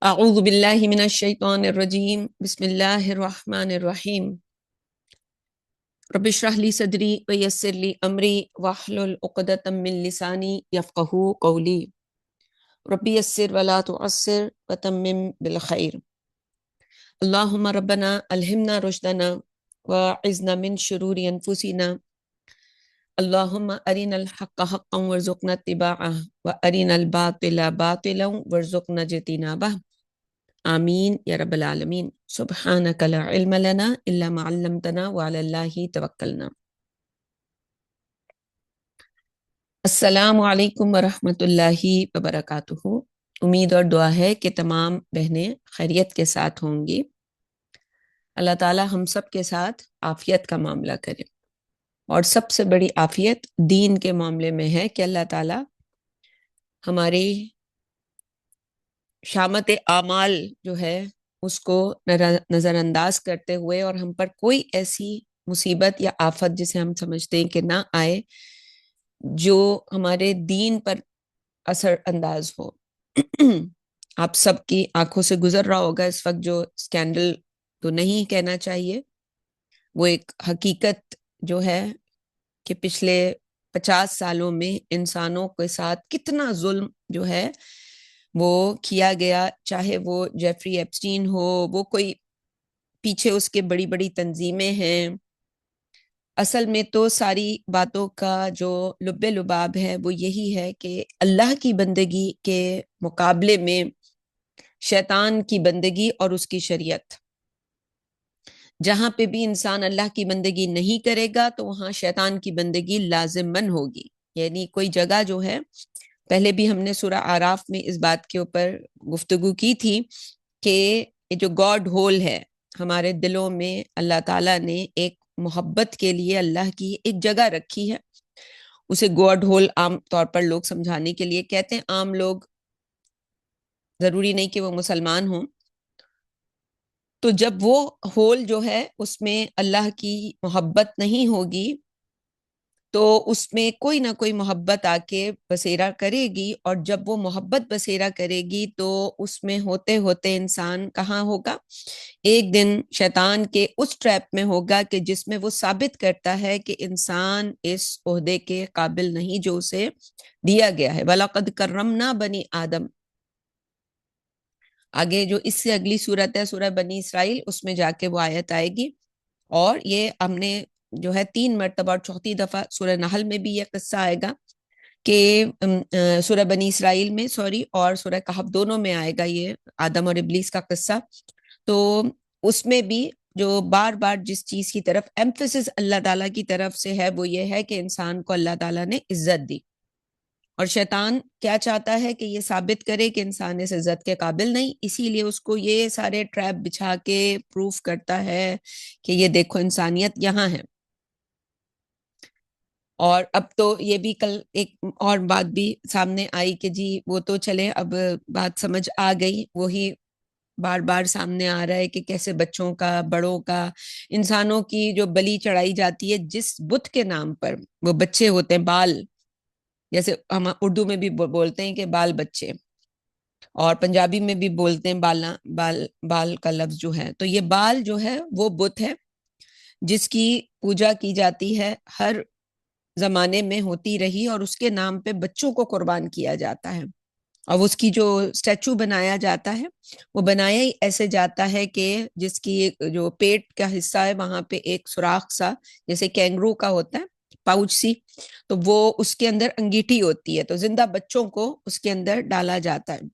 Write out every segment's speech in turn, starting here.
اعوذ باللہ من الشیطان الرجیم بسم اللہ الرحمن الرحیم رب اشرح لی صدری ویسر لی امری واحلل عقدۃ من لسانی یفقہوا قولی رب یسر ولا تعسر وتمم بالخیر اللہم ربنا الہمنا رشدنا واعذنا من شرور انفسنا اللہم ارنا الحق حقا وارزقنا اتباعہ وارنا الباطل باطلا وارزقنا اجتنابہ آمین یا رب العالمین۔ سبحانک لا علم لنا الا ما علمتنا وعلی اللہ توکلنا۔ السلام علیکم ورحمۃ اللہ وبرکاتہ۔ امید اور دعا ہے کہ تمام بہنیں خیریت کے ساتھ ہوں گی۔ اللہ تعالی ہم سب کے ساتھ عافیت کا معاملہ کرے، اور سب سے بڑی عافیت دین کے معاملے میں ہے کہ اللہ تعالی ہماری شامت اعمال جو ہے اس کو نظر انداز کرتے ہوئے اور ہم پر کوئی ایسی مصیبت یا آفت جسے ہم سمجھتے ہیں کہ نہ آئے جو ہمارے دین پر اثر انداز ہو۔ آپ سب کی آنکھوں سے گزر رہا ہوگا اس وقت جو اسکینڈل تو نہیں کہنا چاہیے، وہ ایک حقیقت جو ہے کہ پچھلے 50 سالوں میں انسانوں کے ساتھ کتنا ظلم جو ہے وہ کیا گیا، چاہے وہ جیفری ایپسٹین ہو، وہ کوئی پیچھے اس کے بڑی بڑی تنظیمیں ہیں۔ اصل میں تو ساری باتوں کا جو لب لباب ہے وہ یہی ہے کہ اللہ کی بندگی کے مقابلے میں شیطان کی بندگی اور اس کی شریعت، جہاں پہ بھی انسان اللہ کی بندگی نہیں کرے گا تو وہاں شیطان کی بندگی لازماً ہوگی۔ یعنی کوئی جگہ جو ہے، پہلے بھی ہم نے سورہ اعراف میں اس بات کے اوپر گفتگو کی تھی کہ یہ جو گاڈ ہول ہے ہمارے دلوں میں، اللہ تعالیٰ نے ایک محبت کے لیے اللہ کی ایک جگہ رکھی ہے۔ اسے گاڈ ہول عام طور پر لوگ سمجھانے کے لیے کہتے ہیں، عام لوگ، ضروری نہیں کہ وہ مسلمان ہوں۔ تو جب وہ ہول جو ہے اس میں اللہ کی محبت نہیں ہوگی تو اس میں کوئی نہ کوئی محبت آ کے بسیرا کرے گی، اور جب وہ محبت بسیرا کرے گی تو اس میں ہوتے ہوتے انسان کہاں ہوگا؟ ایک دن شیطان کے اس ٹریپ میں ہوگا کہ جس میں وہ ثابت کرتا ہے کہ انسان اس عہدے کے قابل نہیں جو اسے دیا گیا ہے۔ وَلَقَدْ كَرَّمْنَا بَنِي آدم، آگے جو اس سے اگلی صورت ہے سورہ بنی اسرائیل، اس میں جا کے وہ آیت آئے گی، اور یہ ہم نے جو ہے 3 مرتبہ اور چوتھی دفعہ سورہ نحل میں بھی یہ قصہ آئے گا کہ سورہ بنی اسرائیل میں اور سورہ کہف دونوں میں آئے گا یہ آدم اور ابلیس کا قصہ۔ تو اس میں بھی جو بار بار جس چیز کی طرف ایمفیسس اللہ تعالیٰ کی طرف سے ہے وہ یہ ہے کہ انسان کو اللہ تعالیٰ نے عزت دی، اور شیطان کیا چاہتا ہے کہ یہ ثابت کرے کہ انسان اس عزت کے قابل نہیں، اسی لیے اس کو یہ سارے ٹریپ بچھا کے پروف کرتا ہے کہ یہ دیکھو انسانیت یہاں ہے۔ اور اب تو یہ بھی کل ایک اور بات بھی سامنے آئی کہ جی وہ تو چلے، اب بات سمجھ آ گئی، وہی بار بار سامنے آ رہا ہے کہ کیسے بچوں کا، بڑوں کا، انسانوں کی جو بلی چڑھائی جاتی ہے جس بت کے نام پر، وہ بچے ہوتے ہیں، بال، جیسے ہم اردو میں بھی بولتے ہیں کہ بال بچے، اور پنجابی میں بھی بولتے ہیں بالا، بال کا لفظ جو ہے، تو یہ بال جو ہے وہ بت ہے جس کی پوجا کی جاتی ہے، ہر زمانے میں ہوتی رہی، اور اس کے نام پہ بچوں کو قربان کیا جاتا ہے، اور اس کی جو اسٹیچو بنایا جاتا ہے وہ بنایا ہی ایسے جاتا ہے کہ جس کی جو پیٹ کا حصہ ہے وہاں پہ ایک سوراخ سا جیسے کینگرو کا ہوتا ہے، پاؤچ سی، تو وہ اس کے اندر انگیٹھی ہوتی ہے، تو زندہ بچوں کو اس کے اندر ڈالا جاتا ہے۔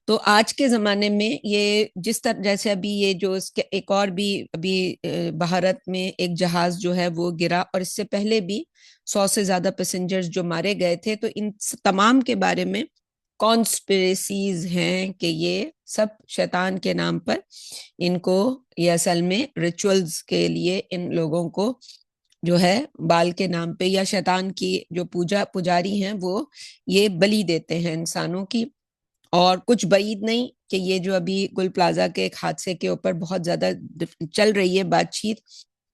تو آج کے زمانے میں یہ جس طرح، جیسے ابھی یہ جو اس کے ایک اور بھی ابھی بھارت میں ایک جہاز جو ہے وہ گرا، اور اس سے پہلے بھی 100 سے زیادہ پیسنجرز جو مارے گئے تھے، تو ان تمام کے بارے میں کانسپریسیز ہیں کہ یہ سب شیطان کے نام پر، ان کو یہ اصل میں ریچولز کے لیے ان لوگوں کو جو ہے بال کے نام پہ، یا شیطان کی جو پجاری ہیں وہ یہ بلی دیتے ہیں انسانوں کی۔ اور کچھ بعید نہیں کہ یہ جو ابھی گل پلازا کے ایک حادثے کے اوپر بہت زیادہ چل رہی ہے بات چیت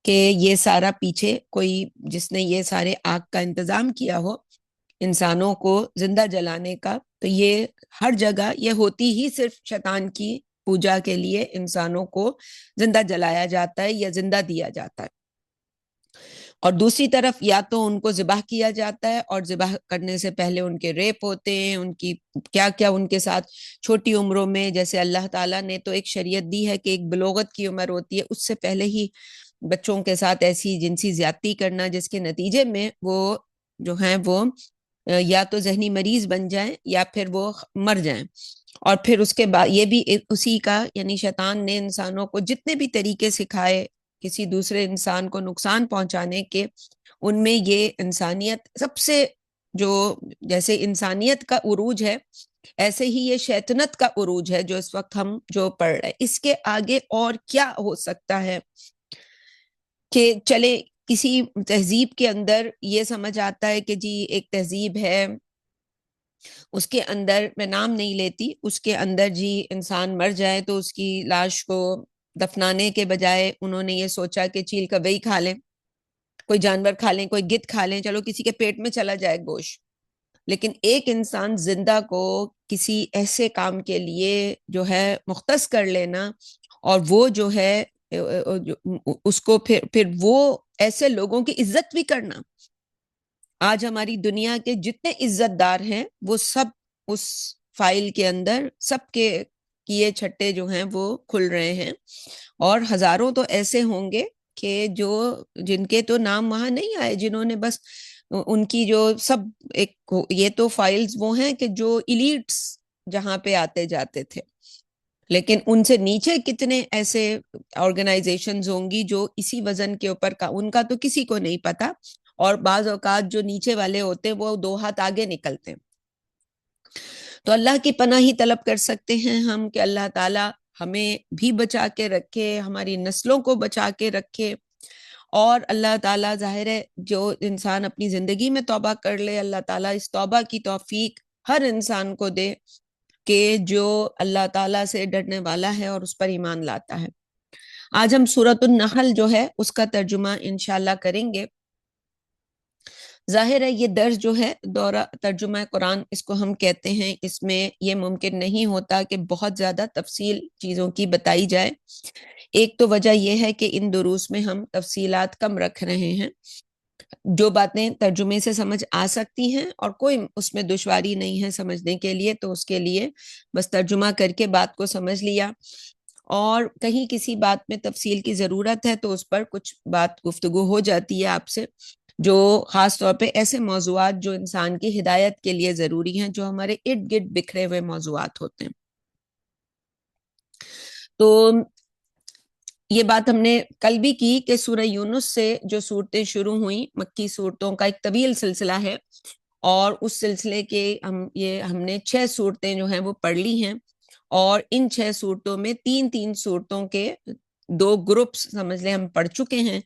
کہ یہ سارا پیچھے کوئی جس نے یہ سارے آگ کا انتظام کیا ہو، انسانوں کو زندہ جلانے کا، تو یہ ہر جگہ یہ ہوتی ہی صرف شیطان کی پوجا کے لیے انسانوں کو زندہ جلایا جاتا ہے یا زندہ دیا جاتا ہے، اور دوسری طرف یا تو ان کو ذبح کیا جاتا ہے، اور ذبح کرنے سے پہلے ان کے ریپ ہوتے ہیں، ان کی کیا کیا ان کے ساتھ چھوٹی عمروں میں، جیسے اللہ تعالیٰ نے تو ایک شریعت دی ہے کہ ایک بلوغت کی عمر ہوتی ہے، اس سے پہلے ہی بچوں کے ساتھ ایسی جنسی زیادتی کرنا جس کے نتیجے میں وہ جو ہیں وہ یا تو ذہنی مریض بن جائیں یا پھر وہ مر جائیں۔ اور پھر اس کے بعد یہ بھی اسی کا، یعنی شیطان نے انسانوں کو جتنے بھی طریقے سکھائے کسی دوسرے انسان کو نقصان پہنچانے کے، ان میں یہ انسانیت سب سے جو، جیسے انسانیت کا عروج ہے ایسے ہی یہ شیطنت کا عروج ہے جو اس وقت ہم جو پڑھ رہے ہیں۔ اس کے آگے اور کیا ہو سکتا ہے کہ چلے کسی تہذیب کے اندر یہ سمجھ آتا ہے کہ جی ایک تہذیب ہے، اس کے اندر میں نام نہیں لیتی، اس کے اندر جی انسان مر جائے تو اس کی لاش کو دفنانے کے بجائے انہوں نے یہ سوچا کہ چیل کبئی کھا لیں، کوئی جانور کھا لیں، کوئی گدھ کھا لیں، چلو کسی کے پیٹ میں چلا جائے گوشت۔ لیکن ایک انسان زندہ کو کسی ایسے کام کے لیے جو ہے مختص کر لینا، اور وہ جو ہے اس کو پھر وہ ایسے لوگوں کی عزت بھی کرنا۔ آج ہماری دنیا کے جتنے عزت دار ہیں وہ سب اس فائل کے اندر سب کے کیے چھٹے جو ہیں وہ کھل رہے ہیں، اور ہزاروں تو ایسے ہوں گے کہ جو جن کے تو نام وہاں نہیں آئے، جنہوں نے بس ان کی جو سب ایک، یہ تو فائلز وہ ہیں کہ جو ایلیٹس جہاں پہ آتے جاتے تھے، لیکن ان سے نیچے کتنے ایسے آرگنائزیشنز ہوں گی جو اسی وزن کے اوپر کا، ان کا تو کسی کو نہیں پتا، اور بعض اوقات جو نیچے والے ہوتے ہیں وہ 2 ہاتھ آگے نکلتے ہیں۔ تو اللہ کی پناہ ہی طلب کر سکتے ہیں ہم کہ اللہ تعالیٰ ہمیں بھی بچا کے رکھے، ہماری نسلوں کو بچا کے رکھے، اور اللہ تعالیٰ ظاہر ہے جو انسان اپنی زندگی میں توبہ کر لے، اللہ تعالیٰ اس توبہ کی توفیق ہر انسان کو دے کہ جو اللہ تعالیٰ سے ڈرنے والا ہے اور اس پر ایمان لاتا ہے۔ آج ہم سورۃ النحل جو ہے اس کا ترجمہ انشاءاللہ کریں گے۔ ظاہر ہے یہ درس جو ہے دورہ ترجمہ قرآن اس کو ہم کہتے ہیں، اس میں یہ ممکن نہیں ہوتا کہ بہت زیادہ تفصیل چیزوں کی بتائی جائے۔ ایک تو وجہ یہ ہے کہ ان دروس میں ہم تفصیلات کم رکھ رہے ہیں، جو باتیں ترجمے سے سمجھ آ سکتی ہیں اور کوئی اس میں دشواری نہیں ہے سمجھنے کے لیے، تو اس کے لیے بس ترجمہ کر کے بات کو سمجھ لیا، اور کہیں کسی بات میں تفصیل کی ضرورت ہے تو اس پر کچھ بات گفتگو ہو جاتی ہے آپ سے، جو خاص طور پہ ایسے موضوعات جو انسان کی ہدایت کے لیے ضروری ہیں، جو ہمارے ارد گرد بکھرے ہوئے موضوعات ہوتے ہیں۔ تو یہ بات ہم نے کل بھی کی کہ سورہ یونس سے جو صورتیں شروع ہوئیں، مکی صورتوں کا ایک طویل سلسلہ ہے، اور اس سلسلے کے ہم نے 6 صورتیں جو ہیں وہ پڑھ لی ہیں، اور ان 6 صورتوں میں 3 صورتوں کے 2 گروپس سمجھ لیں ہم پڑھ چکے ہیں۔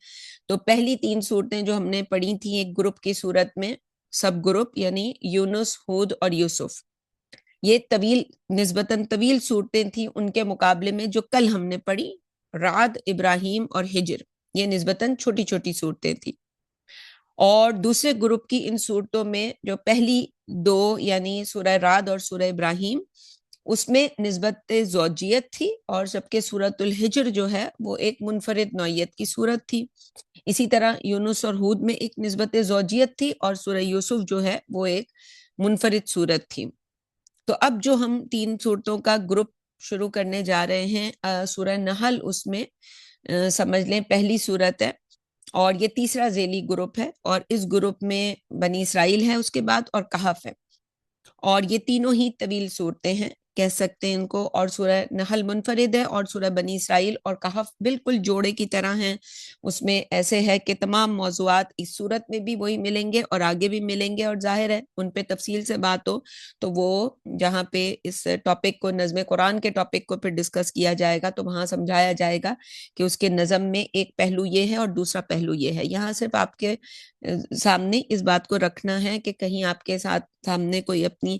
تو پہلی 3 صورتیں جو ہم نے پڑھی تھیں ایک گروپ کی صورت میں، سب گروپ یعنی یونس، ہود اور یوسف، یہ طویل، نسبتاً طویل صورتیں تھیں ان کے مقابلے میں جو کل ہم نے پڑھی، رعد، ابراہیم اور ہجر، یہ نسبتاً چھوٹی چھوٹی صورتیں تھیں۔ اور دوسرے گروپ کی ان صورتوں میں جو پہلی 2 یعنی سورہ رعد اور سورہ ابراہیم، اس میں نسبت زوجیت تھی، اور جبکہ سورۃ الحجر جو ہے وہ ایک منفرد نوعیت کی صورت تھی۔ اسی طرح یونس اور ہود میں ایک نسبت زوجیت تھی، اور سورہ یوسف جو ہے وہ ایک منفرد صورت تھی۔ تو اب جو ہم 3 صورتوں کا گروپ شروع کرنے جا رہے ہیں، سورہ نحل اس میں سمجھ لیں پہلی صورت ہے، اور یہ تیسرا ذیلی گروپ ہے، اور اس گروپ میں بنی اسرائیل ہے اس کے بعد، اور کہف ہے، اور یہ تینوں ہی طویل صورتیں ہیں کہہ سکتے ہیں ان کو، اور سورہ نحل منفرد ہے، اور سورہ بنی اسرائیل اور کہف بالکل جوڑے کی طرح ہیں۔ اس میں ایسے ہے کہ تمام موضوعات اس صورت میں بھی وہی ملیں گے اور آگے بھی ملیں گے، اور ظاہر ہے ان پہ تفصیل سے بات ہو تو وہ جہاں پہ اس ٹاپک کو، نظم قرآن کے ٹاپک کو پھر ڈسکس کیا جائے گا تو وہاں سمجھایا جائے گا کہ اس کے نظم میں ایک پہلو یہ ہے اور دوسرا پہلو یہ ہے۔ یہاں صرف آپ کے سامنے اس بات کو رکھنا ہے کہ کہیں آپ کے سامنے کوئی اپنی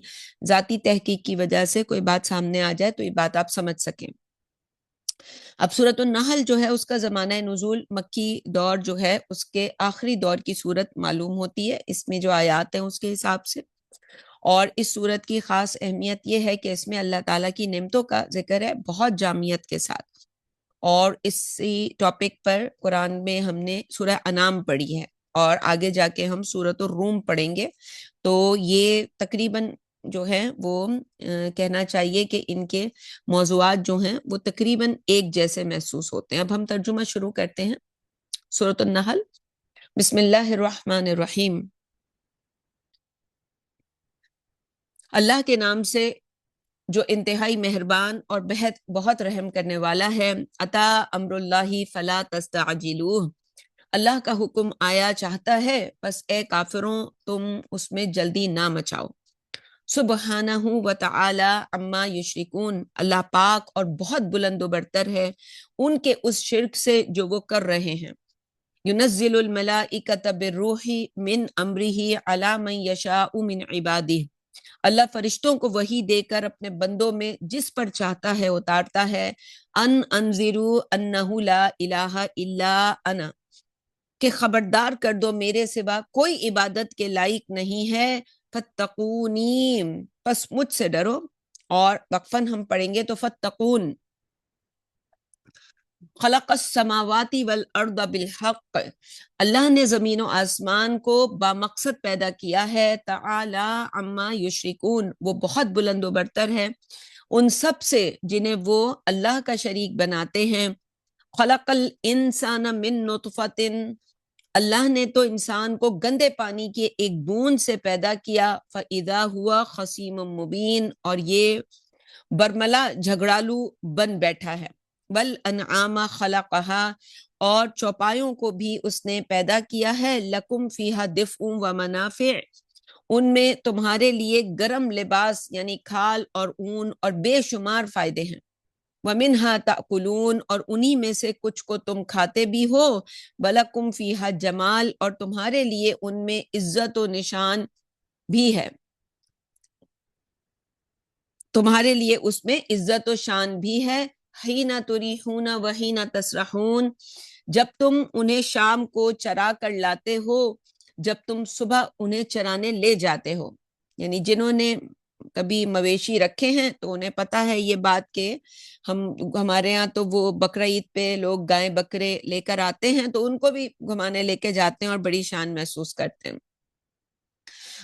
ذاتی تحقیق کی وجہ سے کوئی بات سامنے آ جائے تو یہ بات آپ سمجھ سکیں۔ اب سورۃ النحل جو ہے اس کا زمانہ نزول مکی دور جو ہے اس کے آخری دور کی صورت معلوم ہوتی ہے، اس میں جو آیات ہیں اس کے حساب سے۔ اور اس صورت کی خاص اہمیت یہ ہے کہ اس میں اللہ تعالیٰ کی نعمتوں کا ذکر ہے بہت جامعیت کے ساتھ. اور اسی ٹاپک پر قرآن میں ہم نے سورہ انعام پڑھی ہے اور آگے جا کے ہم سورۃ الروم پڑھیں گے. تو یہ تقریباً جو ہے وہ کہنا چاہیے کہ ان کے موضوعات جو ہیں وہ تقریباً ایک جیسے محسوس ہوتے ہیں. اب ہم ترجمہ شروع کرتے ہیں. سورۃ النحل. بسم اللہ الرحمن الرحیم. اللہ کے نام سے جو انتہائی مہربان اور بہت رحم کرنے والا ہے. اتا امر اللہ فلا تستعجلوہ. اللہ کا حکم آیا چاہتا ہے بس اے کافروں تم اس میں جلدی نہ مچاؤ. سبحانہ و تعالی عما یشرکون. اللہ پاک اور بہت بلند و برتر ہے ان کے اس شرک سے جو وہ کر رہے ہیں. ینزل الملائکۃ بالروح من امرہ علی من یشاء من عبادہ. اللہ فرشتوں کو وحی دے کر اپنے بندوں میں جس پر چاہتا ہے اتارتا ہے. ان انذروا انہ لا الہ الا انا. کہ خبردار کر دو میرے سوا کوئی عبادت کے لائق نہیں ہے. فتقونی. پس مجھ سے ڈرو. اور وقفاً ہم پڑھیں گے تو فتقون. خلق السماوات والارض بالحق. اللہ نے زمین و آسمان کو بامقصد پیدا کیا ہے. تعالی عما یشرکون. وہ بہت بلند و برتر ہے ان سب سے جنہیں وہ اللہ کا شریک بناتے ہیں. خلق الانسان من نطفۃ. اللہ نے تو انسان کو گندے پانی کے ایک بوند سے پیدا کیا. فاذا ہوا خصیم مبین. اور یہ برملا جھگڑالو بن بیٹھا ہے. والانعام خلقها. اور چوپایوں کو بھی اس نے پیدا کیا ہے. لکم فیہا دفء و منافع. ان میں تمہارے لیے گرم لباس یعنی کھال اور اون اور بے شمار فائدے ہیں. وَمِنْهَا تَأْكُلُونَ. اور انہی میں سے کچھ کو تم کھاتے بھی ہو. وَلَكُمْ فِيهَا جمال. اور تمہارے لیے ان میں عزت و نشان بھی ہے. تمہارے لیے اس میں عزت و شان بھی ہے. حین تریحون وحین تسرحون. جب تم انہیں شام کو چرا کر لاتے ہو جب تم صبح انہیں چرانے لے جاتے ہو. یعنی جنہوں نے کبھی مویشی رکھے ہیں تو انہیں پتہ ہے یہ بات کہ ہمارے ہاں تو وہ بقرہ عید پہ لوگ گائے بکرے لے کر آتے ہیں تو ان کو بھی گھمانے لے کے جاتے ہیں اور بڑی شان محسوس کرتے ہیں.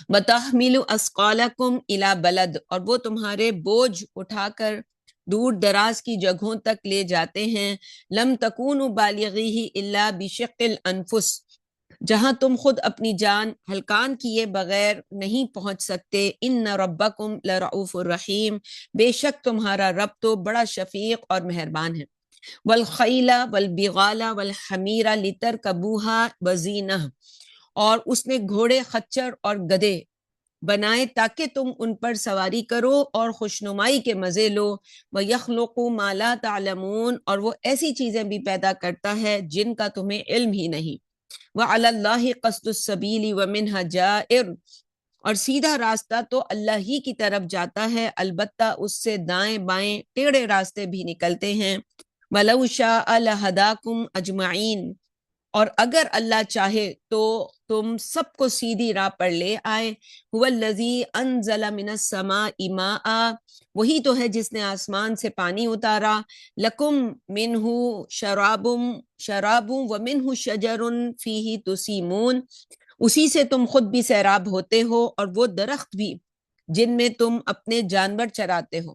وَتَحْمِلُ أَثْقَالَكُمْ إِلَى بَلَدٍ. اور وہ تمہارے بوجھ اٹھا کر دور دراز کی جگہوں تک لے جاتے ہیں. لَمْ تَكُونُوا بَالِغِيهِ إِلَّا بِشِقِّ الْأَنفُسِ. جہاں تم خود اپنی جان ہلکان کیے بغیر نہیں پہنچ سکتے. ان ربکم لرؤوف الرحیم. بے شک تمہارا رب تو بڑا شفیق اور مہربان ہے. والخیل والبغال والحمیر لترکبوها وزینہ. اور اس نے گھوڑے خچر اور گدھے بنائے تاکہ تم ان پر سواری کرو اور خوشنمائی کے مزے لو. وَيَخْلُقُ مَا لَا تَعْلَمُونَ. اور وہ ایسی چیزیں بھی پیدا کرتا ہے جن کا تمہیں علم ہی نہیں. وَعَلَى اللَّهِ قَصْدُ السَّبِيلِ وَمِنْهَا جَائِرٌ. اور سیدھا راستہ تو اللہ ہی کی طرف جاتا ہے البتہ اس سے دائیں بائیں ٹیڑھے راستے بھی نکلتے ہیں. وَلَوْ شَاءَ لَهَدَاكُمْ أَجْمَعِينَ. اور اگر اللہ چاہے تو تم سب کو سیدھی راہ پر لے آئے. هُوَ الَّذِي أَنزَلَ مِنَ السَّمَاءِ مَاءً. وہی تو ہے جس نے آسمان سے پانی اتارا. لَكُم مِّنْهُ شَرَابٌ وَمِنْهُ شَجَرٌ فِيهِ تُسِيمُونَ. اسی سے تم خود بھی سیراب ہوتے ہو اور وہ درخت بھی جن میں تم اپنے جانور چراتے ہو.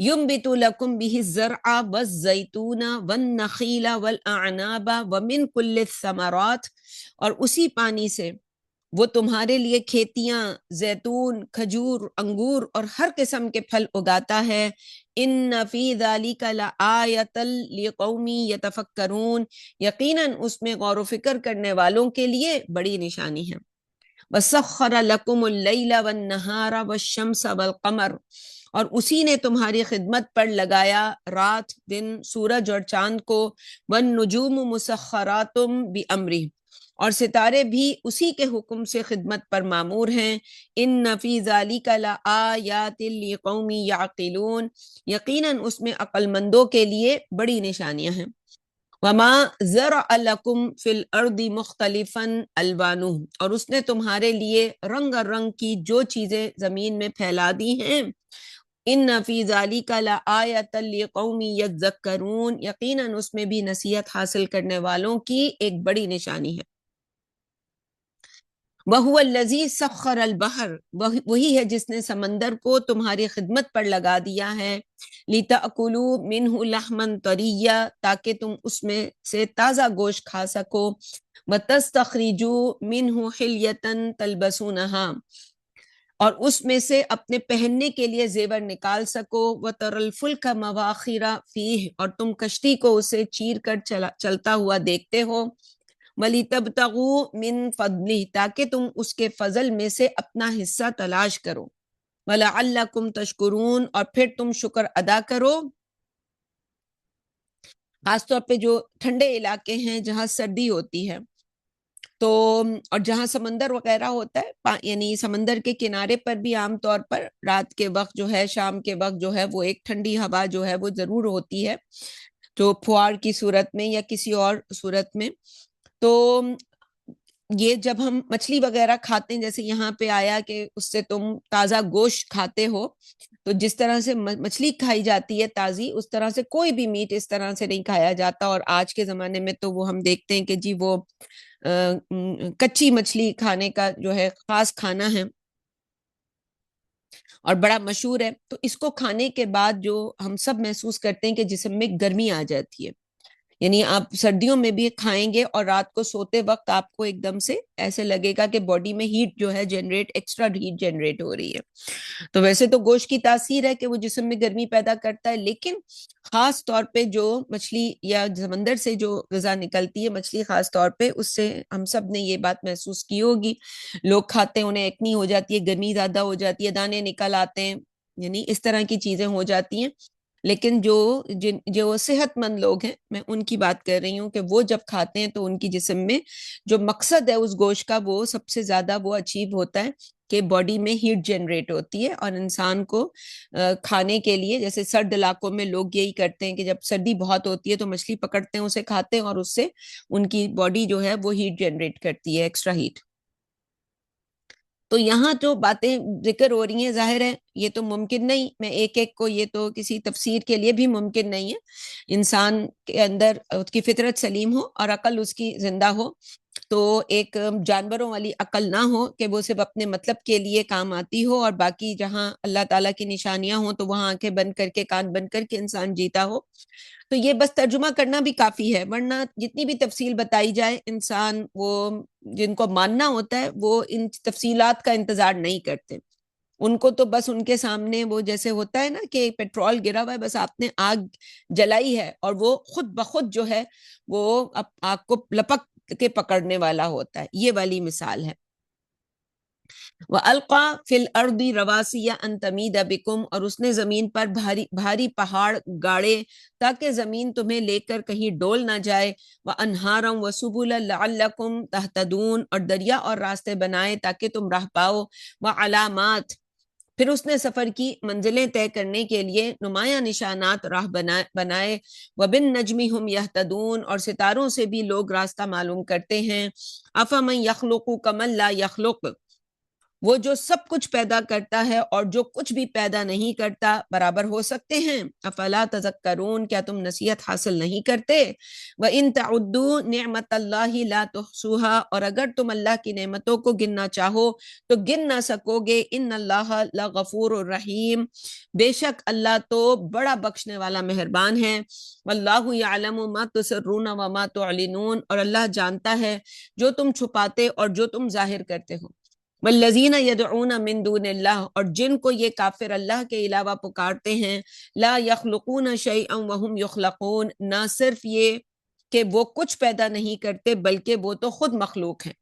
ينبت لكم به الزرع والزيتون والنخيل والأعناب ومن كل الثمرات. اور اسی پانی سے وہ تمہارے لیے کھیتیاں زیتون کھجور انگور اور ہر قسم کے پھل اگاتا ہے. ان فی ذلک لآیۃ لقوم یتفکرون. یقیناً اس میں غور و فکر کرنے والوں کے لیے بڑی نشانی ہے. وَسَخَّرَ لَكُمُ اللَّيْلَ وَالنَّهَارَ وَالشَّمْسَ وَالْقَمَرَ. اور اسی نے تمہاری خدمت پر لگایا رات دن سورج اور چاند کو. وَالنُّجُومُ مُسَخَّرَاتٌ بِأَمْرِهِ. اور ستارے بھی اسی کے حکم سے خدمت پر مامور ہیں. ان فی ذالک لآیات لقوم یعقلون. یقیناً اس میں عقل مندوں کے لیے بڑی نشانیاں ہیں. وما زرع لکم فی الارض مختلفا الوانہ، اور اس نے تمہارے لیے رنگ رنگ کی جو چیزیں زمین میں پھیلا دی ہیں، ان فی ذالک لآیۃ لقوم یذکرون، یقیناً اس میں بھی نصیحت حاصل کرنے والوں کی ایک بڑی نشانی ہے۔ وَهُوَ الَّذِي سَخَّرَ الْبَحْرَ، وہی ہے جس نے سمندر کو تمہاری خدمت پر لگا دیا ہے، لِتَأْكُلُوا مِنْهُ لَحْمًا طَرِيًّا، تاکہ تم اس میں سے تازہ گوشت کھا سکو، وَتَسْتَخْرِجُوا مِنْهُ حِلْيَةً تَلْبَسُونَهَا، اور اس میں سے اپنے پہننے کے لیے زیور نکال سکو، وَتَرَى الْفُلْكَ مَوَاخِرَ فِيهِ، اور تم کشتی کو اسے چیر کر چلتا ہوا دیکھتے ہو، وَلِتَبْتَغُوا مِن فَضْلِهِ، تاکہ تم اس کے فضل میں سے اپنا حصہ تلاش کرو، وَلَعَلَّكُمْ تَشْكُرُونَ، اور پھر تم شکر ادا کرو۔ خاص طور پہ جو ٹھنڈے علاقے ہیں جہاں سردی ہوتی ہے تو، اور جہاں سمندر وغیرہ ہوتا ہے، یعنی سمندر کے کنارے پر بھی عام طور پر رات کے وقت جو ہے، شام کے وقت جو ہے، وہ ایک ٹھنڈی ہوا جو ہے وہ ضرور ہوتی ہے، جو پھوار کی صورت میں یا کسی اور صورت میں۔ تو یہ جب ہم مچھلی وغیرہ کھاتے ہیں، جیسے یہاں پہ آیا کہ اس سے تم تازہ گوشت کھاتے ہو، تو جس طرح سے مچھلی کھائی جاتی ہے تازی، اس طرح سے کوئی بھی میٹ اس طرح سے نہیں کھایا جاتا۔ اور آج کے زمانے میں تو وہ ہم دیکھتے ہیں کہ جی وہ کچی مچھلی کھانے کا جو ہے خاص کھانا ہے اور بڑا مشہور ہے۔ تو اس کو کھانے کے بعد جو ہم سب محسوس کرتے ہیں کہ جسم میں گرمی آ جاتی ہے، یعنی آپ سردیوں میں بھی کھائیں گے اور رات کو سوتے وقت آپ کو ایک دم سے ایسے لگے گا کہ باڈی میں ہیٹ جو ہے جنریٹ، ایکسٹرا ہیٹ جنریٹ ہو رہی ہے۔ تو ویسے تو گوشت کی تاثیر ہے کہ وہ جسم میں گرمی پیدا کرتا ہے، لیکن خاص طور پہ جو مچھلی یا سمندر سے جو غذا نکلتی ہے، مچھلی خاص طور پہ، اس سے ہم سب نے یہ بات محسوس کی ہوگی، لوگ کھاتے ہیں انہیں ایکنی ہو جاتی ہے، گرمی زیادہ ہو جاتی ہے، دانے نکل آتے ہیں، یعنی اس طرح کی چیزیں ہو جاتی ہیں۔ لیکن جو صحت مند لوگ ہیں، میں ان کی بات کر رہی ہوں کہ وہ جب کھاتے ہیں تو ان کی جسم میں جو مقصد ہے اس گوشت کا، وہ سب سے زیادہ وہ اچیو ہوتا ہے کہ باڈی میں ہیٹ جنریٹ ہوتی ہے، اور انسان کو کھانے کے لیے، جیسے سرد علاقوں میں لوگ یہی کرتے ہیں کہ جب سردی بہت ہوتی ہے تو مچھلی پکڑتے ہیں، اسے کھاتے ہیں، اور اس سے ان کی باڈی جو ہے وہ ہیٹ جنریٹ کرتی ہے، ایکسٹرا ہیٹ۔ تو یہاں جو باتیں ذکر ہو رہی ہیں، ظاہر ہے یہ تو ممکن نہیں، میں ایک ایک کو، یہ تو کسی تفسیر کے لیے بھی ممکن نہیں ہے، انسان کے اندر اس کی فطرت سلیم ہو اور عقل اس کی زندہ ہو، تو ایک جانوروں والی عقل نہ ہو کہ وہ صرف اپنے مطلب کے لیے کام آتی ہو، اور باقی جہاں اللہ تعالیٰ کی نشانیاں ہوں تو وہاں آنکھیں بند کر کے، کان بند کر کے انسان جیتا ہو۔ تو یہ بس ترجمہ کرنا بھی کافی ہے، ورنہ جتنی بھی تفصیل بتائی جائے، انسان وہ جن کو ماننا ہوتا ہے وہ ان تفصیلات کا انتظار نہیں کرتے، ان کو تو بس ان کے سامنے وہ جیسے ہوتا ہے نا کہ پیٹرول گرا ہوا ہے، بس آپ نے آگ جلائی ہے اور وہ خود بخود جو ہے وہ آگ کو لپک کے پکڑنے والا ہوتا ہے، یہ والی مثال ہے۔ وَأَلْقَى فِي الْأَرْضِ رَوَاسِيَ أَن تَمِيدَ بِكُمْ، اور اس نے زمین پر بھاری بھاری پہاڑ گاڑے تاکہ زمین تمہیں لے کر کہیں ڈول نہ جائے، وَأَنْهَارًا وَسُبُلًا لَعَلَّكُمْ تَهْتَدُونَ، اور دریا اور راستے بنائے تاکہ تم راہ پاؤ، وَعَلَامَاتٍ، پھر اس نے سفر کی منزلیں طے کرنے کے لیے نمایاں نشانات راہ بنائے، وَبِالنَّجْمِ هُمْ يَهْتَدُونَ، اور ستاروں سے بھی لوگ راستہ معلوم کرتے ہیں، أَفَمَنْ يَخْلُقُ كَمَنْ لَا يَخْلُقُ، وہ جو سب کچھ پیدا کرتا ہے اور جو کچھ بھی پیدا نہیں کرتا برابر ہو سکتے ہیں، افلا تذکرون، کیا تم نصیحت حاصل نہیں کرتے، وَإِن تَعُدُّوا نِعْمَةَ اللَّهِ لَا تُحْصُوهَا، اور اگر تم اللہ کی نعمتوں کو گننا چاہو تو گن نہ سکو گے، ان اللہ لغفور الرحیم، بے شک اللہ تو بڑا بخشنے والا مہربان ہے، واللہ یعلم ما تسرون وما تعلنون، اور اللہ جانتا ہے جو تم چھپاتے اور جو تم ظاہر کرتے ہو، والذین یدعون من دون اللہ، اور جن کو یہ کافر اللہ کے علاوہ پکارتے ہیں، لا یخلقون شیئا وهم یخلقون، نہ صرف یہ کہ وہ کچھ پیدا نہیں کرتے بلکہ وہ تو خود مخلوق ہیں،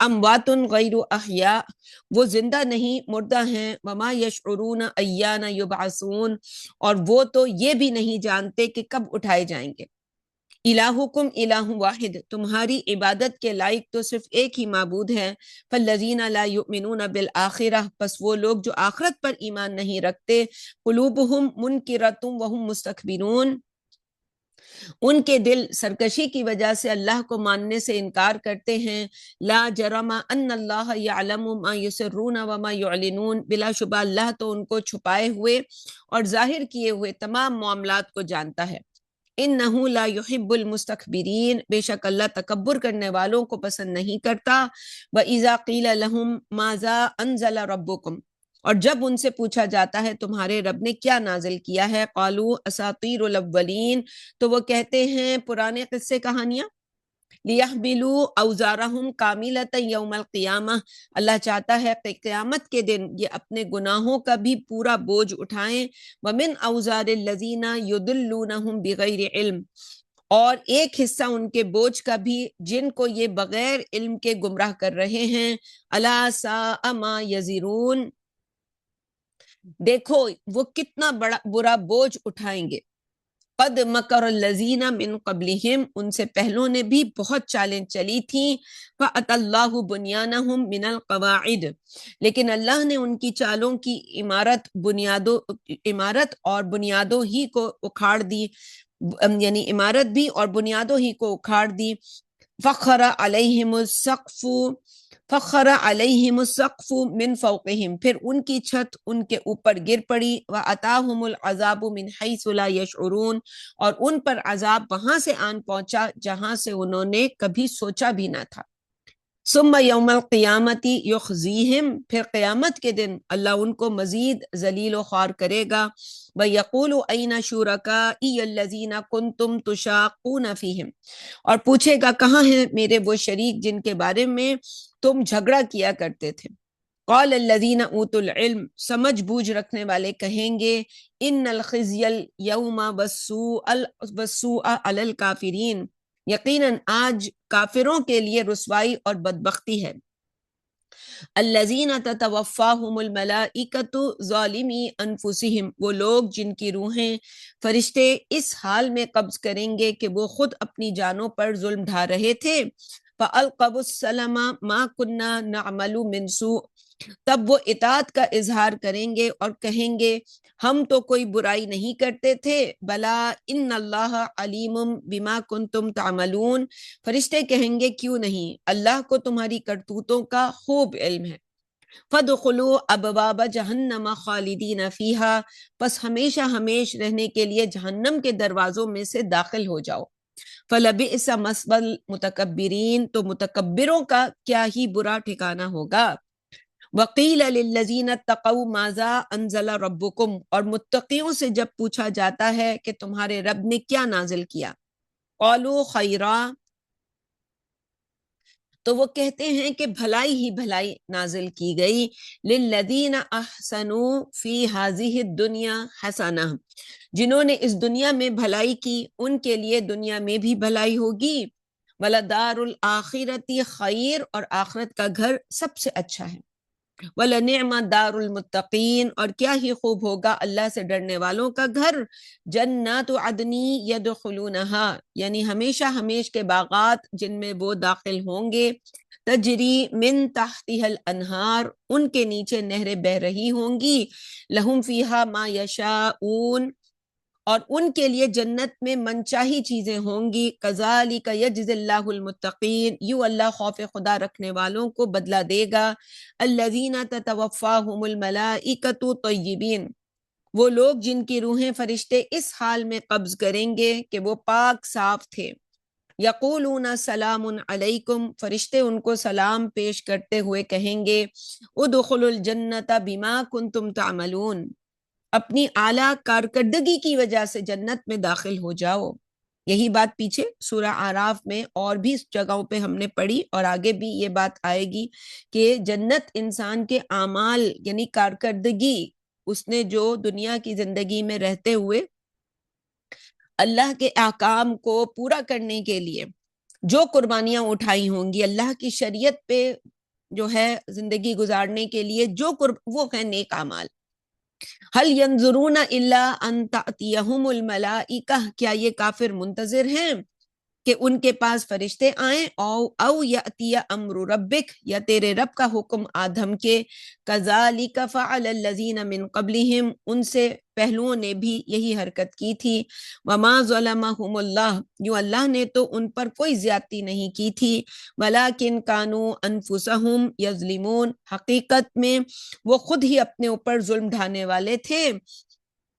اموات غیر احیاء، وہ زندہ نہیں مردہ ہیں، وما یشعرون ایان یبعثون، اور وہ تو یہ بھی نہیں جانتے کہ کب اٹھائے جائیں گے، الہکم الہ واحد، تمہاری عبادت کے لائق تو صرف ایک ہی معبود ہے، فالذین لا یؤمنون بالآخرہ، پس وہ لوگ جو آخرت پر ایمان نہیں رکھتے، قلوبہم منکرۃ وہم مستکبرون، ان کے دل سرکشی کی وجہ سے اللہ کو ماننے سے انکار کرتے ہیں. لا جرم ان اللہ یعلم ما یسرون وما یعلنون، بلا شبہ اللہ تو ان کو چھپائے ہوئے اور ظاہر کیے ہوئے تمام معاملات کو جانتا ہے. انہ لا یحب المستکبرین، بے شک اللہ تکبر کرنے والوں کو پسند نہیں کرتا. وَإِذَا قِيلَ لَهُمْ مَاذَا أَنزَلَ رَبُّكُمْ، اور جب ان سے پوچھا جاتا ہے تمہارے رب نے کیا نازل کیا ہے، قالوا اساطیر الاولین، تو وہ کہتے ہیں پرانے قصے کہانیاں. لیحملوا اوزارہم کاملۃ یوم القیامہ، اللہ چاہتا ہے کہ قیامت کے دن یہ اپنے گناہوں کا بھی پورا بوجھ اٹھائیں. ومن اوزار الذین یضلونہم بغیر علم، اور ایک حصہ ان کے بوجھ کا بھی جن کو یہ بغیر علم کے گمراہ کر رہے ہیں. الا ساء ما یزرون، دیکھو وہ کتنا بڑا برا بوجھ اٹھائیں گے. قد مکر الذین من قبلہم، ان سے پہلوں نے بھی بہت چالیں چلی تھیں. فأتی اللہ بنیانہم من القواعد، لیکن اللہ نے ان کی چالوں کی عمارت اور بنیادوں ہی کو اکھاڑ دی، یعنی عمارت بھی اور بنیادوں ہی کو اکھاڑ دی. فخر علیہم السقف من فوقہم، پھر ان کی چھت ان کے اوپر گر پڑی. واتاہم العذاب من حیث لا یشعرون، اور ان پر عذاب وہاں سے آن پہنچا جہاں سے انہوں نے کبھی سوچا بھی نہ تھا. ثم یوم القیامت یخزیہم، پھر قیامت کے دن اللہ ان کو مزید ذلیل و خوار کرے گا. وَيَقُولُ أَيْنَ شُرَكَائِيَ الَّذِينَ كُنْتُمْ تُشَاقُّونَ فِيهِمْ، اور پوچھے گا کہاں ہیں میرے وہ شریک جن کے بارے میں تم جھگڑا کیا کرتے تھے. قال الذین اوتوا العلم، سمجھ بوجھ رکھنے والے کہیں گے، ان الخزی اليوم والسوء علی الکافرین، یقیناً آج کافروں کے لیے رسوائی اور بدبختی ہے. الذین تتوفاہم الملائکۃ ظالمی انفسہم، وہ لوگ جن کی روحیں فرشتے اس حال میں قبض کریں گے کہ وہ خود اپنی جانوں پر ظلم ڈھا رہے تھے. فَأَلْقَوُا السَّلَمَ مَا كُنَّا نَعْمَلُ مِنْ سُوءٍ، تب وہ اطاعت کا اظہار کریں گے اور کہیں گے ہم تو کوئی برائی نہیں کرتے تھے. بلا ان اللہ علیم بما کنتم تعملون، فرشتے کہیں گے کیوں نہیں، اللہ کو تمہاری کرتوتوں کا خوب علم ہے. فَادْخُلُوا أَبْوَابَ جَهَنَّمَ خَالِدِينَ فِيهَا، پس ہمیشہ ہمیش رہنے کے لیے جہنم کے دروازوں میں سے داخل ہو جاؤ. فَلَبِئْسَ مَثْوَى الْمُتَكَبِّرِينَ، تو متکبروں کا کیا ہی برا ٹھکانہ ہوگا. وَقِيلَ لِلَّذِينَ اتَّقَوْا مَاذَا أَنزَلَ رَبُّكُمْ، اور متقیوں سے جب پوچھا جاتا ہے کہ تمہارے رب نے کیا نازل کیا، قَالُوا خَيْرًا، تو وہ کہتے ہیں کہ بھلائی ہی بھلائی نازل کی گئی. للذین احسنوا فی ہذہ الدنیا حسنہ، جنہوں نے اس دنیا میں بھلائی کی ان کے لیے دنیا میں بھی بھلائی ہوگی. ولدار الآخرۃ خیر، اور آخرت کا گھر سب سے اچھا ہے. وَلَنِعْمَ دَارُ الْمُتَّقِينَ، اور کیا ہی خوب ہوگا اللہ سے ڈرنے والوں کا گھر. جنات عدن يدخلونها، یعنی ہمیشہ ہمیش کے باغات جن میں وہ داخل ہوں گے. تجری من تحتها الانہار، ان کے نیچے نہریں بہ رہی ہوں گی. لہم فیہا ما یشاءون، اور ان کے لیے جنت میں منچاہی چیزیں ہوں گی. کذالک یجزی اللہ المتقین، یوں اللہ خوف خدا رکھنے والوں کو بدلہ دے گا. الذین تتوفاہم الملائکۃ طیبین، وہ لوگ جن کی روحیں فرشتے اس حال میں قبض کریں گے کہ وہ پاک صاف تھے. یقولون سلام علیکم، فرشتے ان کو سلام پیش کرتے ہوئے کہیں گے ادخلوا الجنت بما کنتم تعملون، اپنی اعلیٰ کارکردگی کی وجہ سے جنت میں داخل ہو جاؤ. یہی بات پیچھے سورہ اعراف میں اور بھی جگہوں پہ ہم نے پڑھی، اور آگے بھی یہ بات آئے گی کہ جنت انسان کے اعمال یعنی کارکردگی، اس نے جو دنیا کی زندگی میں رہتے ہوئے اللہ کے احکام کو پورا کرنے کے لیے جو قربانیاں اٹھائی ہوں گی، اللہ کی شریعت پہ جو ہے زندگی گزارنے کے لیے جو وہ ہے نیک اعمال. هل ينظرون الا ان تأتيهم الملائکہ، کیا یہ کافر منتظر ہیں کہ ان کے پاس فرشتے آئیں، او یاتی امر ربک، یا تیرے رب کا حکم آدم کے، کذالک فعل الذین من قبلہم، ان سے پہلوؤں نے بھی یہی حرکت کی تھی، وما ظلمہم اللہ، یوں اللہ نے تو ان پر کوئی زیادتی نہیں کی تھی، ولکن کانوا انفسہم یظلمون، حقیقت میں وہ خود ہی اپنے اوپر ظلم ڈھانے والے تھے،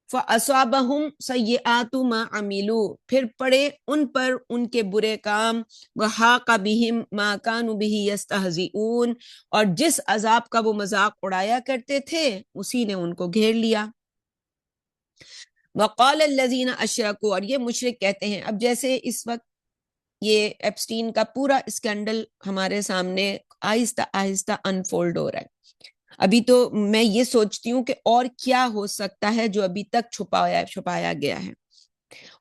فَأَصَابَهُمْ سَيِّئَاتُ مَا عَمِلُوا، پھر پڑے ان پر ان کے برے کام، وَحَاقَ بِهِمْ مَا كَانُوا بِهِ يَسْتَهْزِئُونَ، اور جس عذاب کا وہ مذاق اڑایا کرتے تھے اسی نے ان کو گھیر لیا۔ وَقَالَ الَّذِينَ أَشْرَكُوا، اور یہ مشرک کہتے ہیں، اب جیسے اس وقت یہ ایپسٹین کا پورا اسکینڈل ہمارے سامنے آہستہ آہستہ انفولڈ ہو رہا ہے، ابھی تو میں یہ سوچتی ہوں کہ اور کیا ہو سکتا ہے جو ابھی تک چھپایا گیا ہے،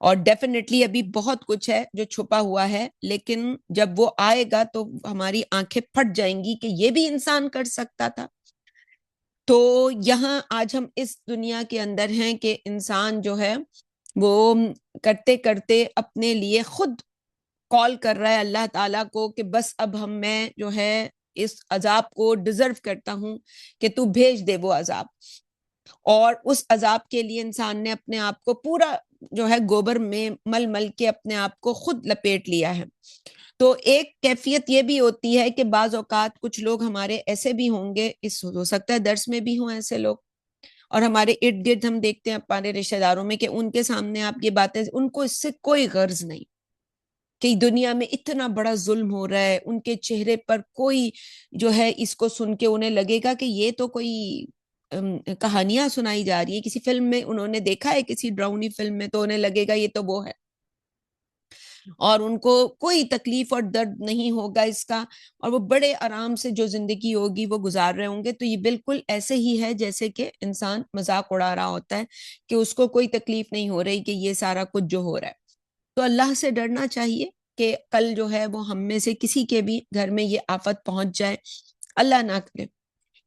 اور ڈیفینیٹلی ابھی بہت کچھ ہے جو چھپا ہوا ہے، لیکن جب وہ آئے گا تو ہماری آنکھیں پھٹ جائیں گی کہ یہ بھی انسان کر سکتا تھا۔ تو یہاں آج ہم اس دنیا کے اندر ہیں کہ انسان جو ہے وہ کرتے کرتے اپنے لیے خود کال کر رہا ہے اللہ تعالیٰ کو کہ بس اب میں جو ہے اس عذاب کو ڈیزرو کرتا ہوں کہ تو بھیج دے وہ عذاب، اور اس عذاب کے لیے انسان نے اپنے آپ کو پورا جو ہے گوبر میں مل مل کے اپنے آپ کو خود لپیٹ لیا ہے۔ تو ایک کیفیت یہ بھی ہوتی ہے کہ بعض اوقات کچھ لوگ ہمارے ایسے بھی ہوں گے، اس ہو سکتا ہے درس میں بھی ہوں ایسے لوگ، اور ہمارے ارد گرد ہم دیکھتے ہیں ہمارے رشتہ داروں میں کہ ان کے سامنے آپ یہ باتیں، ان کو اس سے کوئی غرض نہیں کہ دنیا میں اتنا بڑا ظلم ہو رہا ہے، ان کے چہرے پر کوئی جو ہے اس کو سن کے انہیں لگے گا کہ یہ تو کوئی کہانیاں سنائی جا رہی ہے، کسی فلم میں انہوں نے دیکھا ہے، کسی ڈراؤنی فلم میں، تو انہیں لگے گا یہ تو وہ ہے، اور ان کو کوئی تکلیف اور درد نہیں ہوگا اس کا، اور وہ بڑے آرام سے جو زندگی ہوگی وہ گزار رہے ہوں گے۔ تو یہ بالکل ایسے ہی ہے جیسے کہ انسان مذاق اڑا رہا ہوتا ہے کہ اس کو کوئی تکلیف نہیں ہو رہی کہ یہ سارا کچھ جو ہو رہا ہے۔ تو اللہ سے ڈرنا چاہیے کہ کل جو ہے وہ ہم میں سے کسی کے بھی گھر میں یہ آفت پہنچ جائے، اللہ نہ کرے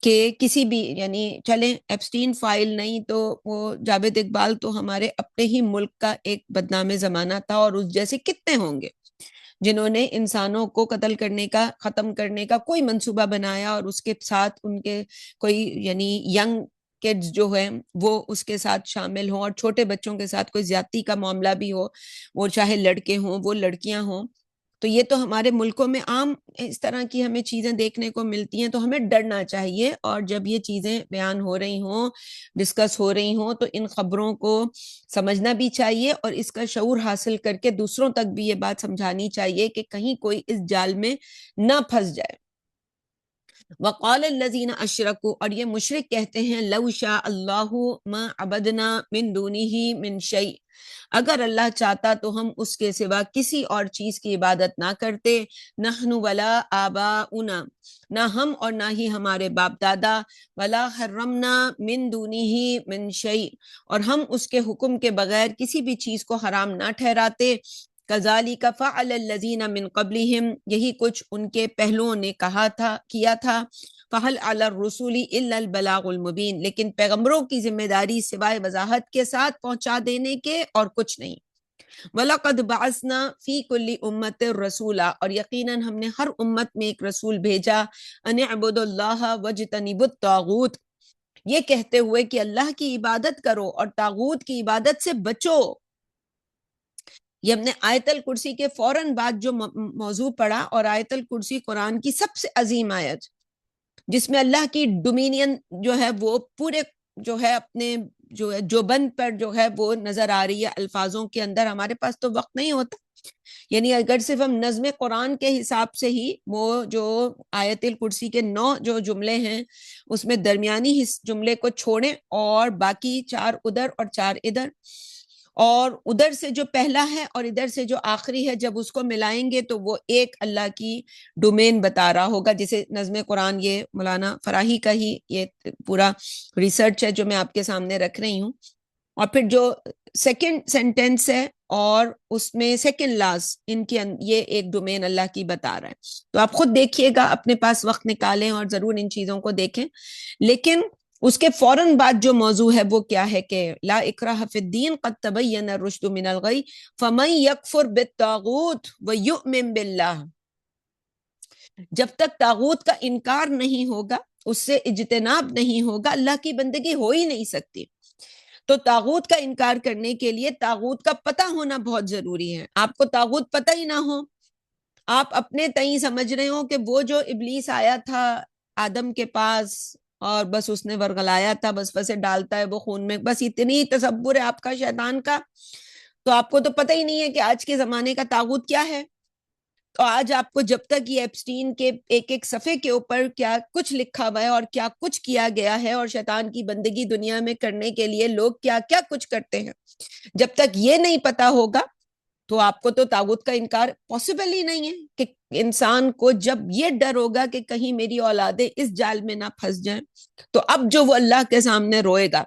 کہ کسی بھی، یعنی چلیں ایپسٹین فائل نہیں تو وہ جاوید اقبال تو ہمارے اپنے ہی ملک کا ایک بدنام زمانہ تھا، اور اس جیسے کتنے ہوں گے جنہوں نے انسانوں کو قتل کرنے کا، ختم کرنے کا کوئی منصوبہ بنایا، اور اس کے ساتھ ان کے کوئی یعنی ینگ کڈز جو ہیں وہ اس کے ساتھ شامل ہوں، اور چھوٹے بچوں کے ساتھ کوئی زیادتی کا معاملہ بھی ہو، وہ چاہے لڑکے ہوں وہ لڑکیاں ہوں، تو یہ تو ہمارے ملکوں میں عام اس طرح کی ہمیں چیزیں دیکھنے کو ملتی ہیں۔ تو ہمیں ڈرنا چاہیے، اور جب یہ چیزیں بیان ہو رہی ہوں، ڈسکس ہو رہی ہوں، تو ان خبروں کو سمجھنا بھی چاہیے، اور اس کا شعور حاصل کر کے دوسروں تک بھی یہ بات سمجھانی چاہیے کہ کہیں کوئی اس جال میں نہ پھنس جائے۔ وقال الذین اشرکوا، اور یہ مشرک کہتے ہیں، لو شاء اللہ ما عبدنا من دونہ من شیء، اگر اللہ چاہتا تو ہم اس کے سوا کسی اور چیز کی عبادت نہ کرتے، نحن ولا آباؤنا، نہ ہم اور نہ ہی ہمارے باپ دادا، ولا حرمنا من دونہ من شیء، اور ہم اس کے حکم کے بغیر کسی بھی چیز کو حرام نہ ٹھہراتے، کذالک فعل الذین من قبلہم، یہی کچھ ان کے پہلوؤں نے کیا تھا، فہل علی الرسول الا البلاغ المبین، لیکن پیغمبروں کی ذمہ داری سوائے وضاحت کے ساتھ پہنچا دینے کے اور کچھ نہیں۔ وَلَقَدْ بَعَثْنَا فِي كُلِّ أُمَّةٍ رَسُولًا، اور یقیناً ہم نے ہر امت میں ایک رسول بھیجا، أَنِ اعْبُدُوا اللَّهَ وَاجْتَنِبُوا الطَّاغُوتَ، یہ کہتے ہوئے کہ اللہ کی عبادت کرو اور طاغوت کی عبادت سے بچو۔ یہ ہم نے آیت الکرسی کے فوراً بعد جو موضوع پڑھا، اور آیت الکرسی قرآن کی سب سے عظیم آیت، جس میں اللہ کی ڈومینین جو ہے وہ پورے جو ہے اپنے جو ہے جو بند پر جو ہے وہ نظر آ رہی ہے الفاظوں کے اندر۔ ہمارے پاس تو وقت نہیں ہوتا، یعنی اگر صرف ہم نظم قرآن کے حساب سے ہی وہ جو آیت الکرسی کے 9 جو جملے ہیں اس میں درمیانی جملے کو چھوڑیں اور باقی 4 ادھر اور 4 ادھر، اور ادھر سے جو پہلا ہے اور ادھر سے جو آخری ہے، جب اس کو ملائیں گے تو وہ ایک اللہ کی ڈومین بتا رہا ہوگا۔ جیسے نظم قرآن، یہ مولانا فراہی کا ہی یہ پورا ریسرچ ہے جو میں آپ کے سامنے رکھ رہی ہوں، اور پھر جو سیکنڈ سینٹینس ہے اور اس میں سیکنڈ لاس، ان کی یہ ایک ڈومین اللہ کی بتا رہا ہے۔ تو آپ خود دیکھیے گا، اپنے پاس وقت نکالیں اور ضرور ان چیزوں کو دیکھیں۔ لیکن اس کے فوراً بعد جو موضوع ہے وہ کیا ہے کہ لا اکراہ فی الدین قد تبین الرشد من الغی فمن یکفر بالطاغوت ویؤمن باللہ. جب تک طاغوت کا انکار نہیں ہوگا، اس سے اجتناب نہیں ہوگا، اللہ کی بندگی ہو ہی نہیں سکتی. تو طاغوت کا انکار کرنے کے لیے طاغوت کا پتہ ہونا بہت ضروری ہے. آپ کو طاغوت پتہ ہی نہ ہو، آپ اپنے تئیں سمجھ رہے ہو کہ وہ جو ابلیس آیا تھا آدم کے پاس اور بس اس نے ورگلایا تھا، بس ویسے ڈالتا ہے وہ خون میں، بس اتنی تصور ہے آپ کا شیطان کا. تو آپ کو تو پتہ ہی نہیں ہے کہ آج کے زمانے کا طاغوت کیا ہے. تو آج آپ کو جب تک یہ ایپسٹین کے ایک ایک صفحے کے اوپر کیا کچھ لکھا ہوا ہے اور کیا کچھ کیا گیا ہے اور شیطان کی بندگی دنیا میں کرنے کے لیے لوگ کیا کیا کچھ کرتے ہیں، جب تک یہ نہیں پتا ہوگا تو آپ کو تو طاغوت کا انکار پاسبل ہی نہیں ہے. کہ انسان کو جب یہ ڈر ہوگا کہ کہیں میری اولادیں اس جال میں نہ پھنس جائیں، تو اب جو وہ اللہ کے سامنے روئے گا،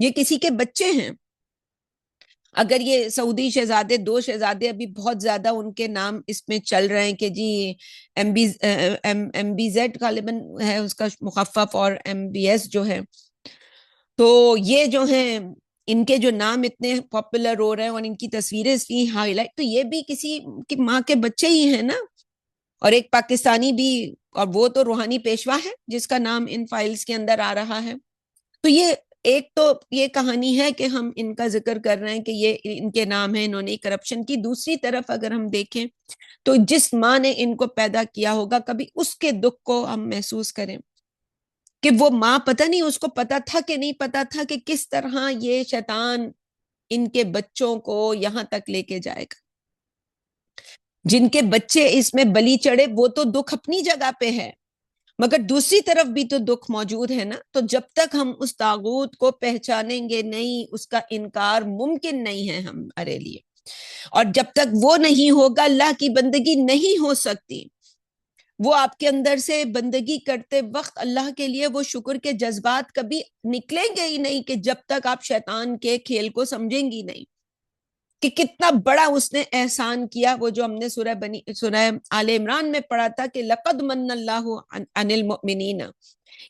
یہ کسی کے بچے ہیں. اگر یہ سعودی شہزادے، 2 شہزادے ابھی بہت زیادہ ان کے نام اس میں چل رہے ہیں کہ جی ایم بی زیڈ غالباً ہے اس کا مخفف، اور ایم بی ایس جو ہے، تو یہ جو ہیں ان کے جو نام اتنے پاپولر ہو رہے ہیں اور ان کی تصویریں بھی ہائی لائٹ، تو یہ بھی کسی کی ماں کے بچے ہی ہیں نا. اور ایک پاکستانی بھی، اور وہ تو روحانی پیشوا ہے جس کا نام ان فائلز کے اندر آ رہا ہے. تو یہ ایک تو یہ کہانی ہے کہ ہم ان کا ذکر کر رہے ہیں کہ یہ ان کے نام ہیں، انہوں نے کرپشن کی. دوسری طرف اگر ہم دیکھیں تو جس ماں نے ان کو پیدا کیا ہوگا، کبھی اس کے دکھ کو ہم محسوس کریں کہ وہ ماں پتہ نہیں اس کو پتا تھا کہ نہیں پتا تھا کہ کس طرح یہ شیطان ان کے بچوں کو یہاں تک لے کے جائے گا. جن کے بچے اس میں بلی چڑھے وہ تو دکھ اپنی جگہ پہ ہے، مگر دوسری طرف بھی تو دکھ موجود ہے نا. تو جب تک ہم اس طاغوت کو پہچانیں گے نہیں، اس کا انکار ممکن نہیں ہے ہمارے لیے. اور جب تک وہ نہیں ہوگا، اللہ کی بندگی نہیں ہو سکتی. وہ آپ کے اندر سے بندگی کرتے وقت اللہ کے لیے وہ شکر کے جذبات کبھی نکلیں گے ہی نہیں، کہ جب تک آپ شیطان کے کھیل کو سمجھیں گی نہیں کہ کتنا بڑا اس نے احسان کیا. وہ جو ہم نے سورہ آل عمران میں پڑھا تھا کہ لقد من اللہ عن المؤمنین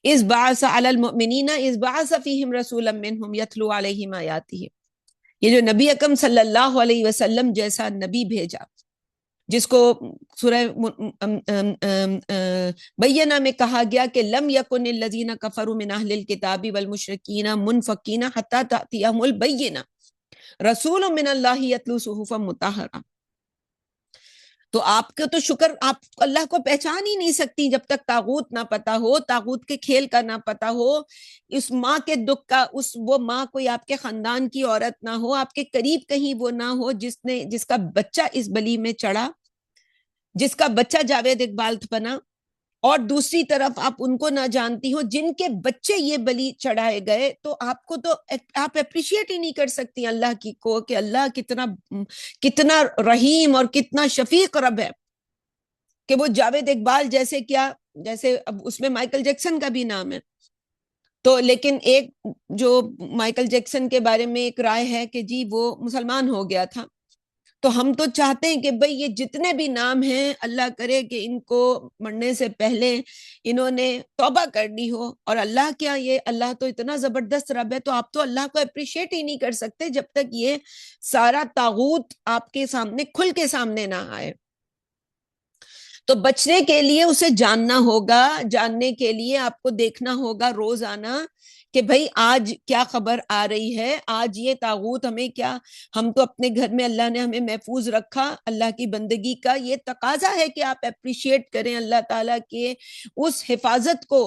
اذ بعث علی المؤمنین اذ بعث فیہم رسولا منہم یتلو علیہم آیاتہ. یہ جو نبی اکرم صلی اللہ علیہ وسلم جیسا نبی بھیجا، جس کو سورہ بینہ میں کہا گیا کہ لم یکن الذین کفروا من اہل الکتاب والمشرکین منفکین حتی تأتیہم البینہ رسول من اللہ یتلو صحفا مطہرہ. تو آپ کا تو شکر، آپ اللہ کو پہچان ہی نہیں سکتی جب تک طاغوت نہ پتا ہو، طاغوت کے کھیل کا نہ پتا ہو، اس ماں کے دکھ کا، وہ ماں کوئی آپ کے خاندان کی عورت نہ ہو، آپ کے قریب کہیں وہ نہ ہو جس کا بچہ اس بلی میں چڑھا، جس کا بچہ جاوید اقبال بنا. اور دوسری طرف آپ ان کو نہ جانتی ہو جن کے بچے یہ بلی چڑھائے گئے. تو آپ کو تو آپ اپریشیٹ ہی نہیں کر سکتی اللہ کی کو کہ اللہ کتنا رحیم اور کتنا شفیق رب ہے کہ وہ جاوید اقبال جیسے، کیا جیسے اب اس میں مائیکل جیکسن کا بھی نام ہے، تو لیکن ایک جو مائیکل جیکسن کے بارے میں ایک رائے ہے کہ جی وہ مسلمان ہو گیا تھا. تو ہم تو چاہتے ہیں کہ بھئی یہ جتنے بھی نام ہیں، اللہ کرے کہ ان کو مرنے سے پہلے انہوں نے توبہ کرنی ہو. اور اللہ کیا، یہ اللہ تو اتنا زبردست رب ہے، تو آپ تو اللہ کو اپریشیٹ ہی نہیں کر سکتے جب تک یہ سارا طاغوت آپ کے سامنے کھل کے سامنے نہ آئے. تو بچنے کے لیے اسے جاننا ہوگا، جاننے کے لیے آپ کو دیکھنا ہوگا روزانہ کہ بھئی آج کیا خبر آ رہی ہے، آج یہ طاغوت ہمیں کیا. ہم تو اپنے گھر میں اللہ نے ہمیں محفوظ رکھا، اللہ کی بندگی کا یہ تقاضا ہے کہ آپ اپریشیٹ کریں اللہ تعالیٰ کے اس حفاظت کو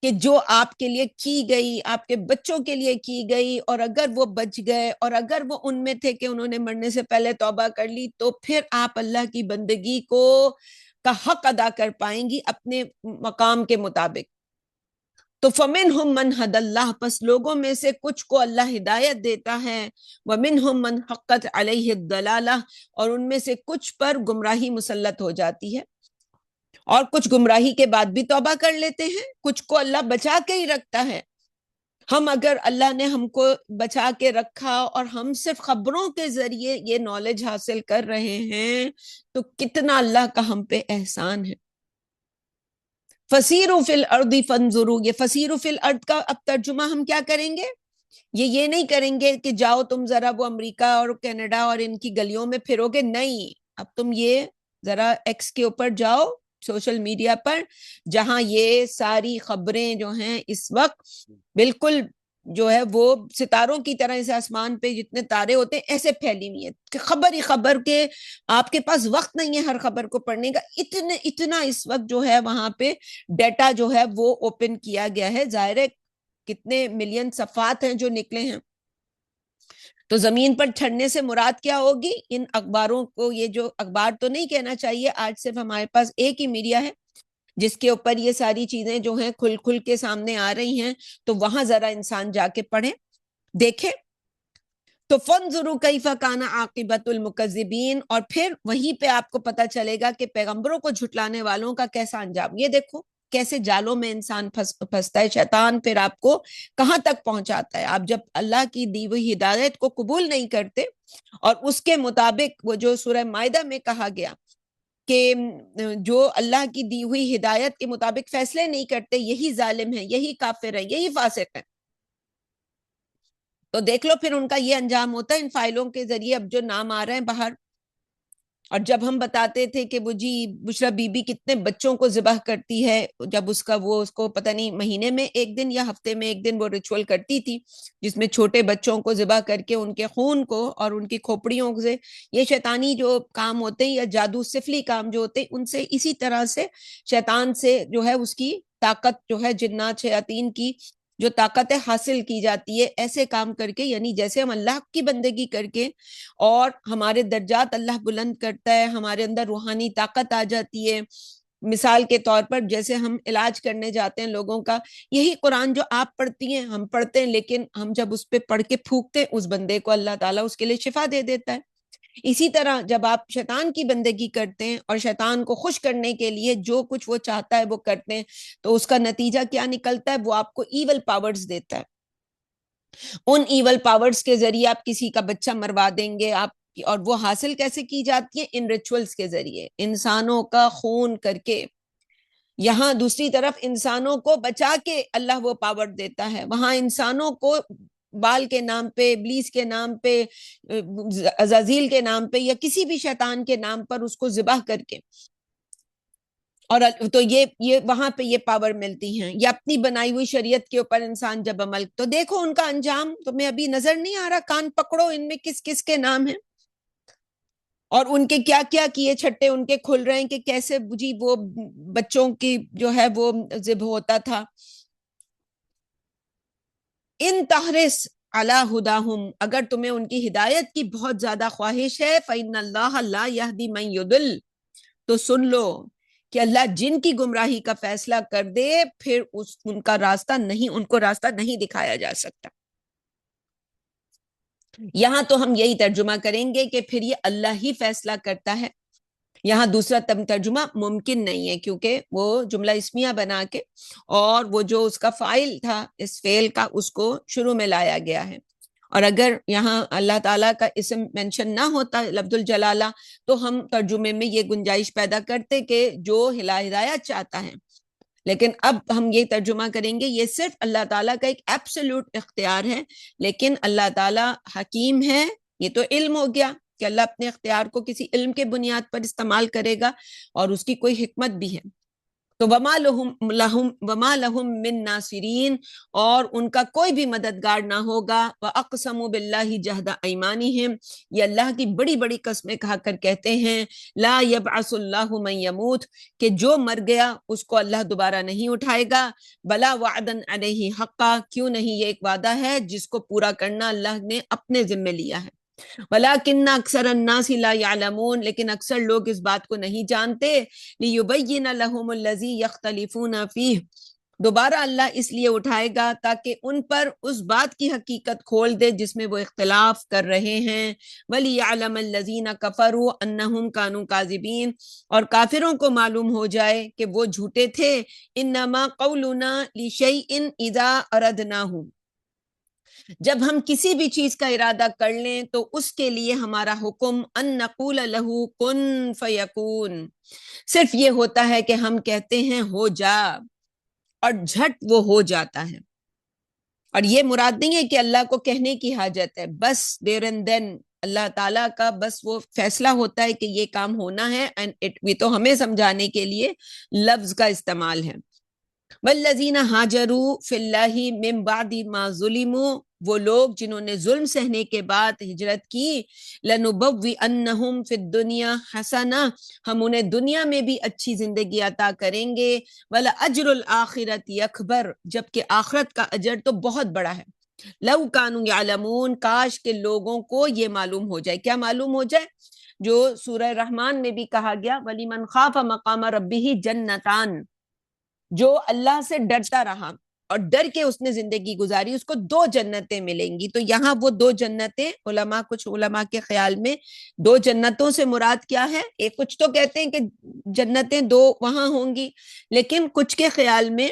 کہ جو آپ کے لیے کی گئی، آپ کے بچوں کے لیے کی گئی. اور اگر وہ بچ گئے اور اگر وہ ان میں تھے کہ انہوں نے مرنے سے پہلے توبہ کر لی، تو پھر آپ اللہ کی بندگی کا حق ادا کر پائیں گی اپنے مقام کے مطابق. تو فَمِنْهُمْ مَنْ هَدَى اللَّهُ، پس لوگوں میں سے کچھ کو اللہ ہدایت دیتا ہے، وَمِنْهُمْ مَنْ حَقَّتْ عَلَيْهِ الضَّلَالَةُ، اور ان میں سے کچھ پر گمراہی مسلط ہو جاتی ہے، اور کچھ گمراہی کے بعد بھی توبہ کر لیتے ہیں، کچھ کو اللہ بچا کے ہی رکھتا ہے. ہم اگر اللہ نے ہم کو بچا کے رکھا اور ہم صرف خبروں کے ذریعے یہ نالج حاصل کر رہے ہیں، تو کتنا اللہ کا ہم پہ احسان ہے. فسیروا فی الارض فانظروا، یہ فسیروا فی الارض کا اب ترجمہ ہم کیا کریں گے؟ یہ نہیں کریں گے کہ جاؤ تم ذرا وہ امریکہ اور کینیڈا اور ان کی گلیوں میں پھرو گے، نہیں، اب تم یہ ذرا ایکس کے اوپر جاؤ، سوشل میڈیا پر، جہاں یہ ساری خبریں جو ہیں اس وقت بالکل جو ہے وہ ستاروں کی طرح، اس آسمان پہ جتنے تارے ہوتے ہیں ایسے پھیلی ہوئی ہیں کہ خبر ہی خبر کے آپ کے پاس وقت نہیں ہے ہر خبر کو پڑھنے کا، اتنا اس وقت جو ہے وہاں پہ ڈیٹا جو ہے وہ اوپن کیا گیا ہے، ظاہر ہے کتنے ملین صفحات ہیں جو نکلے ہیں۔ تو زمین پر چھڑنے سے مراد کیا ہوگی؟ ان اخباروں کو، یہ جو اخبار تو نہیں کہنا چاہیے، آج صرف ہمارے پاس ایک ہی میڈیا ہے جس کے اوپر یہ ساری چیزیں جو ہیں کھل کھل کے سامنے آ رہی ہیں، تو وہاں ذرا انسان جا کے پڑھے دیکھے۔ تو فانظروا کیف کان عاقبۃ المکذبین، اور پھر وہیں پہ آپ کو پتا چلے گا کہ پیغمبروں کو جھٹلانے والوں کا کیسا انجام۔ یہ دیکھو کیسے جالوں میں انسان پھنستا ہے، شیطان پھر آپ کو کہاں تک پہنچاتا ہے۔ آپ جب اللہ کی دی ہوئی ہدایت کو قبول نہیں کرتے اور اس کے مطابق، وہ جو سورہ مائدہ میں کہا گیا کہ جو اللہ کی دی ہوئی ہدایت کے مطابق فیصلے نہیں کرتے، یہی ظالم ہے، یہی کافر ہے، یہی فاسق ہے، تو دیکھ لو پھر ان کا یہ انجام ہوتا ہے۔ ان فائلوں کے ذریعے اب جو نام آ رہے ہیں باہر، اور جب ہم بتاتے تھے کہ وہ جی بشرا بی بی کتنے بچوں کو ذبح کرتی ہے، جب اس کا وہ اس کو پتہ نہیں مہینے میں ایک دن یا ہفتے میں ایک دن وہ ریچول کرتی تھی جس میں چھوٹے بچوں کو ذبح کر کے ان کے خون کو اور ان کی کھوپڑیوں سے، یہ شیطانی جو کام ہوتے ہیں یا جادو سفلی کام جو ہوتے ہیں، ان سے اسی طرح سے شیطان سے جو ہے اس کی طاقت جو ہے جنات شیاطین کی جو طاقتیں حاصل کی جاتی ہے ایسے کام کر کے، یعنی جیسے ہم اللہ کی بندگی کر کے اور ہمارے درجات اللہ بلند کرتا ہے، ہمارے اندر روحانی طاقت آ جاتی ہے۔ مثال کے طور پر جیسے ہم علاج کرنے جاتے ہیں لوگوں کا، یہی قرآن جو آپ پڑھتی ہیں ہم پڑھتے ہیں، لیکن ہم جب اس پہ پڑھ کے پھونکتے ہیں اس بندے کو اللہ تعالیٰ اس کے لیے شفا دے دیتا ہے۔ اسی طرح جب آپ شیطان کی بندگی کرتے ہیں اور شیطان کو خوش کرنے کے لیے جو کچھ وہ چاہتا ہے وہ کرتے ہیں، تو اس کا نتیجہ کیا نکلتا ہے؟ وہ آپ کو ایول پاورز دیتا ہے۔ ان ایول پاورز کے ذریعے آپ کسی کا بچہ مروا دیں گے آپ، اور وہ حاصل کیسے کی جاتی ہے؟ ان ریچولز کے ذریعے، انسانوں کا خون کر کے۔ یہاں دوسری طرف انسانوں کو بچا کے اللہ وہ پاور دیتا ہے، وہاں انسانوں کو بال کے نام پہ، ابلیس کے نام پہ، عزازیل کے نام پہ یا کسی بھی شیطان کے نام پر اس کو ذبح کر کے، اور تو یہ وہاں پہ یہ پاور ملتی ہیں، یا اپنی بنائی ہوئی شریعت کے اوپر انسان جب عمل، تو دیکھو ان کا انجام تمہیں ابھی نظر نہیں آ رہا؟ کان پکڑو، ان میں کس کس کے نام ہیں اور ان کے کیا کیا کیے چھٹے ان کے کھل رہے ہیں، کہ کیسے جی وہ بچوں کی جو ہے وہ ذبح ہوتا تھا۔ ان تحرس علی ہداہم، اگر تمہیں ان کی ہدایت کی بہت زیادہ خواہش ہے، فإن اللہ لا یہدی من یضل، تو سن لو کہ اللہ جن کی گمراہی کا فیصلہ کر دے پھر ان کا راستہ نہیں، ان کو راستہ نہیں دکھایا جا سکتا۔ یہاں تو ہم یہی ترجمہ کریں گے کہ پھر یہ اللہ ہی فیصلہ کرتا ہے۔ یہاں دوسرا ترجمہ ممکن نہیں ہے، کیونکہ وہ جملہ اسمیہ بنا کے اور وہ جو اس کا فاعل تھا اس فعل کا اس کو شروع میں لایا گیا ہے، اور اگر یہاں اللہ تعالیٰ کا اسم مینشن نہ ہوتا لفظ الجلالہ تو ہم ترجمے میں یہ گنجائش پیدا کرتے کہ جو ہدایت چاہتا ہے، لیکن اب ہم یہ ترجمہ کریں گے یہ صرف اللہ تعالیٰ کا ایک ایبسولوٹ اختیار ہے، لیکن اللہ تعالیٰ حکیم ہے۔ یہ تو علم ہو گیا کہ اللہ اپنے اختیار کو کسی علم کے بنیاد پر استعمال کرے گا اور اس کی کوئی حکمت بھی ہے۔ تو وما لہم من ناصرین، اور ان کا کوئی بھی مددگار نہ ہوگا۔ وَأَقْسَمُوا بِاللَّهِ جَهْدَ أَيْمَانِهِمْ، یہ اللہ کی بڑی بڑی قسمیں کھا کر کہتے ہیں لا يبعث اللہ من يموت، کہ جو مر گیا اس کو اللہ دوبارہ نہیں اٹھائے گا، بلا وعدن علیہ حقا، کیوں نہیں، یہ ایک وعدہ ہے جس کو پورا کرنا اللہ نے اپنے ذمے لیا ہے۔ وَلَكِنَّ أَكْثَرَ النَّاسِ لَا يَعْلَمُونَ، لیکن اکثر لوگ اس بات کو نہیں جانتے۔ لِيُبَيِّنَ لَهُمُ الَّذِي يَخْتَلِفُونَ فِيهِ، دوبارہ اللہ اس لیے اٹھائے گا تاکہ ان پر اس بات کی حقیقت کھول دے جس میں وہ اختلاف کر رہے ہیں۔ وَلِيَعْلَمَ الَّذِينَ كَفَرُوا أَنَّهُمْ كَانُوا كَاذِبِينَ، اور کافروں کو معلوم ہو جائے کہ وہ جھوٹے تھے۔ إِنَّمَا قَوْلُنَا لِشَيْءٍ إِذَا أَرَدْنَاهُ، جب ہم کسی بھی چیز کا ارادہ کر لیں تو اس کے لیے ہمارا حکم ان نقول لہو کن فیکون، صرف یہ ہوتا ہے کہ ہم کہتے ہیں ہو جا، اور جھٹ وہ ہو جاتا ہے۔ اور یہ مراد نہیں ہے کہ اللہ کو کہنے کی حاجت ہے، بس دیر اینڈ دین اللہ تعالیٰ کا بس وہ فیصلہ ہوتا ہے کہ یہ کام ہونا ہے، اینڈ یہ تو ہمیں سمجھانے کے لیے لفظ کا استعمال ہے۔ والذین ہاجروا فی اللہ من بعد ما ظلموا، وہ لوگ جنہوں نے ظلم سہنے کے بعد ہجرت کی، لنبوئنہم فی الدنیا حسنہ، ہم انہیں دنیا میں بھی اچھی زندگی عطا کریں گے، ولاجر الآخرۃ اکبر، جبکہ آخرت کا اجر تو بہت بڑا ہے۔ لو کانوا یعلمون، کاش کے لوگوں کو یہ معلوم ہو جائے۔ کیا معلوم ہو جائے؟ جو سورہ رحمان میں بھی کہا گیا وَلِمَنْ خَافَ مَقَامَ رَبِّهِ جَنَّتَانِ، جو اللہ سے ڈرتا رہا اور ڈر کے اس نے زندگی گزاری، اس کو دو جنتیں ملیں گی۔ تو یہاں وہ دو جنتیں، کچھ علماء کے خیال میں دو جنتوں سے مراد کیا ہے؟ ایک کچھ تو کہتے ہیں کہ جنتیں دو وہاں ہوں گی، لیکن کچھ کے خیال میں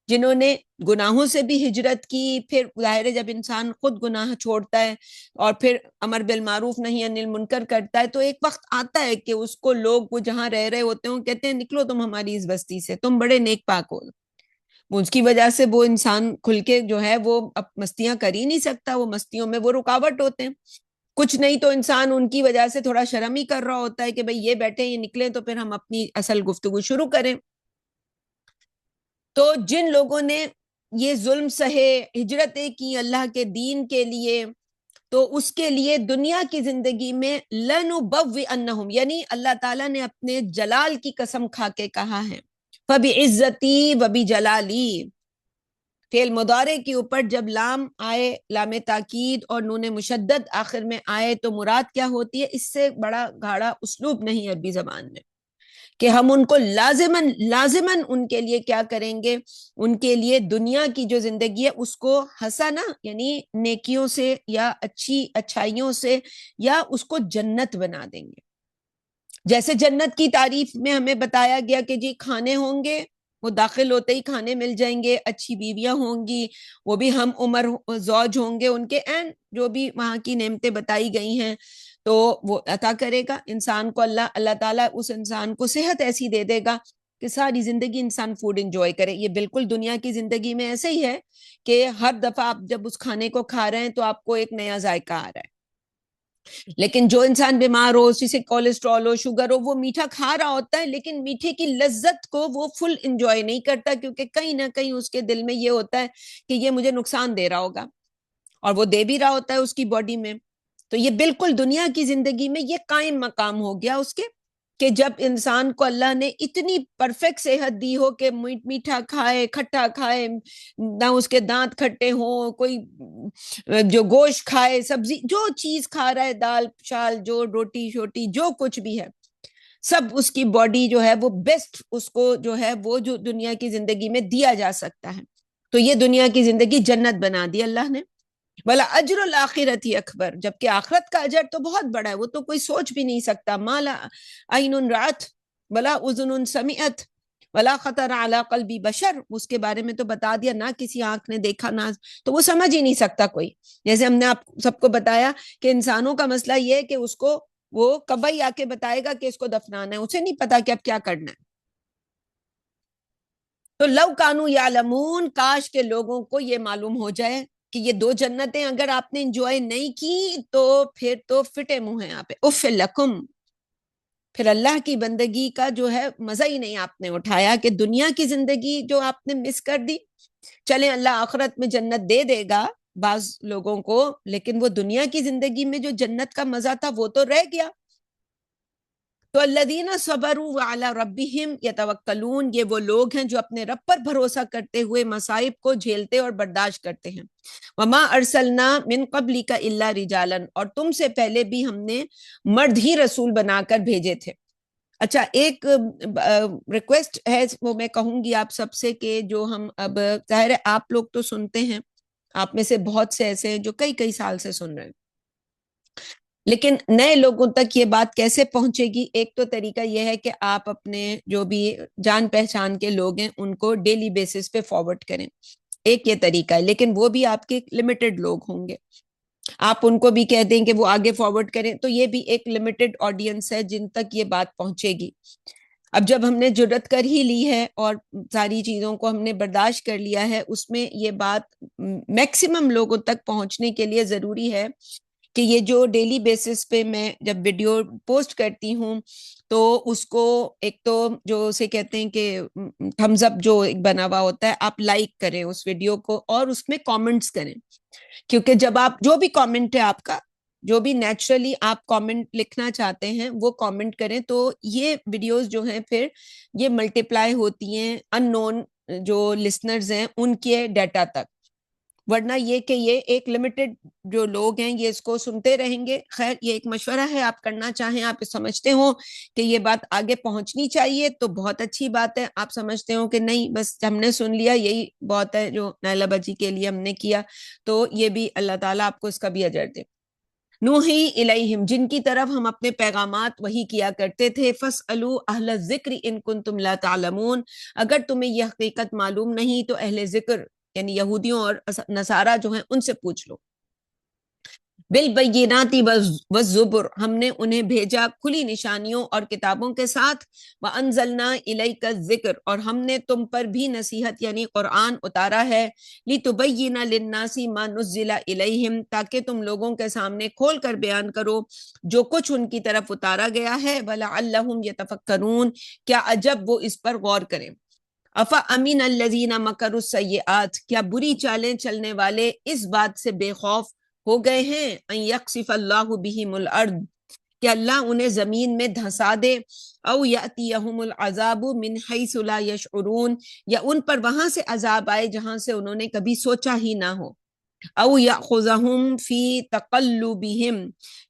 جنہوں نے گناہوں سے بھی ہجرت کی، پھر ظاہر ہے جب انسان خود گناہ چھوڑتا ہے اور پھر امر بالمعروف نہی عن المنکر کرتا ہے، تو ایک وقت آتا ہے کہ اس کو لوگ وہ جہاں رہ رہے ہوتے ہیں کہتے ہیں نکلو تم ہماری اس بستی سے، تم بڑے نیک پاک ہو۔ اس کی وجہ سے وہ انسان کھل کے جو ہے وہ اب مستیاں کر ہی نہیں سکتا، وہ مستیوں میں وہ رکاوٹ ہوتے ہیں۔ کچھ نہیں تو انسان ان کی وجہ سے تھوڑا شرم ہی کر رہا ہوتا ہے کہ بھئی یہ بیٹھے یہ نکلیں تو پھر ہم اپنی اصل گفتگو شروع کریں۔ تو جن لوگوں نے یہ ظلم سہے، ہجرتیں کی اللہ کے دین کے لیے، تو اس کے لیے دنیا کی زندگی میں لنبوئنہم، یعنی اللہ تعالیٰ نے اپنے جلال کی قسم کھا کے کہا ہے، فبعزتی وبجلالی، فعل مضارع کے اوپر جب لام آئے، لام تاکید اور نون مشدد آخر میں آئے تو مراد کیا ہوتی ہے؟ اس سے بڑا گاڑا اسلوب نہیں عربی زبان میں کہ ہم ان کو لازماً ان کے لیے کیا کریں گے، ان کے لیے دنیا کی جو زندگی ہے اس کو حسنہ یعنی نیکیوں سے یا اچھائیوں سے، یا اس کو جنت بنا دیں گے۔ جیسے جنت کی تعریف میں ہمیں بتایا گیا کہ جی کھانے ہوں گے، وہ داخل ہوتے ہی کھانے مل جائیں گے، اچھی بیویاں ہوں گی، وہ بھی ہم عمر زوج ہوں گے ان کے، اینڈ جو بھی وہاں کی نعمتیں بتائی گئی ہیں تو وہ عطا کرے گا انسان کو اللہ تعالیٰ اس انسان کو صحت ایسی دے دے گا کہ ساری زندگی انسان فوڈ انجوائے کرے۔ یہ بالکل دنیا کی زندگی میں ایسے ہی ہے کہ ہر دفعہ آپ جب اس کھانے کو کھا رہے ہیں تو آپ کو ایک نیا ذائقہ آ رہا ہے، لیکن جو انسان بیمار ہو، جسے کولیسٹرول ہو، شوگر ہو، وہ میٹھا کھا رہا ہوتا ہے لیکن میٹھے کی لذت کو وہ فل انجوائے نہیں کرتا، کیونکہ کہیں نہ کہیں اس کے دل میں یہ ہوتا ہے کہ یہ مجھے نقصان دے رہا ہوگا، اور وہ دے بھی رہا ہوتا ہے اس کی باڈی میں۔ تو یہ بالکل دنیا کی زندگی میں یہ قائم مقام ہو گیا اس کے، کہ جب انسان کو اللہ نے اتنی پرفیکٹ صحت دی ہو کہ میٹھا کھائے، کھٹا کھائے، نہ اس کے دانت کھٹے ہوں، کوئی جو گوشت کھائے، سبزی جو چیز کھا رہا ہے، دال شال جو روٹی شوٹی جو کچھ بھی ہے، سب اس کی باڈی جو ہے وہ بیسٹ اس کو جو ہے وہ جو دنیا کی زندگی میں دیا جا سکتا ہے۔ تو یہ دنیا کی زندگی جنت بنا دی اللہ نے۔ بلا اجر الآخرت اکبر، جبکہ آخرت کا اجر تو بہت بڑا ہے، وہ تو کوئی سوچ بھی نہیں سکتا۔ مالا عین رأت ولا اذن سمعت ولا خطر علی قلب بشر، اس کے بارے میں تو بتا دیا، نہ کسی آنکھ نے دیکھا، نہ تو وہ سمجھ ہی نہیں سکتا کوئی۔ جیسے ہم نے آپ سب کو بتایا کہ انسانوں کا مسئلہ یہ ہے کہ اس کو وہ کبھی آ کے بتائے گا کہ اس کو دفنانا ہے، اسے نہیں پتا کہ اب کیا کرنا ہے۔ تو لو کانو یعلمون، کاش کے لوگوں کو یہ معلوم ہو جائے کہ یہ دو جنتیں اگر آپ نے انجوائے نہیں کی تو پھر تو فٹے منہ ہیں آپ، اف لکم، پھر اللہ کی بندگی کا جو ہے مزہ ہی نہیں آپ نے اٹھایا، کہ دنیا کی زندگی جو آپ نے مس کر دی۔ چلیں اللہ آخرت میں جنت دے دے گا بعض لوگوں کو، لیکن وہ دنیا کی زندگی میں جو جنت کا مزہ تھا وہ تو رہ گیا۔ تو الذین صبروا علی ربہم یتوکلون، یہ وہ لوگ ہیں جو اپنے رب پر بھروسہ کرتے ہوئے مصائب کو جھیلتے اور برداشت کرتے ہیں۔ وما ارسلنا من قبلک الا رجالا، اور تم سے پہلے بھی ہم نے مرد ہی رسول بنا کر بھیجے تھے۔ اچھا، ایک ریکویسٹ ہے، وہ میں کہوں گی آپ سب سے کہ جو ہم اب ظاہر ہے آپ لوگ تو سنتے ہیں، آپ میں سے بہت سے ایسے ہیں جو کئی کئی سال سے سن رہے ہیں، لیکن نئے لوگوں تک یہ بات کیسے پہنچے گی؟ ایک تو طریقہ یہ ہے کہ آپ اپنے جو بھی جان پہچان کے لوگ ہیں ان کو ڈیلی بیسس پہ فارورڈ کریں، ایک یہ طریقہ ہے، لیکن وہ بھی آپ کے لمیٹڈ لوگ ہوں گے. آپ ان کو بھی کہہ دیں کہ وہ آگے فارورڈ کریں تو یہ بھی ایک لمیٹڈ آڈینس ہے جن تک یہ بات پہنچے گی. اب جب ہم نے جرت کر ہی لی ہے اور ساری چیزوں کو ہم نے برداشت کر لیا ہے، اس میں یہ بات میکسیمم لوگوں تک پہنچنے کے لیے ضروری ہے کہ یہ جو ڈیلی بیسس پہ میں جب ویڈیو پوسٹ کرتی ہوں تو اس کو ایک تو جو اسے کہتے ہیں کہ تھمز اپ جو ایک بنا ہوا ہوتا ہے، آپ لائک کریں اس ویڈیو کو اور اس میں کامنٹس کریں. کیونکہ جب آپ جو بھی کامنٹ ہے آپ کا، جو بھی نیچرلی آپ کامنٹ لکھنا چاہتے ہیں وہ کامنٹ کریں، تو یہ ویڈیوز جو ہیں پھر یہ ملٹیپلائی ہوتی ہیں ان نون جو لسنرز ہیں ان کے ڈیٹا تک. ورنہ یہ کہ یہ ایک لمیٹڈ جو لوگ ہیں یہ اس کو سنتے رہیں گے. خیر یہ ایک مشورہ ہے، آپ کرنا چاہیں، آپ سمجھتے ہو کہ یہ بات آگے پہنچنی چاہیے تو بہت اچھی بات ہے. آپ سمجھتے ہو کہ نہیں بس ہم نے سن لیا یہی بہت ہے جو نیلا بجی کے لیے ہم نے کیا، تو یہ بھی اللہ تعالیٰ آپ کو اس کا بھی اجر دے. نوحی الیہم، جن کی طرف ہم اپنے پیغامات وہی کیا کرتے تھے. فاسألوا اہل الذکر ان کنتم لا تعلمون، اگر تمہیں یہ حقیقت معلوم نہیں تو اہل ذکر یعنی یہودیوں اور نصارہ جو ہیں ان سے پوچھ لو. بالبینات والزبر، ہم نے انہیں بھیجا کھلی نشانیوں اور کتابوں کے ساتھ. وانزلنا الیک الذکر، اور ہم نے تم پر بھی نصیحت یعنی قرآن اتارا ہے. لتبین للناس ما نزل الیہم، تاکہ تم لوگوں کے سامنے کھول کر بیان کرو جو کچھ ان کی طرف اتارا گیا ہے. ولعلہم یتفکرون، کیا عجب وہ اس پر غور کریں. افا امین الذین مکروا السیئات، کیا بری چالیں چلنے والے اس بات سے بے خوف ہو گئے ہیں. ان یخسف اللہ بہم الارض، کہ اللہ انہیں زمین میں دھسا دے. او یاتیہم العذاب من حیث لا یشعرون، یا ان پر وہاں سے عذاب آئے جہاں سے انہوں نے کبھی سوچا ہی نہ ہو. او یاخذہم فی تقلبہم،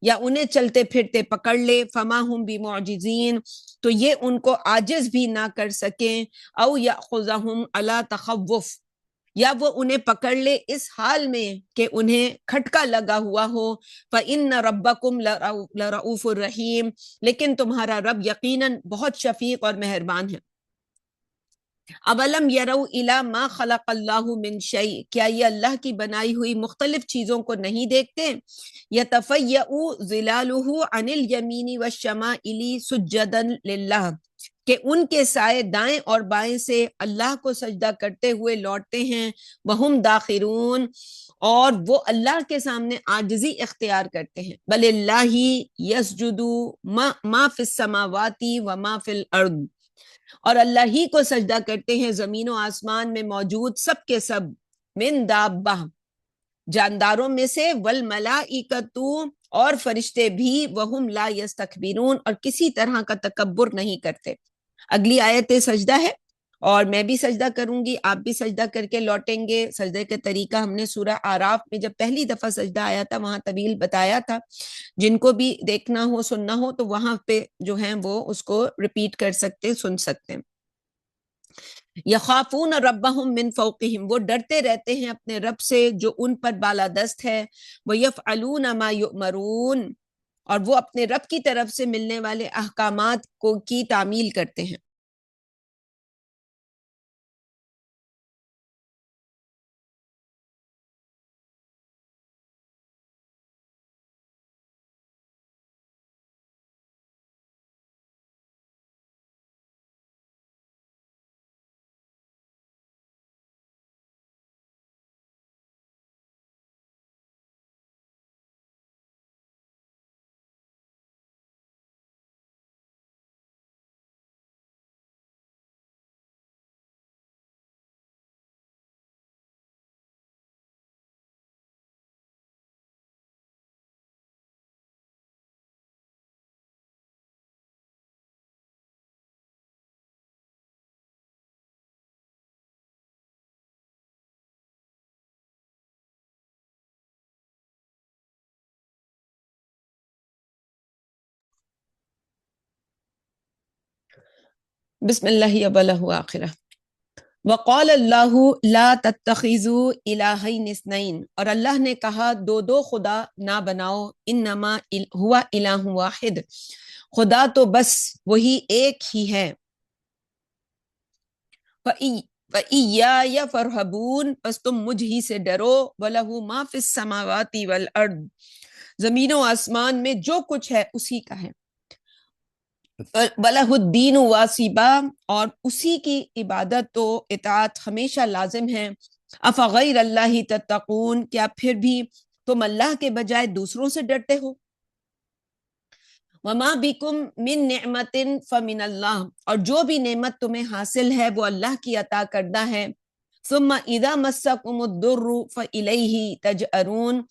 یا انہیں چلتے پھرتے پکڑ لے. فما ہم بمعجزین، تو یہ ان کو عاجز بھی نہ کر سکیں. او یاخذہم علی تخوف، یا وہ انہیں پکڑ لے اس حال میں کہ انہیں کھٹکا لگا ہوا ہو. فإن ربکم لرؤوف الرحیم، لیکن تمہارا رب یقیناً بہت شفیق اور مہربان ہے. اولم یروا الی ما خلق اللہ من شیء، کیا یہ اللہ کی بنائی ہوئی مختلف چیزوں کو نہیں دیکھتے. یتفیأ ظلالہ عن الیمین والشمائل سجدا للہ، کہ ان کے سائے دائیں اور بائیں سے اللہ کو سجدہ کرتے ہوئے لوٹتے ہیں. وہم داخرون، اور وہ اللہ کے سامنے عاجزی اختیار کرتے ہیں. بل اللہ یسجد ما فی السماوات وما فی الارض، اور اللہ ہی کو سجدہ کرتے ہیں زمین و آسمان میں موجود سب کے سب. من دابہ، جانداروں میں سے. والملائکۃ، اور فرشتے بھی. وہم لا یستکبرون، اور کسی طرح کا تکبر نہیں کرتے. اگلی آیت سجدہ ہے اور میں بھی سجدہ کروں گی، آپ بھی سجدہ کر کے لوٹیں گے. سجدے کا طریقہ ہم نے سورہ آراف میں جب پہلی دفعہ سجدہ آیا تھا وہاں طویل بتایا تھا. جن کو بھی دیکھنا ہو سننا ہو تو وہاں پہ جو ہیں وہ اس کو ریپیٹ کر سکتے سن سکتے ہیں. یخافون ربہم من فوقہم، وہ ڈرتے رہتے ہیں اپنے رب سے جو ان پر بالادست ہے. ویفعلون ما یؤمرون، اور وہ اپنے رب کی طرف سے ملنے والے احکامات کو کی تعمیل کرتے ہیں. بسم اللہ اولہ آخرہ. وقال اللہ لا تتخذوا الہین اثنین، اور اللہ نے کہا دو دو خدا نہ بناؤ. انما ہوا الہ واحد، خدا تو بس وہی ایک ہی ہے. وَإِيَّایَ فَارْہَبُونَ، بس تم مجھ ہی سے ڈرو، وَلَهُ مَا فِی السَّمَاوَاتِ وَالْأَرْضِ، زمین و آسمان میں جو کچھ ہے اسی کا ہے، وَلَهُ الدِّینُ وَاصِبًا، اور اسی کی عبادت و اطاعت ہمیشہ لازم ہے۔ افغیر اللہ تتقون، کیا پھر بھی تم اللہ کے بجائے دوسروں سے ڈرتے ہو؟ وما بکم من نعمت فمن اللہ، اور جو بھی نعمت تمہیں حاصل ہے وہ اللہ کی عطا کردہ ہے۔ ثم اذا مسکم الضر فالیہ تجأرون،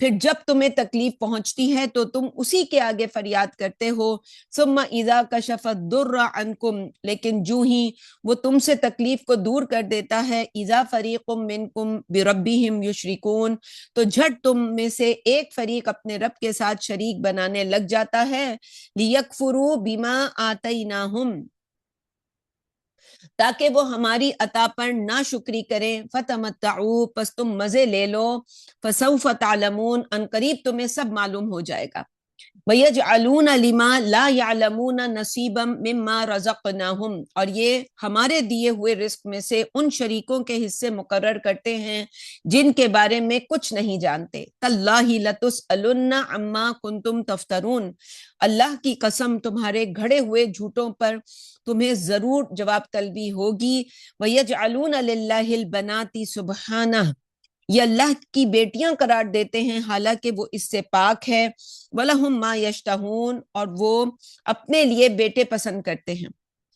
پھر جب تمہیں تکلیف پہنچتی ہے تو تم اسی کے آگے فریاد کرتے ہو۔ ثم اذا کشف الضر عنکم، لیکن جو ہی وہ تم سے تکلیف کو دور کر دیتا ہے، اذا فریق منکم بربہم یشرکون، تو جھٹ تم میں سے ایک فریق اپنے رب کے ساتھ شریک بنانے لگ جاتا ہے۔ لیکفروا بما آتیناہم، تاکہ وہ ہماری عطا پر ناشکری کریں۔ فتمتعوا، پس تم مزے لے لو۔ فسوف تعلمون، ان قریب تمہیں سب معلوم ہو جائے گا۔ وَيَجْعَلُونَ لِمَا لَا يَعْلَمُونَ نَصِيبًا مِّمَّا رَزَقْنَاهُمْ، اور یہ ہمارے دیے ہوئے رزق میں سے ان شریکوں کے حصے مقرر کرتے ہیں جن کے بارے میں کچھ نہیں جانتے۔ تَاللَّهِ لَتُسْأَلُنَّ عَمَّا كُنتُمْ تَفْتَرُونَ، اللہ کی قسم تمہارے گھڑے ہوئے جھوٹوں پر تمہیں ضرور جواب طلبی ہوگی۔ وَيَجْعَلُونَ لِلَّهِ الْبَنَاتِ سُبْحَانَهُ، یہ اللہ کی بیٹیاں قرار دیتے ہیں حالانکہ وہ اس سے پاک ہے۔ وَلَهُم مَّا يَشْتَهُونَ، اور وہ اپنے لیے بیٹے پسند کرتے ہیں۔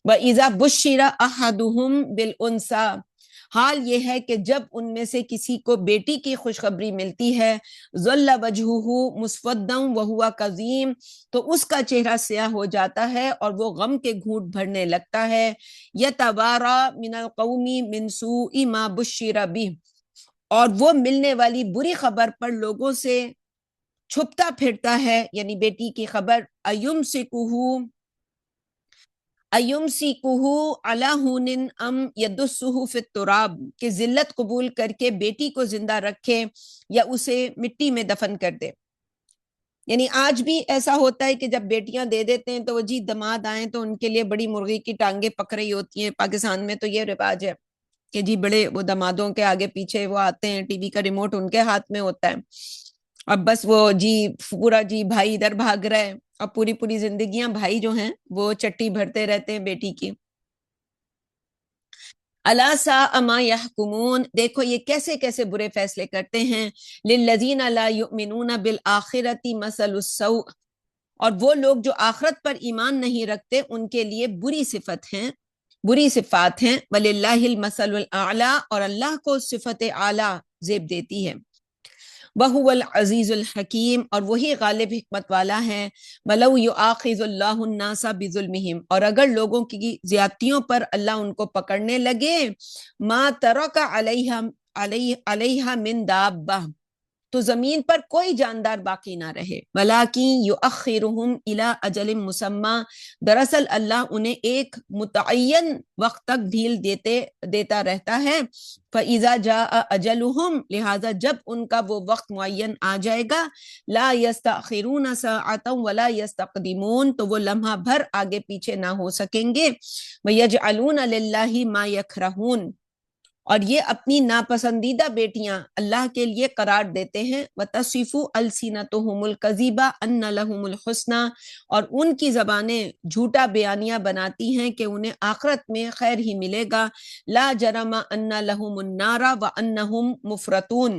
وَإِذَا بُشِّرَ أَحَدُهُم بِالْأُنثىٰ، حال یہ ہے کہ جب ان میں سے کسی کو بیٹی کی خوشخبری ملتی ہے، ظَلَّ وَجْهُهُ مُسْوَدًّا وَهُوَ كَظِيمٌ، تو اس کا چہرہ سیاہ ہو جاتا ہے اور وہ غم کے گھونٹ بھرنے لگتا ہے۔ يَتَوَارَىٰ مِنَ الْقَوْمِ مِنْ سُوءِ مَا بُشِّرَ بِهِ، اور وہ ملنے والی بری خبر پر لوگوں سے چھپتا پھرتا ہے، یعنی بیٹی کی خبر۔ ایمسکہ علی ہون ام یدسہ فی التراب، کہ ذلت قبول کر کے بیٹی کو زندہ رکھے یا اسے مٹی میں دفن کر دے۔ یعنی آج بھی ایسا ہوتا ہے کہ جب بیٹیاں دے دیتے ہیں تو وہ جی دماد آئیں تو ان کے لیے بڑی مرغی کی ٹانگیں پک رہی ہوتی ہیں۔ پاکستان میں تو یہ رواج ہے کہ جی بڑے وہ دمادوں کے آگے پیچھے وہ آتے ہیں، ٹی وی کا ریموٹ ان کے ہاتھ میں ہوتا ہے، اب بس وہ جی پورا جی بھائی ادھر بھاگ رہا ہے، اور پوری پوری زندگیاں بھائی جو ہیں وہ چٹی بھرتے رہتے ہیں بیٹی کی۔ الا ساء ما یحکمون، دیکھو یہ کیسے کیسے برے فیصلے کرتے ہیں۔ للذین لا یؤمنون بالآخرۃ مثل السوء، اور وہ لوگ جو آخرت پر ایمان نہیں رکھتے ان کے لیے بری صفت ہیں، بری صفات ہیں۔ وَلِلَّهِ الْمَثَلُ الْأَعْلَىٰ، اور اللہ کو صفت اعلیٰ زیب دیتی ہے۔ وَهُوَ الْعَزِيزُ الْحَكِيمُ، اور وہی غالب حکمت والا ہے۔ وَلَوْ يُؤَاخِذُ اللَّهُ النَّاسَ بِظُلْمِهِمْ، اور اگر لوگوں کی زیادتیوں پر اللہ ان کو پکڑنے لگے، مَا تَرَكَ عَلَيْهَا مِن دَابَّةٍ، تو زمین پر کوئی جاندار باقی نہ رہے۔ وَلَٰكِن يُؤَخِّرُهُمْ إِلَىٰ أَجَلٍ مُّسَمًّى، دراصل اللہ انہیں ایک متعین وقت تک ڈھیل دیتا رہتا ہے۔ فَإِذَا جَاءَ أَجَلُهُمْ، لہٰذا جب ان کا وہ وقت معین آ جائے گا، لَا يَسْتَأْخِرُونَ سَاعَةً وَلَا يَسْتَقْدِمُونَ، تو وہ لمحہ بھر آگے پیچھے نہ ہو سکیں گے۔ وَيَجْعَلُونَ لِلَّهِ مَا يَكْرَهُونَ، اور یہ اپنی ناپسندیدہ بیٹیاں اللہ کے لیے قرار دیتے ہیں۔ وَتَصِفُ أَلْسِنَتُهُمُ الْكَذِبَ أَنَّ لَهُمُ الْحُسْنَىٰ، اور ان کی زبانیں جھوٹا بیانیہ بناتی ہیں کہ انہیں آخرت میں خیر ہی ملے گا۔ لَا جَرَمَ أَنَّ لَهُمُ النَّارَ وَأَنَّهُمْ مُفْرَطُونَ،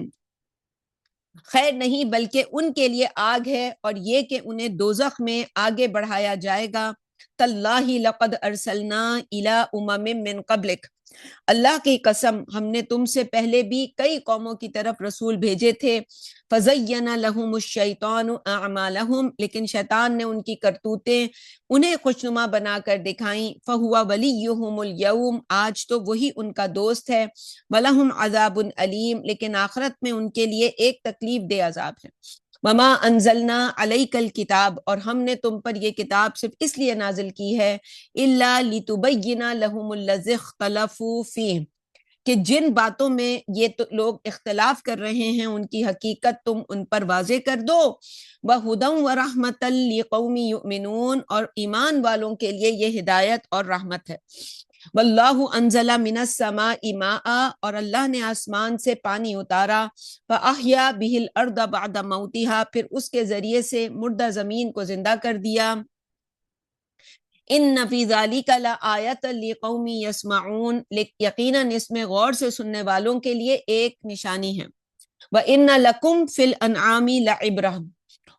خیر نہیں بلکہ ان کے لیے آگ ہے اور یہ کہ انہیں دوزخ میں آگے بڑھایا جائے گا۔ تَاللَّهِ لَقَدْ أَرْسَلْنَا إِلَىٰ أُمَمٍ مِّن قَبْلِكَ، اللہ کی قسم ہم نے تم سے پہلے بھی کئی قوموں کی طرف رسول بھیجے تھے۔ فَزَيَّنَ لَهُمُ الشَّيْطَانُ أَعْمَالَهُمْ، لیکن شیطان نے ان کی کرتوتیں انہیں خوشنما بنا کر دکھائیں۔ فَهُوَ وَلِيُّهُمُ الْيَوْمَ، آج تو وہی ان کا دوست ہے۔ وَلَهُمْ عَذَابٌ أَلِيمٌ، لیکن آخرت میں ان کے لیے ایک تکلیف دہ عذاب ہے۔ وما انزلنا علیک الکتاب، اور ہم نے تم پر یہ کتاب صرف اس لیے نازل کی ہے، الا لتبین لهم الذی اختلفوا فیہ، کہ جن باتوں میں یہ لوگ اختلاف کر رہے ہیں ان کی حقیقت تم ان پر واضح کر دو۔ وَهُدًى وَرَحْمَةً لِقَوْمٍ يُؤْمِنُونَ، اور ایمان والوں کے لیے یہ ہدایت اور رحمت ہے۔ واللہ انزل من السماء ماء، اور اللہ نے آسمان سے پانی اتارا، فاحیا به الارض بعد موتها، پھر اس کے ذریعے سے مردہ زمین کو زندہ کر دیا۔ ان فی ذالک لآیۃ لقوم یسمعون، یقیناً اس میں غور سے سننے والوں کے لیے ایک نشانی ہے۔ وَإِنَّ لَكُمْ فِي الْأَنْعَامِ لَعِبْرَةً،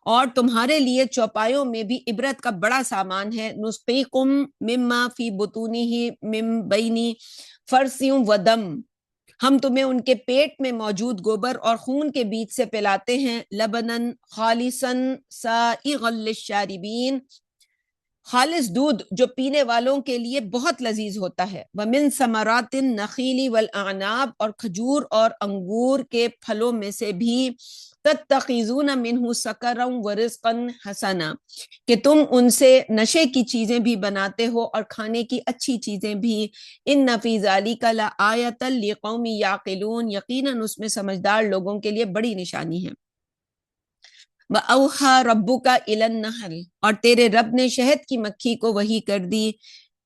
اور تمہارے لیے چوپایوں میں بھی عبرت کا بڑا سامان ہے۔ نُسْقِيكُم مِّمَّا فِي بُطُونِهِ مِن بَيْنِ فَرْثٍ وَدَمٍ، ہم تمہیں ان کے پیٹ میں موجود گوبر اور خون کے بیچ سے پلاتے ہیں۔ لبنن خالصاً سائغا للشاربین، خالص دودھ جو پینے والوں کے لیے بہت لذیذ ہوتا ہے۔ وَمِن ثمرات النخیل والأعناب، اور کھجور اور انگور کے پھلوں میں سے بھی۔ تتخذون منہ سکرا ورزقا حسنا، کہ تم ان سے نشے کی چیزیں بھی بناتے ہو اور کھانے کی اچھی چیزیں بھی۔ ان فی ذالک لآیۃ لقوم یعقلون، یقیناً اس میں سمجھدار لوگوں کے لیے بڑی نشانی ہے۔ وَأَوْحَى رَبُّكَ إِلَى النَّحْلِ، اور تیرے رب نے شہد کی مکھی کو وحی کر دی،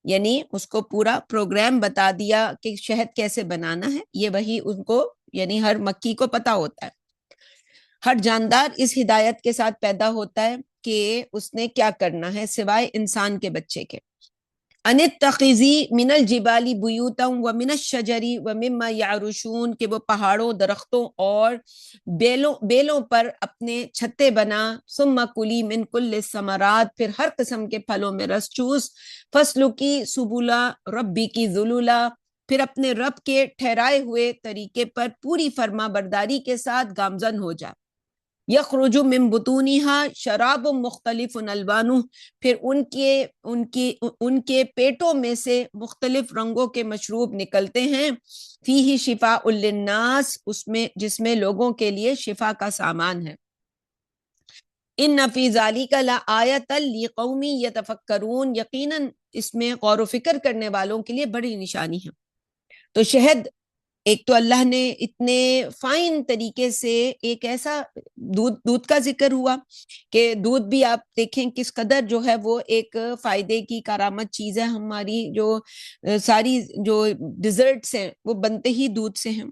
یعنی اس کو پورا پروگرام بتا دیا کہ شہد کیسے بنانا ہے۔ یہ وحی ان کو، یعنی ہر مکھی کو پتا ہوتا ہے، ہر جاندار اس ہدایت کے ساتھ پیدا ہوتا ہے کہ اس نے کیا کرنا ہے، سوائے انسان کے بچے کے۔ ان اتخذی من الجبال بیوتا ومن الشجر ومما یعرشون، کہ وہ پہاڑوں، درختوں اور بیلوں پر اپنے چھتے بنا۔ ثم کلی من کل الثمرات، پھر ہر قسم کے پھلوں میں رس چوس۔ فسلکی سبلا ربی کی ذللا، پھر اپنے رب کے ٹھہرائے ہوئے طریقے پر پوری فرما برداری کے ساتھ گامزن ہو جا۔ یخرج من بطونها شراب مختلف الوانہ، پھر ان کے پیٹوں میں سے مختلف رنگوں کے مشروب نکلتے ہیں۔ فیہ شفاء للناس، اس میں جس میں لوگوں کے لیے شفا کا سامان ہے۔ ان فی ذالک لآیۃ لقوم یتفکرون، یقیناً اس میں غور و فکر کرنے والوں کے لیے بڑی نشانی ہے۔ تو شہد، ایک تو اللہ نے اتنے فائن طریقے سے ایک ایسا دودھ کا ذکر ہوا کہ دودھ بھی آپ دیکھیں کس قدر جو ہے وہ ایک فائدے کی کارآمد چیز ہے۔ ہماری جو ساری جو ڈیزرٹس ہیں وہ بنتے ہی دودھ سے ہیں۔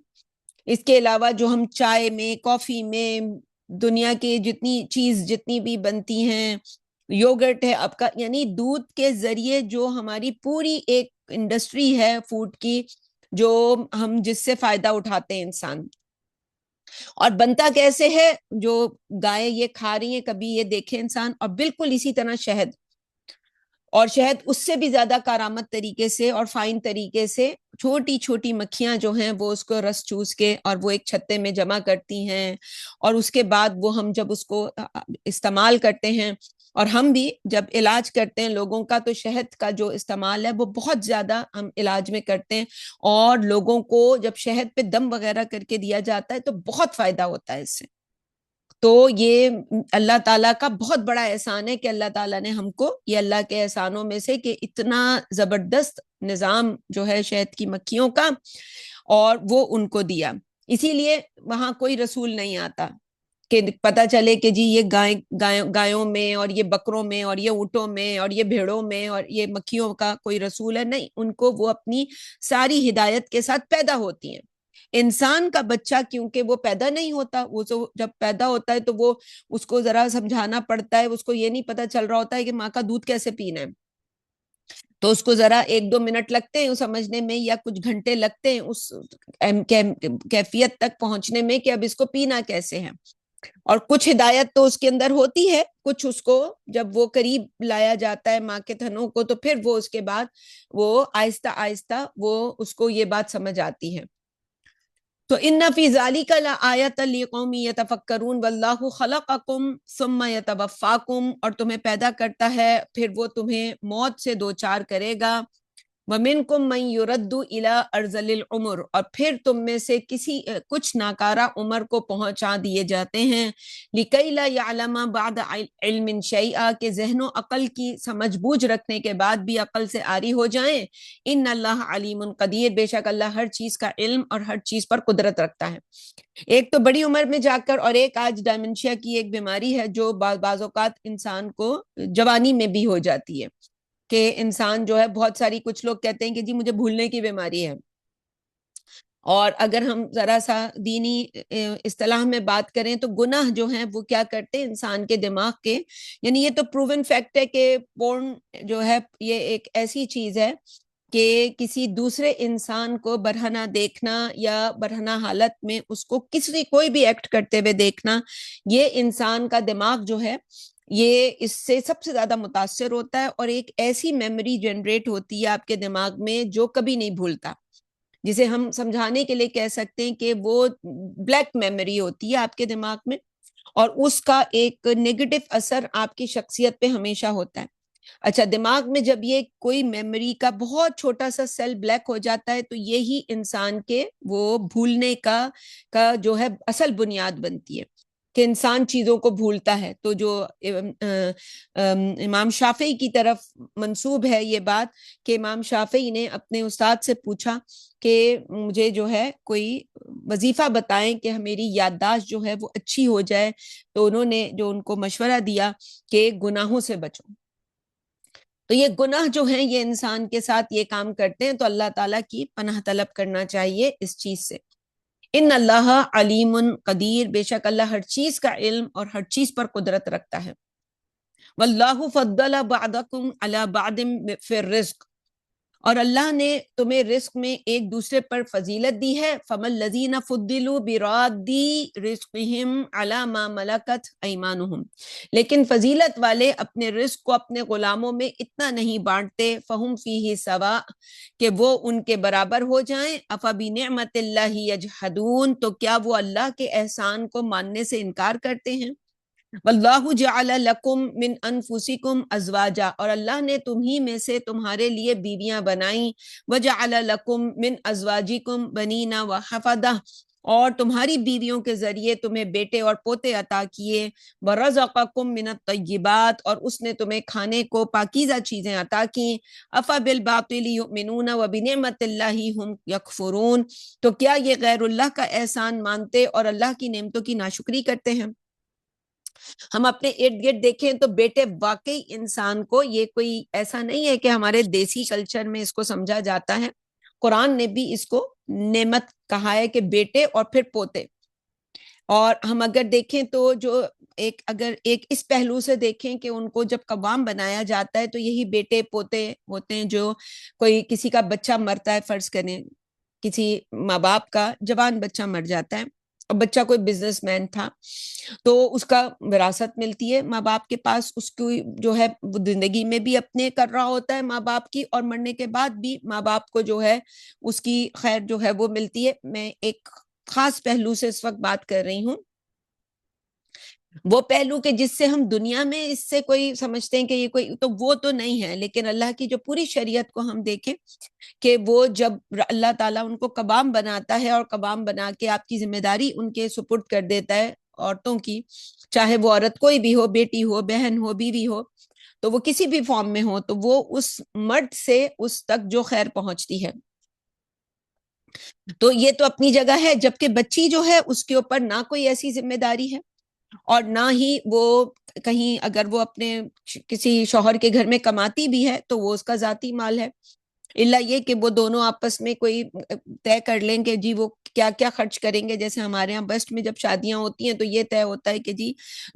اس کے علاوہ جو ہم چائے میں، کافی میں، دنیا کی جتنی بھی بنتی ہیں، یوگرٹ ہے آپ کا، یعنی دودھ کے ذریعے جو ہماری پوری ایک انڈسٹری ہے فوڈ کی، جو ہم جس سے فائدہ اٹھاتے ہیں انسان۔ اور بنتا کیسے ہے، جو گائے یہ کھا رہی ہیں کبھی یہ دیکھے انسان، اور بالکل اسی طرح شہد، اور شہد اس سے بھی زیادہ کارآمد طریقے سے اور فائن طریقے سے چھوٹی چھوٹی مکھیاں جو ہیں وہ اس کو رس چوس کے اور وہ ایک چھتے میں جمع کرتی ہیں، اور اس کے بعد وہ ہم جب اس کو استعمال کرتے ہیں، اور ہم بھی جب علاج کرتے ہیں لوگوں کا، تو شہد کا جو استعمال ہے وہ بہت زیادہ ہم علاج میں کرتے ہیں، اور لوگوں کو جب شہد پہ دم وغیرہ کر کے دیا جاتا ہے تو بہت فائدہ ہوتا ہے اس سے۔ تو یہ اللہ تعالیٰ کا بہت بڑا احسان ہے کہ اللہ تعالیٰ نے ہم کو، یہ اللہ کے احسانوں میں سے کہ اتنا زبردست نظام جو ہے شہد کی مکھیوں کا، اور وہ ان کو دیا۔ اسی لیے وہاں کوئی رسول نہیں آتا کہ پتہ چلے کہ جی یہ گایوں میں اور یہ بکروں میں اور یہ اونٹوں میں اور یہ بھیڑوں میں اور یہ مکھیوں کا کوئی رسول ہے، نہیں، ان کو وہ اپنی ساری ہدایت کے ساتھ پیدا ہوتی ہیں۔ انسان کا بچہ کیونکہ وہ پیدا نہیں ہوتا، وہ جب پیدا ہوتا ہے تو وہ اس کو ذرا سمجھانا پڑتا ہے، اس کو یہ نہیں پتا چل رہا ہوتا ہے کہ ماں کا دودھ کیسے پینا ہے، تو اس کو ذرا 1-2 منٹ لگتے ہیں سمجھنے میں، یا کچھ گھنٹے لگتے ہیں اس کیفیت تک پہنچنے میں کہ اب اس کو پینا کیسے ہے۔ اور کچھ ہدایت تو اس کے اندر ہوتی ہے، کچھ اس کو جب وہ قریب لایا جاتا ہے ماں کے تھنوں کو، تو پھر وہ اس کے بعد وہ آہستہ آہستہ وہ اس کو یہ بات سمجھ آتی ہے۔ تو ان فی ذالک لآیۃ لقوم یتفکرون واللہ خلقکم ثم یتوفاکم، اور تمہیں پیدا کرتا ہے پھر وہ تمہیں موت سے دوچار کرے گا۔ وَمِنْكُمْ مَنْ يُرَدُّ إِلَىٰ أَرْذَلِ الْعُمُرِ، اور پھر تم میں سے کچھ ناکارہ عمر کو پہنچا دیے جاتے ہیں۔ لِكَيْ لَا يَعْلَمَ بَعْدَ عِلْمٍ شَيْئًا، کہ ذہن و عقل کی سمجھ بوجھ رکھنے کے بعد بھی عقل سے عاری ہو جائیں۔ ان اللہ علیم قدیر، بے شک اللہ ہر چیز کا علم اور ہر چیز پر قدرت رکھتا ہے۔ ایک تو بڑی عمر میں جا کر، اور ایک آج ڈائمنشیا کی ایک بیماری ہے جو بعض اوقات انسان کو جوانی میں بھی ہو جاتی ہے، کہ انسان جو ہے بہت ساری، کچھ لوگ کہتے ہیں کہ جی مجھے بھولنے کی بیماری ہے، اور اگر ہم ذرا سا دینی اصطلاح میں بات کریں تو گناہ جو ہیں وہ کیا کرتے ہیں انسان کے دماغ کے، یعنی یہ تو پروون فیکٹ ہے کہ پورن جو ہے یہ ایک ایسی چیز ہے کہ کسی دوسرے انسان کو برہنہ دیکھنا یا برہنہ حالت میں اس کو کسی کوئی بھی ایکٹ کرتے ہوئے دیکھنا، یہ انسان کا دماغ جو ہے یہ اس سے سب سے زیادہ متاثر ہوتا ہے، اور ایک ایسی میموری جنریٹ ہوتی ہے آپ کے دماغ میں جو کبھی نہیں بھولتا، جسے ہم سمجھانے کے لیے کہہ سکتے ہیں کہ وہ بلیک میموری ہوتی ہے آپ کے دماغ میں، اور اس کا ایک نیگیٹو اثر آپ کی شخصیت پہ ہمیشہ ہوتا ہے۔ اچھا، دماغ میں جب یہ کوئی میموری کا بہت چھوٹا سا سیل بلیک ہو جاتا ہے تو یہی انسان کے وہ بھولنے کا جو ہے اصل بنیاد بنتی ہے کہ انسان چیزوں کو بھولتا ہے۔ تو جو امام شافعی کی طرف منسوب ہے یہ بات کہ امام شافعی نے اپنے استاد سے پوچھا کہ مجھے جو ہے کوئی وظیفہ بتائیں کہ میری یادداشت جو ہے وہ اچھی ہو جائے، تو انہوں نے جو ان کو مشورہ دیا کہ گناہوں سے بچو۔ تو یہ گناہ جو ہیں یہ انسان کے ساتھ یہ کام کرتے ہیں، تو اللہ تعالیٰ کی پناہ طلب کرنا چاہیے اس چیز سے۔ ان اللہ علیم قدیر، بے شک اللہ ہر چیز کا علم اور ہر چیز پر قدرت رکھتا ہے۔ واللہ فضل بعضکم علی بعض فی الرزق، اور اللہ نے تمہیں رزق میں ایک دوسرے پر فضیلت دی ہے۔ فَمَا الَّذِينَ فُضِّلُوا بِرَادِّ رِزْقِهِمْ عَلَى مَا مَلَكَتْ أَيْمَانُهُمْ، لیکن فضیلت والے اپنے رزق کو اپنے غلاموں میں اتنا نہیں بانٹتے، فَهُمْ فِيهِ سَوَاءٌ، کہ وہ ان کے برابر ہو جائیں۔ أَفَبِنِعْمَةِ اللَّهِ يَجْحَدُونَ، تو کیا وہ اللہ کے احسان کو ماننے سے انکار کرتے ہیں؟ واللہ جعل لکم من انفسکم ازواجا، اور اللہ نے تمہی میں سے تمہارے لیے بیویاں بنائیں۔ وجعل لکم من ازواجکم بنین وحفدہ، اور تمہاری بیویوں کے ذریعے تمہیں بیٹے اور پوتے عطا کیے۔ ورزقکم من الطیبات، اور اس نے تمہیں کھانے کو پاکیزہ چیزیں عطا کی۔ افبالباطل یؤمنون وبنعمت اللہ ہم یکفرون، تو کیا یہ غیر اللہ کا احسان مانتے اور اللہ کی نعمتوں کی ناشکری کرتے ہیں؟ ہم اپنے ارد گرد دیکھیں تو بیٹے واقعی انسان کو، یہ کوئی ایسا نہیں ہے کہ ہمارے دیسی کلچر میں اس کو سمجھا جاتا ہے، قرآن نے بھی اس کو نعمت کہا ہے کہ بیٹے اور پھر پوتے۔ اور ہم اگر دیکھیں تو جو اگر ایک اس پہلو سے دیکھیں کہ ان کو جب قوام بنایا جاتا ہے تو یہی بیٹے پوتے ہوتے ہیں۔ جو کوئی کسی کا بچہ مرتا ہے، فرض کریں کسی ماں باپ کا جوان بچہ مر جاتا ہے، اور بچہ کوئی بزنس مین تھا، تو اس کا وراثت ملتی ہے ماں باپ کے پاس، اس کی جو ہے وہ زندگی میں بھی اپنے کر رہا ہوتا ہے ماں باپ کی، اور مرنے کے بعد بھی ماں باپ کو جو ہے اس کی خیر جو ہے وہ ملتی ہے۔ میں ایک خاص پہلو سے اس وقت بات کر رہی ہوں، وہ پہلو کہ جس سے ہم دنیا میں اس سے کوئی سمجھتے ہیں کہ یہ کوئی، تو وہ تو نہیں ہے، لیکن اللہ کی جو پوری شریعت کو ہم دیکھیں کہ وہ جب اللہ تعالیٰ ان کو قوام بناتا ہے، اور قوام بنا کے آپ کی ذمہ داری ان کے سپرد کر دیتا ہے عورتوں کی، چاہے وہ عورت کوئی بھی ہو، بیٹی ہو، بہن ہو، بیوی ہو، تو وہ کسی بھی فارم میں ہو، تو وہ اس مرد سے اس تک جو خیر پہنچتی ہے۔ تو یہ تو اپنی جگہ ہے، جبکہ بچی جو ہے اس کے اوپر نہ کوئی ایسی ذمہ داری ہے، اور نہ ہی وہ کہیں اگر وہ اپنے کسی شوہر کے گھر میں کماتی بھی ہے تو وہ اس کا ذاتی مال ہے، الا یہ کہ وہ دونوں آپس میں کوئی طے کر لیں کہ جی وہ کیا کیا خرچ کریں گے۔ جیسے ہمارے ہاں ویسٹ میں جب شادیاں ہوتی ہیں تو یہ طے ہوتا ہے کہ جی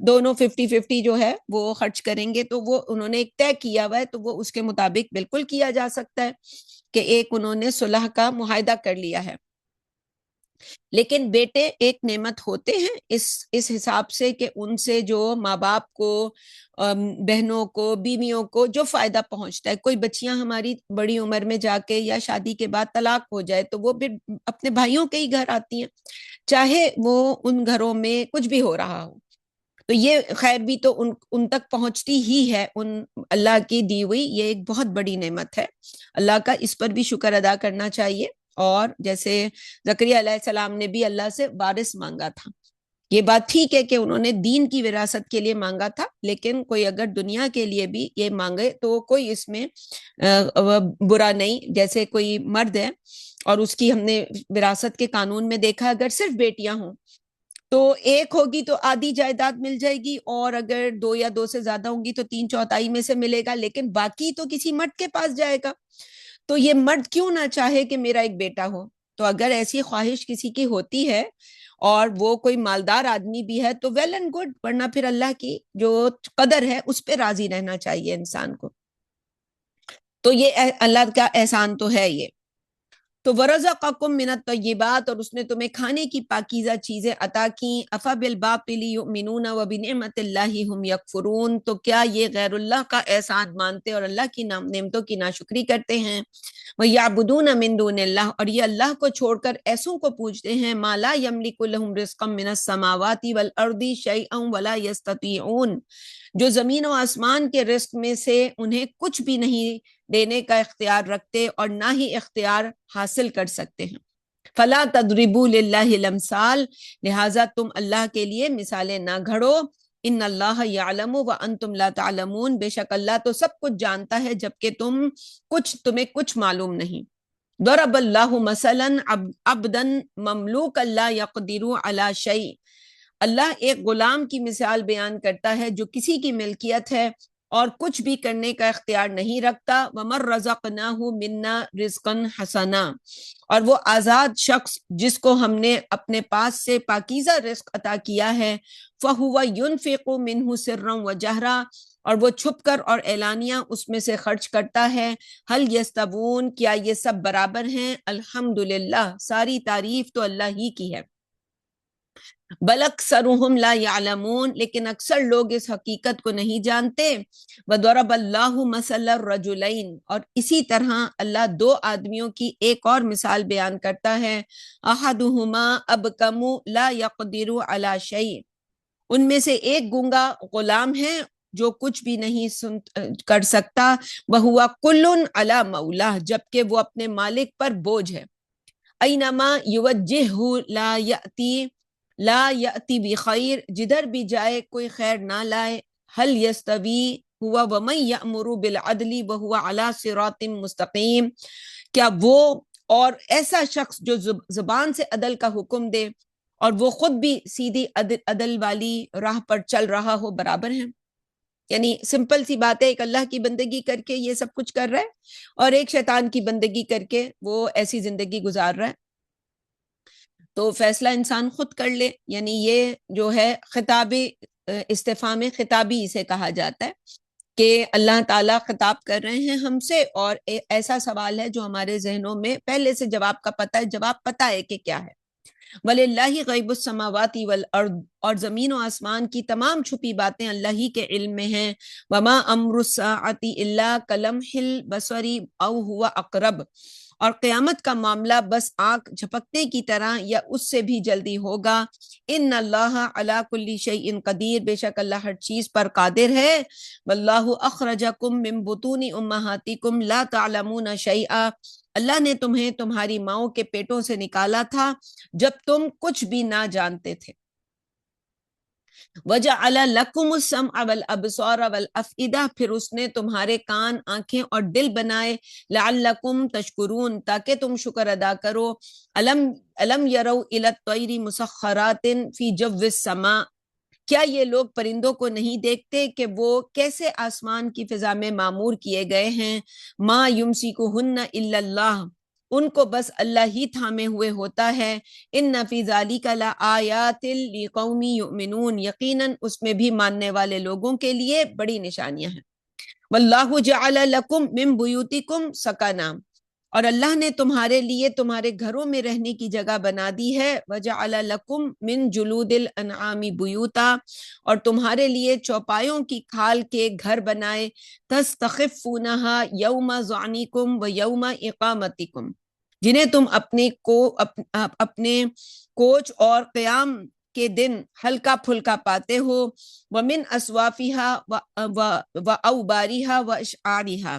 دونوں 50-50 جو ہے وہ خرچ کریں گے، تو وہ انہوں نے ایک طے کیا ہوا ہے، تو وہ اس کے مطابق بالکل کیا جا سکتا ہے کہ ایک انہوں نے صلح کا معاہدہ کر لیا ہے۔ لیکن بیٹے ایک نعمت ہوتے ہیں اس حساب سے کہ ان سے جو ماں باپ کو، بہنوں کو، بیویوں کو جو فائدہ پہنچتا ہے۔ کوئی بچیاں ہماری بڑی عمر میں جا کے یا شادی کے بعد طلاق ہو جائے تو وہ پھر اپنے بھائیوں کے ہی گھر آتی ہیں، چاہے وہ ان گھروں میں کچھ بھی ہو رہا ہو، تو یہ خیر بھی تو ان تک پہنچتی ہی ہے، ان اللہ کی دی ہوئی یہ ایک بہت بڑی نعمت ہے۔ اللہ کا اس پر بھی شکر ادا کرنا چاہیے۔ اور جیسے زکریا علیہ السلام نے بھی اللہ سے وارث مانگا تھا، یہ بات ٹھیک ہے کہ انہوں نے دین کی وراثت کے لیے مانگا تھا، لیکن کوئی اگر دنیا کے لیے بھی یہ مانگے تو کوئی اس میں برا نہیں۔ جیسے کوئی مرد ہے اور اس کی ہم نے وراثت کے قانون میں دیکھا اگر صرف بیٹیاں ہوں تو ایک ہوگی تو آدھی جائیداد مل جائے گی، اور اگر دو یا دو سے زیادہ ہوں گی تو تین چوتھائی میں سے ملے گا، لیکن باقی تو کسی مرد کے پاس جائے گا۔ تو یہ مرد کیوں نہ چاہے کہ میرا ایک بیٹا ہو؟ تو اگر ایسی خواہش کسی کی ہوتی ہے اور وہ کوئی مالدار آدمی بھی ہے تو ویل اینڈ گڈ، ورنہ پھر اللہ کی جو قدر ہے اس پہ راضی رہنا چاہیے انسان کو۔ تو یہ اللہ کا احسان تو ہے یہ۔ تو وَرَزَقَكُم مِّنَ الطَّيِّبَاتِ، اور اس نے تمہیں کھانے کی پاکیزہ چیزیں عطا کیں۔ أَفَبِالْبَاطِلِ يُؤْمِنُونَ وَبِنِعْمَةِ اللَّهِ هُمْ يَكْفُرُونَ، تو کیا یہ غیر اللہ کا احسان مانتے اور اللہ کی نعمتوں کی ناشکری کرتے ہیں؟ وَيَعْبُدُونَ مِن دُونِ اللَّهِ، اور یہ اللہ کو چھوڑ کر ایسوں کو پوجتے ہیں، مَا لَا يَمْلِكُ لَهُمْ رِزْقًا مِّنَ السَّمَاوَاتِ وَالْأَرْضِ شَيْئًا وَلَا يَسْتَطِيعُونَ، جو زمین و آسمان کے رزق میں سے انہیں کچھ بھی نہیں دینے کا اختیار رکھتے اور نہ ہی اختیار حاصل کر سکتے ہیں۔ فلا تضربوا للہ الامثال، لہٰذا تم اللہ کے لیے مثالیں نہ گھڑو۔ ان اللہ یعلم وانتم لا تعلمون، بے شک اللہ تو سب کچھ جانتا ہے جبکہ تمہیں کچھ معلوم نہیں۔ ضرب اللہ مثلا عبدا مملوکا لا يقدر علی شیء، اللہ ایک غلام کی مثال بیان کرتا ہے جو کسی کی ملکیت ہے اور کچھ بھی کرنے کا اختیار نہیں رکھتا۔ وَمَن رَزَقْنَاهُ مِنَّا رِزْقًا حَسَنًا، اور وہ آزاد شخص جس کو ہم نے اپنے پاس سے پاکیزہ رزق عطا کیا ہے، فَهُوَ يُنْفِقُ مِنْهُ سِرًّا وَجَهْرًا، اور وہ چھپ کر اور اعلانیہ اس میں سے خرچ کرتا ہے۔ هَلْ يَسْتَوُونَ، کیا یہ سب برابر ہیں؟ الحمدللہ، ساری تعریف تو اللہ ہی کی ہے۔ بل اکثرهم لا يعلمون، لیکن اکثر لوگ اس حقیقت کو نہیں جانتے۔ وضرب اللہ مثل الرجلین، اور اسی طرح اللہ دو آدمیوں کی ایک اور مثال بیان کرتا ہے۔ احدہما ابکم لا يقدر علی شیء، ان میں سے ایک گونگا غلام ہے جو کچھ بھی نہیں کر سکتا۔ وہو کل علی مولاه، جبکہ وہ اپنے مالک پر بوجھ ہے۔ اینما یوجہہ لا یأتی بخیر، جدھر بھی جائے کوئی خیر نہ لائے۔ حل یستوی ہوا ومن یأمر بالعدل وہو علی صراط مستقیم، کیا وہ اور ایسا شخص جو زبان سے عدل کا حکم دے اور وہ خود بھی سیدھی عدل والی راہ پر چل رہا ہو، برابر ہیں؟ یعنی سمپل سی بات ہے، ایک اللہ کی بندگی کر کے یہ سب کچھ کر رہا ہے اور ایک شیطان کی بندگی کر کے وہ ایسی زندگی گزار رہا ہے۔ تو فیصلہ انسان خود کر لے، یعنی یہ جو ہے خطابی استفہام خطابی اسے کہا جاتا ہے کہ اللہ تعالیٰ خطاب کر رہے ہیں ہم سے، اور ایسا سوال ہے جو ہمارے ذہنوں میں پہلے سے جواب کا پتہ ہے، جواب پتہ ہے کہ کیا ہے۔ وَلِلَّهِ غَيْبُ السَّمَاوَاتِ وَالْأَرْضِ، اور زمین و آسمان کی تمام چھپی باتیں اللہ ہی کے علم میں ہیں۔ وَمَا أَمْرُ السَّاعَةِ إِلَّا كَلَمْحِ الْبَصَرِ أَوْ هُوَ أَقْرَبُ، اور قیامت کا معاملہ بس آنکھ جھپکنے کی طرح یا اس سے بھی جلدی ہوگا۔ ان اللہ علی کل شیء قدیر، بے شک اللہ ہر چیز پر قادر ہے۔ واللہ اخرجکم من بطون امہاتکم لا تعلمون شیئا، اللہ نے تمہیں تمہاری ماؤں کے پیٹوں سے نکالا تھا جب تم کچھ بھی نہ جانتے تھے۔ وَجَعَلَ لَكُمُ السَّمْعَ وَالْأَبْصَارَ وَالْأَفْئِدَةَ، پھر اس نے تمہارے کان، آنکھیں اور دل بنائے۔ لَعَلَّكُمْ تَشْكُرُونَ، تاکہ تم شکر ادا کرو۔ أَلَمْ يَرَوْا إِلَى الطَّيْرِ مُسَخَّرَاتٍ فِي جَوِّ السَّمَاءِ، کیا یہ لوگ پرندوں کو نہیں دیکھتے کہ وہ کیسے آسمان کی فضا میں معمور کیے گئے ہیں؟ مَا يُمْسِكُهُنَّ إِلَّا اللَّهُ، ان کو بس اللہ ہی تھامے ہوئے ہوتا ہے۔ ان فی ذالک لآیات لقوم یؤمنون، یقیناً اس میں بھی ماننے والے لوگوں کے لیے بڑی نشانیاں ہیں۔ واللہ جعل لکم من بیوتکم سکنا، اور اللہ نے تمہارے لیے تمہارے گھروں میں رہنے کی جگہ بنا دی ہے۔ وجعل لکم من جلود الانعام بیوتا، اور تمہارے لیے چوپایوں کی کھال کے گھر بنائے۔ تستخفونہا یوم ظعنکم و یوم اقامتکم، جنہیں تم اپنے کوچ اور قیام کے دن ہلکا پھلکا پاتے ہو۔ ومن اصوافها واوبارها واشعارها،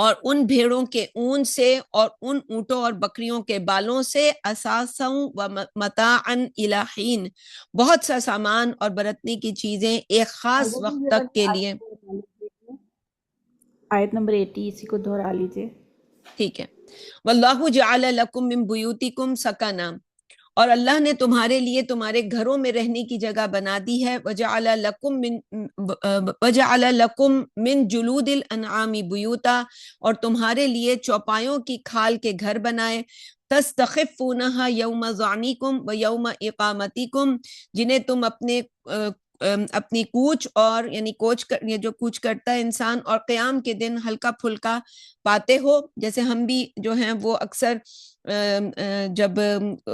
اور ان بھیڑوں کے اون سے اور ان اونٹوں اور بکریوں کے بالوں سے، اساسا و متاعا الی حین، بہت سا سامان اور برتنے کی چیزیں ایک خاص وقت تک کے لیے۔ آیت نمبر 80 اسی کو دہرا لیجئے۔ ٹھیک ہے۔ واللہ جعل لکم من بیوتکم سکنا، اور اللہ نے تمہارے لیے تمہارے گھروں میں رہنے کی جگہ بنا دی ہے، وَجَعَلَ لَكُم مِّن جُلُودِ الْأَنْعَامِ بُيُوتًا، اور تمہارے لیے چوپایوں کی کھال کے گھر بنائے، تَسْتَخِفُّونَهَا يَوْمَ ظَعْنِكُمْ وَيَوْمَ إِقَامَتِكُمْ، جنہیں تم اپنی کوچ اور یعنی یہ جو کوچ کرتا ہے انسان، اور قیام کے دن ہلکا پھلکا پاتے ہو۔ جیسے ہم بھی جو ہیں وہ اکثر جب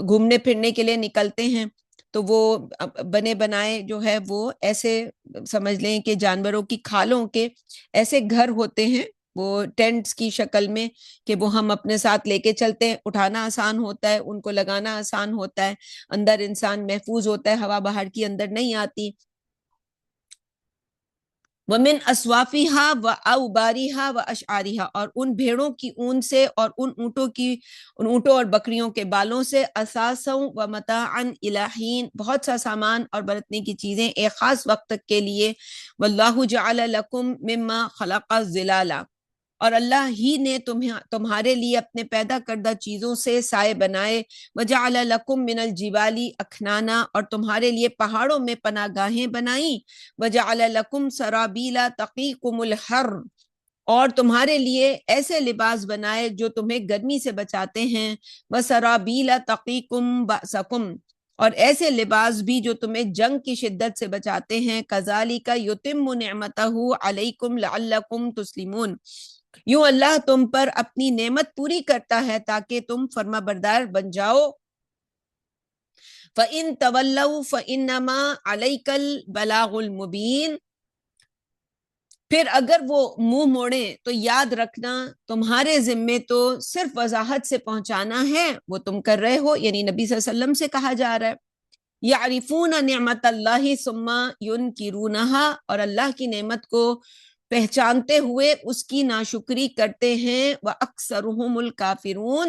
گھومنے پھرنے کے لیے نکلتے ہیں تو وہ بنے بنائے جو ہے وہ ایسے سمجھ لیں کہ جانوروں کی کھالوں کے ایسے گھر ہوتے ہیں، وہ ٹینٹس کی شکل میں، کہ وہ ہم اپنے ساتھ لے کے چلتے ہیں، اٹھانا آسان ہوتا ہے، ان کو لگانا آسان ہوتا ہے، اندر انسان محفوظ ہوتا ہے، ہوا باہر کی اندر نہیں آتی۔ وَمِنْ أَصْوَافِهَا وَأَوْبَارِهَا وَأَشْعَارِهَا، اور ان بھیڑوں کی اون سے اور ان اونٹوں اور بکریوں کے بالوں سے، أَثَاثًا وَمَتَاعًا إِلَىٰ حِينٍ، بہت سا سامان اور برتنے کی چیزیں ایک خاص وقت تک کے لیے۔ وَاللَّهُ جَعَلَ لَكُم مِّمَّا خَلَقَ ظِلَالًا، اور اللہ ہی نے تمہارے لیے اپنے پیدا کردہ چیزوں سے سائے بنائے۔ وَجَعَلَ لَكُم مِّنَ الْجِبَالِ أَكْنَانًا، اور تمہارے لیے پہاڑوں میں پناہ گاہیں بنائیں۔ وَجَعَلَ لَكُم سَرَابِيلَ تَقِيكُمُ الْحَرَّ، اور تمہارے لیے ایسے لباس بنائے جو تمہیں گرمی سے بچاتے ہیں۔ وَسَرَابِيلَ تَقِيكُم بَأْسَكُمْ، اور ایسے لباس بھی جو تمہیں جنگ کی شدت سے بچاتے ہیں۔ كَذَلِكَ يُتِمُّ نِعْمَتَهُ عَلَيْكُمْ لَعَلَّكُمْ تُسْلِمُونَ، یوں اللہ تم پر اپنی نعمت پوری کرتا ہے تاکہ تم فرما بردار بن جاؤ۔ فَإِن تَوَلَّوْا فَإِنَّمَا عَلَيْكَ الْبَلَاغُ الْمُبِينُ، پھر اگر وہ منہ موڑیں تو یاد رکھنا تمہارے ذمے تو صرف وضاحت سے پہنچانا ہے، وہ تم کر رہے ہو، یعنی نبی صلی اللہ علیہ وسلم سے کہا جا رہا ہے۔ یعرفون نعمت اللہ ثم ینکرونہا، اور اللہ کی نعمت کو پہچانتے ہوئے اس کی ناشکری کرتے ہیں۔ وَأَكْثَرُهُمُ الْكَافِرُونَ،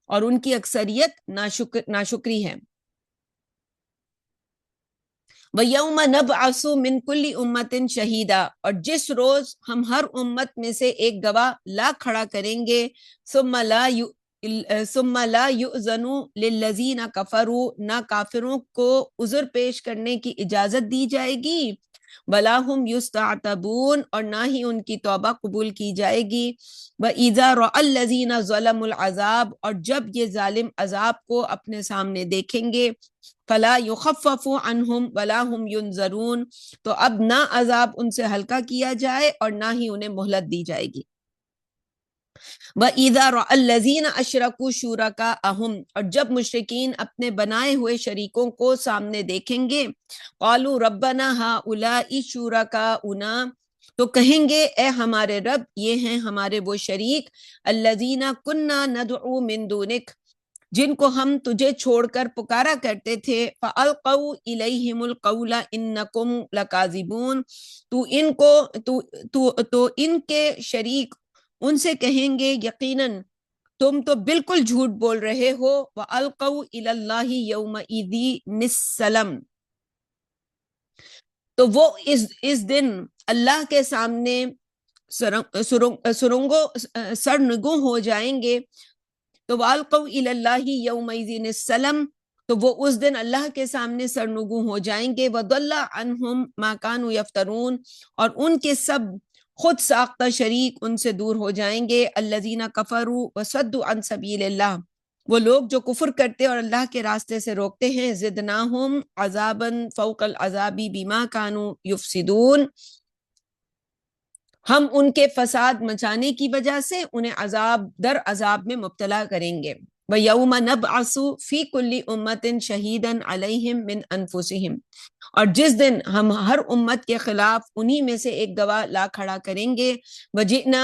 اور ان کی اکثریت ناشکری ہے۔ وَيَوْمَ نَبْعَثُ مِنْ كُلِّ أُمَّةٍ شَهِيدًا، اور جس روز ہم ہر امت میں سے ایک گواہ لا کھڑا کریں گے۔ ثم لا يؤذن للذین کفروا، نہ کافروں کو عذر پیش کرنے کی اجازت دی جائے گی۔ ولا هم یستعتبون، اور نہ ہی ان کی توبہ قبول کی جائے گی۔ وَإِذَا رَأَى الَّذِينَ ظَلَمُوا الْعَذَابَ، اور جب یہ ظالم عذاب کو اپنے سامنے دیکھیں گے۔ فَلَا يُخَفَّفُ عَنْهُمْ وَلَا هُمْ يُنظَرُونَ، تو اب نہ عذاب ان سے ہلکا کیا جائے اور نہ ہی انہیں مہلت دی جائے گی۔ وَإِذَا رَأَى الَّذِينَ أَشْرَكُوا شُرَكَاءَهُمْ، اور جب مشرکین اپنے بنائے ہوئے شریکوں کو سامنے دیکھیں گے۔ قَالُوا رَبَّنَا هَؤُلَاءِ شُرَكَاؤُنَا، تو کہیں گے اے ہمارے رب یہ ہیں ہمارے وہ شریک، الَّذِينَ كُنَّا نَدْعُو مِن دُونِكَ، جن کو ہم تجھے چھوڑ کر پکارا کرتے تھے۔ فَأَلْقَوْا إِلَيْهِمُ الْقَوْلَ إِنَّكُمْ لَكَاذِبُونَ، تو ان کے شریک ان سے کہیں گے یقیناً تم تو بالکل جھوٹ بول رہے ہو۔ وَأَلْقَوْا إِلَى اللَّهِ يَوْمَئِذٍ السَّلَمَ، تو وہ اس دن اللہ کے سامنے سرنگوں ہو جائیں گے۔ تو وَأَلْقَوْا إِلَى اللَّهِ يَوْمَئِذٍ السَّلَمَ، تو وہ اس دن اللہ کے سامنے سرنگوں ہو جائیں گے۔ وَضَلَّ عَنْهُمْ مَا كَانُوا يَفْتَرُونَ، اور ان کے سب خود ساختہ شریک ان سے دور ہو جائیں گے۔ الذین کفروا وصدوا عن سبیل اللہ، وہ لوگ جو کفر کرتے اور اللہ کے راستے سے روکتے ہیں۔ زدناہم عذابا فوق العذاب بما كانوا یفسدون، ہم ان کے فساد مچانے کی وجہ سے انہیں عذاب در عذاب میں مبتلا کریں گے۔ وَيَوْمَ نَبْعَثُ فِي كُلِّ أُمَّةٍ شَهِيدًا عَلَيْهِمْ مِنْ أَنفُسِهِمْ، اور جس دن ہم ہر امت کے خلاف انہی میں سے ایک گواہ لا کھڑا کریں گے۔ وَجِئْنَا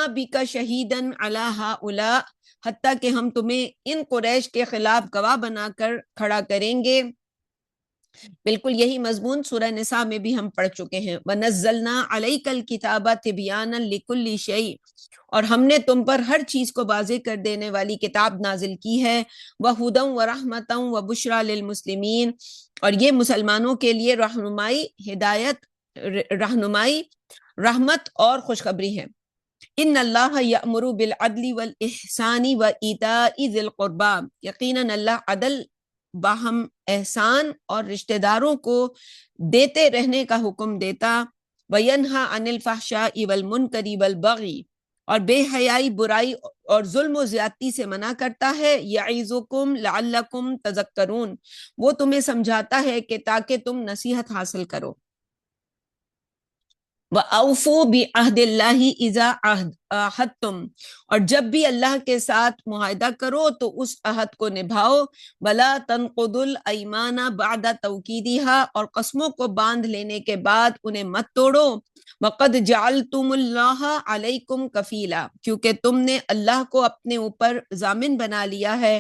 بِكَ شَهِيدًا عَلَى هَؤُلَاء، حتیٰ کہ ہم تمہیں ان قریش کے خلاف گواہ بنا کر کھڑا کریں گے۔ بالکل یہی مضمون سورہ نساء میں بھی ہم پڑھ چکے ہیں۔ وَنَزَّلْنَا عَلَيْكَ الْكِتَابَ تِبْيَانًا لِكُلِّ شَيْءٍ، اور ہم نے تم پر ہر چیز کو واضح کر دینے والی کتاب نازل کی ہے۔ وَهُدًى وَرَحْمَةً وَبُشْرَى لِلْمُسْلِمِينَ، اور یہ مسلمانوں کے لیے رہنمائی، ہدایت، رحمت اور خوشخبری ہے۔ ان اللہ یأمر بالعدل والاحسان وایتاء ذی القربی، یقیناً اللہ عدل باہم احسان اور رشتہ داروں کو دیتے رہنے کا حکم دیتا، وینہا عن الفحشاء والمنکر والبغی، اور بے حیائی، برائی اور ظلم و زیادتی سے منع کرتا ہے، یعظکم لعلکم تذکرون، وہ تمہیں سمجھاتا ہے کہ تاکہ تم نصیحت حاصل کرو۔ وَأَوْفُوا بِعَهْدِ اللَّهِ إِذَا عَاهَدتُّمْ، اور جب بھی اللہ کے ساتھ معاہدہ کرو تو اس عہد کو نبھاؤ، وَلَا تَنْقُضُوا الْأَيْمَانَ بَعْدَ تَوْكِيدِهَا، اور قسموں کو باندھ لینے کے بعد انہیں مت توڑو، وَقَدْ جَعَلْتُمُ اللَّهَ عَلَيْكُمْ كَفِيلًا، کیونکہ تم نے اللہ کو اپنے اوپر ضامن بنا لیا ہے،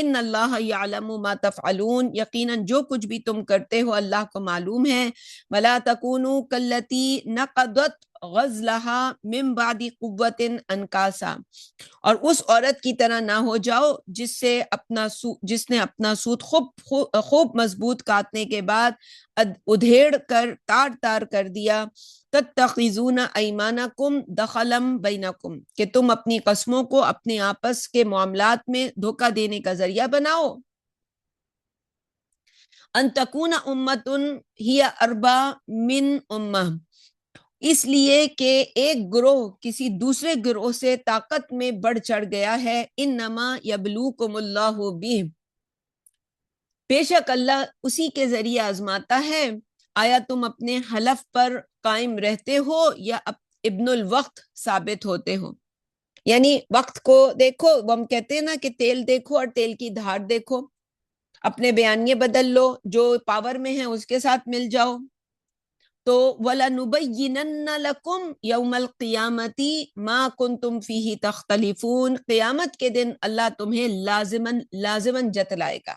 ان اللہ یعلم ما تفعلون، یقیناً جو کچھ بھی تم کرتے ہو اللہ کو معلوم ہے، وَلَا تَكُونُوا كَالَّتِي نَقَضَتْ غَزْلَهَا مِن بَعْدِ قُوَّةٍ أَنْكَاثًا، اور اس عورت کی طرح نہ ہو جاؤ جس نے اپنا سوت خوب مضبوط کاٹنے کے بعد ادھیڑ کر تار تار کر دیا، تتخذون ایمانکم دخلا بینکم، کہ تم اپنی قسموں کو اپنے آپس کے معاملات میں دھوکہ دینے کا ذریعہ بناؤ، ان تکون امۃ ہی اربا من امہ، اس لیے کہ ایک گروہ کسی دوسرے گروہ سے طاقت میں بڑھ چڑھ گیا ہے، انما یبلوکم اللہ بہ، بے شک اللہ اسی کے ذریعے آزماتا ہے، آیا تم اپنے حلف پر قائم رہتے ہو یا ابن الوقت ثابت ہوتے ہو؟ یعنی وقت کو دیکھو، ہم کہتے ہیں نا کہ تیل دیکھو اور تیل کی دھار دیکھو، اپنے بیانیے بدل لو، جو پاور میں ہے اس کے ساتھ مل جاؤ۔ تو وَلَنُبَيِّنَنَّ لَكُمْ يَوْمَ الْقِيَامَةِ مَا كُنْتُمْ فِيهِ تَخْتَلِفُونَ، قیامت کے دن اللہ تمہیں لازماً جتلائے گا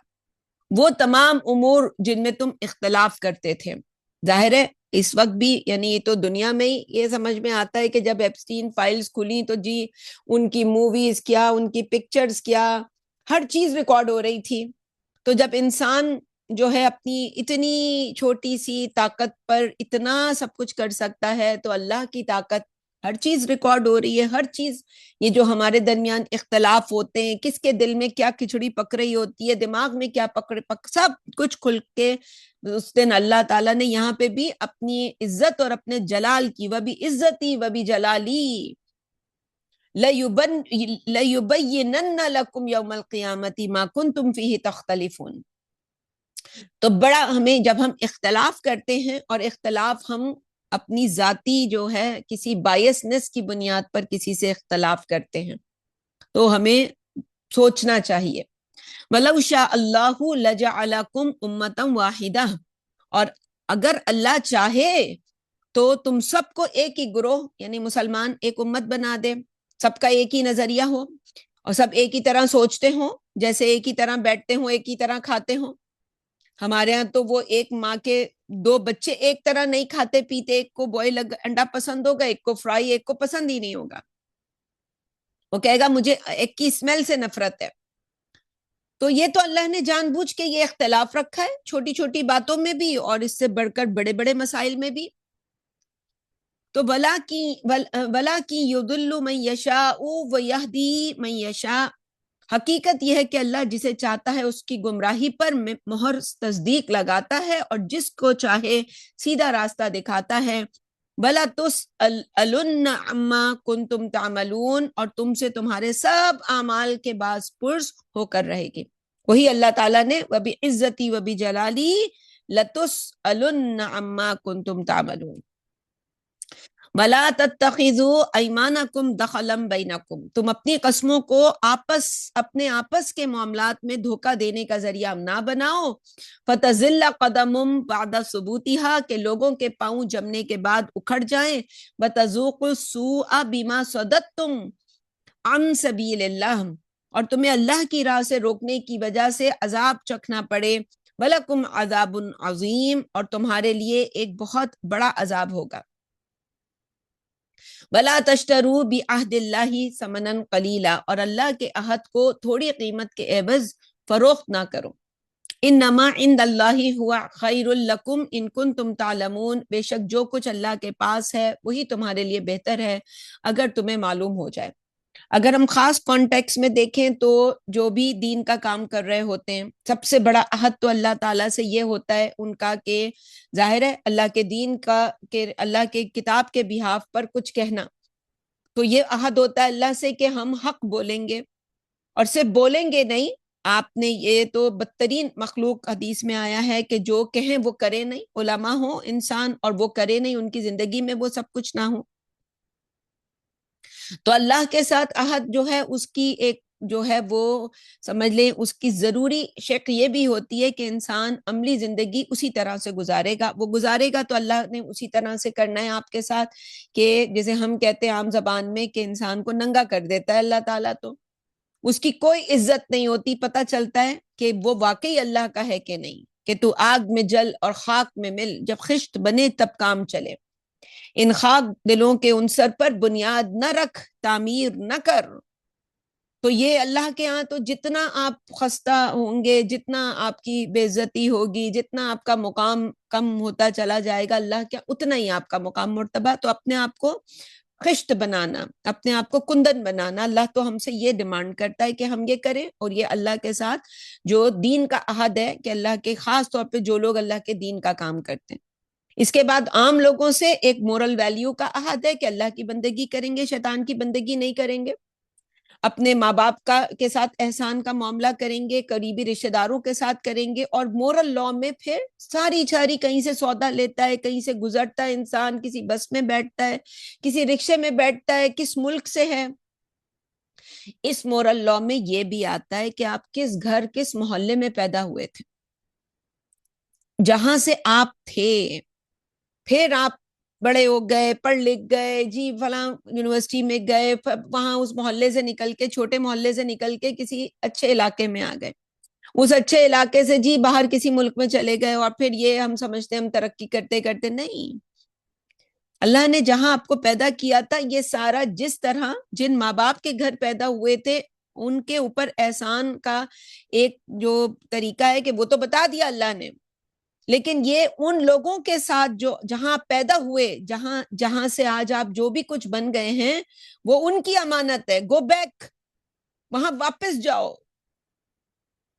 وہ تمام امور جن میں تم اختلاف کرتے تھے۔ ظاہر ہے اس وقت بھی، یعنی یہ تو دنیا میں ہی یہ سمجھ میں آتا ہے کہ جب ایپسٹین فائلز کھلیں تو جی ان کی موویز کیا، ان کی پکچرز کیا، ہر چیز ریکارڈ ہو رہی تھی۔ تو جب انسان جو ہے اپنی اتنی چھوٹی سی طاقت پر اتنا سب کچھ کر سکتا ہے، تو اللہ کی طاقت، ہر چیز ریکارڈ ہو رہی ہے، ہر چیز، یہ جو ہمارے درمیان اختلاف ہوتے ہیں، کس کے دل میں کیا کھچڑی پک رہی ہوتی ہے، دماغ میں کیا سب کچھ کھل کے اس دن اللہ تعالیٰ نے یہاں پہ بھی اپنی عزت اور اپنے جلال کی، وہ بھی عزتی وہ بھی جلالی، لَيُبَيِّنَنَّ لَكُمْ يَوْمَ الْقِيَامَةِ مَا كُنْتُمْ فِيهِ تَخْتَلِفُونَ۔ تو بڑا ہمیں، جب ہم اختلاف کرتے ہیں اور اختلاف ہم اپنی ذاتی جو ہے کسی بائسنس کی بنیاد پر کسی سے اختلاف کرتے ہیں، تو ہمیں سوچنا چاہیے۔ وَلَوْ شَاءَ اللَّهُ لَجَعَلَكُمْ أُمَّةً وَاحِدَةً، اور اگر اللہ چاہے تو تم سب کو ایک ہی گروہ، یعنی مسلمان ایک امت بنا دے، سب کا ایک ہی نظریہ ہو اور سب ایک ہی طرح سوچتے ہوں، جیسے ایک ہی طرح بیٹھتے ہوں، ایک ہی طرح کھاتے ہوں۔ ہمارے ہاں تو وہ ایک ماں کے دو بچے ایک طرح نہیں کھاتے پیتے، ایک کو بوائل انڈا پسند ہوگا، ایک کو فرائی، ایک کو پسند ہی نہیں ہوگا، وہ کہے گا مجھے ایک کی اسمیل سے نفرت ہے۔ تو یہ تو اللہ نے جان بوجھ کے یہ اختلاف رکھا ہے، چھوٹی چھوٹی باتوں میں بھی اور اس سے بڑھ کر بڑے بڑے مسائل میں بھی۔ تو وَلَٰكِن يُضِلُّ مَن يَشَاءُ وَيَهْدِي مَن يَشَاءُ، حقیقت یہ ہے کہ اللہ جسے چاہتا ہے اس کی گمراہی پر مہر تصدیق لگاتا ہے اور جس کو چاہے سیدھا راستہ دکھاتا ہے۔ بلا تُسْأَلُنَّ عَمَّا كُنتُمْ تَعْمَلُونَ، اور تم سے تمہارے سب اعمال کے بعد پرس ہو کر رہے گی۔ وہی اللہ تعالیٰ نے وَبِعِزَّتِي وَبِجَلَالِي لَتُسْأَلُنَّ عَمَّا كُنتُمْ تَعْمَلُونَ۔ وَلَا تَتَّخِذُوا أَيْمَانَكُمْ دَخَلًا بَيْنَكُمْ، تم اپنی قسموں کو اپنے آپس کے معاملات میں دھوکہ دینے کا ذریعہ نہ بناؤ، فَتَزِلَّ قَدَمٌ بَعْدَ ثُبُوتِهَا، کہ لوگوں کے پاؤں جمنے کے بعد اکھڑ جائیں، وَتَذُوقُوا السُّوءَ بِمَا صَدَدتُّمْ عَن سَبِيلِ اللَّهِ، اور تمہیں اللہ کی راہ سے روکنے کی وجہ سے عذاب چکھنا پڑے، وَلَكُمْ عَذَابٌ عَظِيمٌ، اور تمہارے لیے ایک بہت بڑا عذاب ہوگا۔ وَلَا تَشْتَرُوا بِعَهْدِ اللَّهِ ثَمَنًا قَلِيلًا، اور اللہ کے عہد کو تھوڑی قیمت کے عوض فروخت نہ کرو۔ انما عند اللہ ہوا خیر لکم ان کنتم تعلمون، بے شک جو کچھ اللہ کے پاس ہے وہی تمہارے لیے بہتر ہے اگر تمہیں معلوم ہو جائے۔ اگر ہم خاص کانٹیکس میں دیکھیں تو جو بھی دین کا کام کر رہے ہوتے ہیں، سب سے بڑا عہد تو اللہ تعالیٰ سے یہ ہوتا ہے ان کا کہ ظاہر ہے اللہ کے دین کا، کہ اللہ کے کتاب کے بہاف پر کچھ کہنا، تو یہ عہد ہوتا ہے اللہ سے کہ ہم حق بولیں گے، اور صرف بولیں گے نہیں، آپ نے یہ تو بدترین مخلوق حدیث میں آیا ہے کہ جو کہیں وہ کرے نہیں، علماء ہوں انسان اور وہ کرے نہیں، ان کی زندگی میں وہ سب کچھ نہ ہو۔ تو اللہ کے ساتھ عہد جو ہے اس کی ایک جو ہے وہ سمجھ لیں اس کی ضروری شکل یہ بھی ہوتی ہے کہ انسان عملی زندگی اسی طرح سے گزارے گا، وہ گزارے گا تو اللہ نے اسی طرح سے کرنا ہے آپ کے ساتھ، کہ جیسے ہم کہتے ہیں عام زبان میں کہ انسان کو ننگا کر دیتا ہے اللہ تعالیٰ، تو اس کی کوئی عزت نہیں ہوتی، پتہ چلتا ہے کہ وہ واقعی اللہ کا ہے کہ نہیں، کہ تو آگ میں جل اور خاک میں مل، جب خشت بنے تب کام چلے، ان خاک دلوں کے عنصر پر بنیاد نہ رکھ، تعمیر نہ کر۔ تو یہ اللہ کے ہاں تو جتنا آپ خستہ ہوں گے، جتنا آپ کی بے عزتی ہوگی، جتنا آپ کا مقام کم ہوتا چلا جائے گا، اللہ کے اتنا ہی آپ کا مقام مرتبہ۔ تو اپنے آپ کو خشت بنانا، اپنے آپ کو کندن بنانا، اللہ تو ہم سے یہ ڈیمانڈ کرتا ہے کہ ہم یہ کریں، اور یہ اللہ کے ساتھ جو دین کا عہد ہے کہ اللہ کے خاص طور پہ جو لوگ اللہ کے دین کا کام کرتے ہیں۔ اس کے بعد عام لوگوں سے ایک مورل ویلیو کا عہد ہے کہ اللہ کی بندگی کریں گے، شیطان کی بندگی نہیں کریں گے، اپنے ماں باپ کا کے ساتھ احسان کا معاملہ کریں گے، قریبی رشتہ داروں کے ساتھ کریں گے، اور مورل لا میں پھر ساری چاری کہیں سے سودا لیتا ہے، کہیں سے گزرتا ہے انسان، کسی بس میں بیٹھتا ہے، کسی رکشے میں بیٹھتا ہے، کس ملک سے ہے، اس مورل لا میں یہ بھی آتا ہے کہ آپ کس گھر کس محلے میں پیدا ہوئے تھے، جہاں سے آپ تھے، پھر آپ بڑے ہو گئے، پڑھ لکھ گئے، جی فلاں یونیورسٹی میں گئے، وہاں اس محلے سے نکل کے، چھوٹے محلے سے نکل کے کسی اچھے علاقے میں آ گئے، اس اچھے علاقے سے جی باہر کسی ملک میں چلے گئے، اور پھر یہ ہم سمجھتے ہیں ہم ترقی کرتے کرتے نہیں۔ اللہ نے جہاں آپ کو پیدا کیا تھا، یہ سارا جس طرح جن ماں باپ کے گھر پیدا ہوئے تھے ان کے اوپر احسان کا ایک جو طریقہ ہے کہ وہ تو بتا دیا اللہ نے، لیکن یہ ان لوگوں کے ساتھ جو جہاں پیدا ہوئے، جہاں سے آج آپ جو بھی کچھ بن گئے ہیں، وہ ان کی امانت ہے، گو بیک، وہاں واپس جاؤ،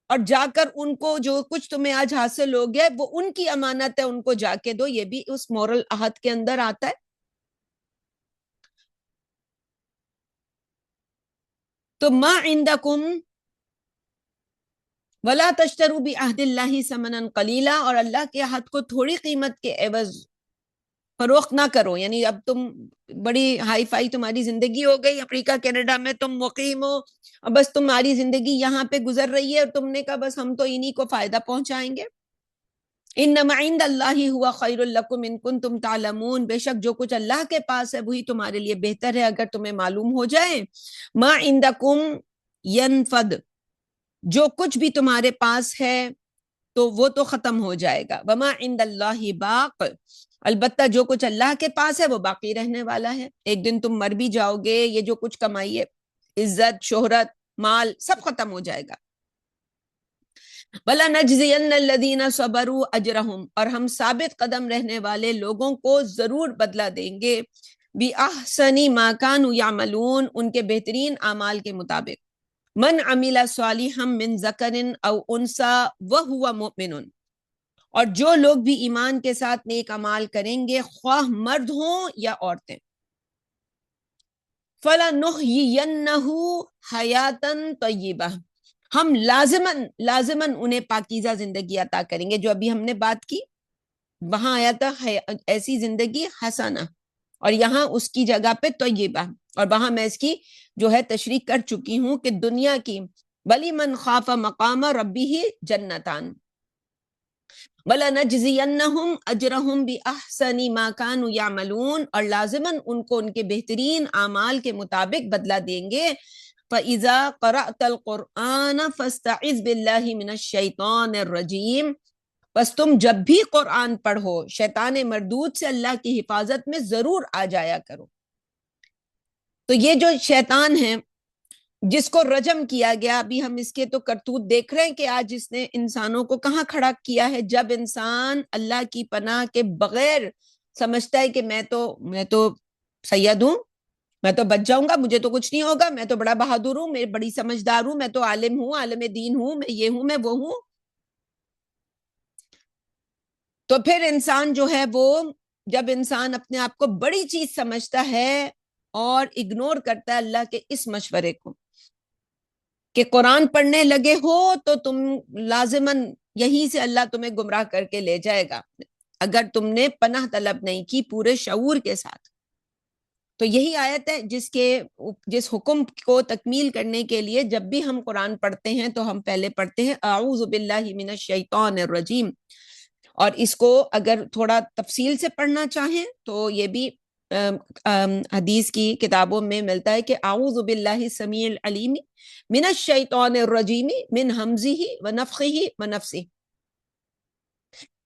اور جا کر ان کو جو کچھ تمہیں آج حاصل ہو گیا وہ ان کی امانت ہے، ان کو جا کے دو، یہ بھی اس مورل عہد کے اندر آتا ہے۔ تو ما عندکم ولا تشتروا بعہد اللہ ثمنا قلیلا، اور اللہ کے عہد کو تھوڑی قیمت کے عوض فروخت نہ کرو، یعنی اب تم بڑی ہائی فائی تمہاری زندگی ہو گئی، امریکہ کینیڈا میں تم مقیم ہو، اور بس تمہاری زندگی یہاں پہ گزر رہی ہے، اور تم نے کہا بس ہم تو انہی کو فائدہ پہنچائیں گے۔ انما عند اللہ ہوا خیر لکم ان کنتم تعلمون، بے شک جو کچھ اللہ کے پاس ہے وہی تمہارے لیے بہتر ہے اگر تمہیں معلوم ہو جائے۔ ما عندکم ینفد، جو کچھ بھی تمہارے پاس ہے تو وہ تو ختم ہو جائے گا، وما عند اللہ باق، البتہ جو کچھ اللہ کے پاس ہے وہ باقی رہنے والا ہے، ایک دن تم مر بھی جاؤ گے، یہ جو کچھ کمائیے، عزت، شہرت، مال، سب ختم ہو جائے گا۔ وَلَنَجْزِيَنَّ الَّذِينَ صَبَرُوا أَجْرَهُمْ، اور ہم ثابت قدم رہنے والے لوگوں کو ضرور بدلہ دیں گے، بِأَحْسَنِ مَا كَانُوا يَعْمَلُونَ، ان کے بہترین اعمال کے مطابق، من عمل صالحا من ذکر او انثى وهو مؤمن، اور جو لوگ بھی ایمان کے ساتھ نیک اعمال کریں گے خواہ مرد ہوں یا عورتیں، فَلَنُحْيِيَنَّهُ حَيَاةً طَيِّبَةً، ہم لازماً انہیں پاکیزہ زندگی عطا کریں گے، جو ابھی ہم نے بات کی وہاں آیا تھا ایسی زندگی حسنہ، اور یہاں اس کی جگہ پہ طیبہ، اور وہاں میں اس کی جو ہے تشریح کر چکی ہوں کہ دنیا کی وَلِمَنْ خَافَ مَقَامَ رَبِّهِ جَنَّتَانِ وَلَنَجْزِيَنَّهُمْ أَجْرَهُمْ بِأَحْسَنِ مَا كَانُوا يَعْمَلُونَ، اور لازماً ان کو ان کے بہترین اعمال کے مطابق بدلہ دیں گے۔ فَإِذَا قَرَأْتَ الْقُرْآنَ فَاسْتَعِذْ بِاللَّهِ مِنَ الشَّيْطَانِ الرَّجِيمِ، بس تم جب بھی قرآن پڑھو شیطان مردود سے اللہ کی حفاظت میں ضرور آ جایا کرو۔ تو یہ جو شیطان ہیں جس کو رجم کیا گیا. ابھی ہم اس کے تو کرتوت دیکھ رہے ہیں کہ آج اس نے انسانوں کو کہاں کھڑا کیا ہے. جب انسان اللہ کی پناہ کے بغیر سمجھتا ہے کہ میں تو سید ہوں, میں تو بچ جاؤں گا, مجھے تو کچھ نہیں ہوگا, میں تو بڑا بہادر ہوں, میں بڑی سمجھدار ہوں, میں تو عالم ہوں, عالم دین ہوں, میں یہ ہوں, میں وہ ہوں, تو پھر انسان جو ہے وہ, جب انسان اپنے آپ کو بڑی چیز سمجھتا ہے اور اگنور کرتا ہے اللہ کے اس مشورے کو کہ قرآن پڑھنے لگے ہو تو تم لازماً یہیں سے اللہ تمہیں گمراہ کر کے لے جائے گا اگر تم نے پناہ طلب نہیں کی پورے شعور کے ساتھ. تو یہی آیت ہے جس حکم کو تکمیل کرنے کے لیے جب بھی ہم قرآن پڑھتے ہیں تو ہم پہلے پڑھتے ہیں اعوذ باللہ من الشیطان الرجیم. اور اس کو اگر تھوڑا تفصیل سے پڑھنا چاہیں تو یہ بھی حدیث کی کتابوں میں ملتا ہے کہ اعوذ باللہ السمیع العلیم من الشیطان الرجیم من ہمزہ ونفخہ ونفثہ.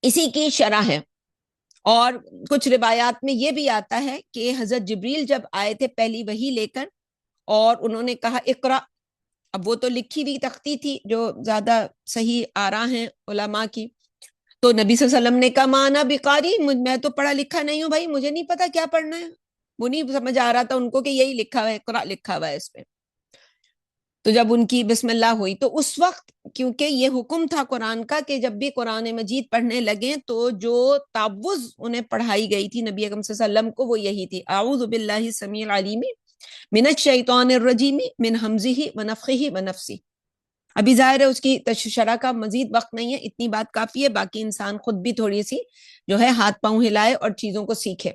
اسی کی شرح ہے. اور کچھ روایات میں یہ بھی آتا ہے کہ حضرت جبریل جب آئے تھے پہلی وحی لے کر اور انہوں نے کہا اقرا, اب وہ تو لکھی ہوئی تختی تھی جو زیادہ صحیح آراء ہیں علماء کی, تو نبی صلی اللہ علیہ وسلم نے کہا مانا بقاری, میں تو پڑھا لکھا نہیں ہوں بھائی, مجھے نہیں پتا کیا پڑھنا ہے. وہ نہیں سمجھ آ رہا تھا ان کو کہ یہی لکھا ہوا ہے, اقرا لکھا ہوا ہے اس پہ. تو جب ان کی بسم اللہ ہوئی تو اس وقت کیونکہ یہ حکم تھا قرآن کا کہ جب بھی قرآن مجید پڑھنے لگیں تو جو تعوذ انہیں پڑھائی گئی تھی نبی اکرم صلی اللہ علیہ وسلم کو وہ یہی تھی اعوذ باللہ السمیع العلیم من الشیطان الرجیم من ہمزہ ونفخہ ونفثہ. ابھی ظاہر ہے اس کی شرح کا مزید وقت نہیں ہے, اتنی بات کافی ہے, باقی انسان خود بھی تھوڑی سی جو ہے ہاتھ پاؤں ہلائے اور چیزوں کو سیکھے.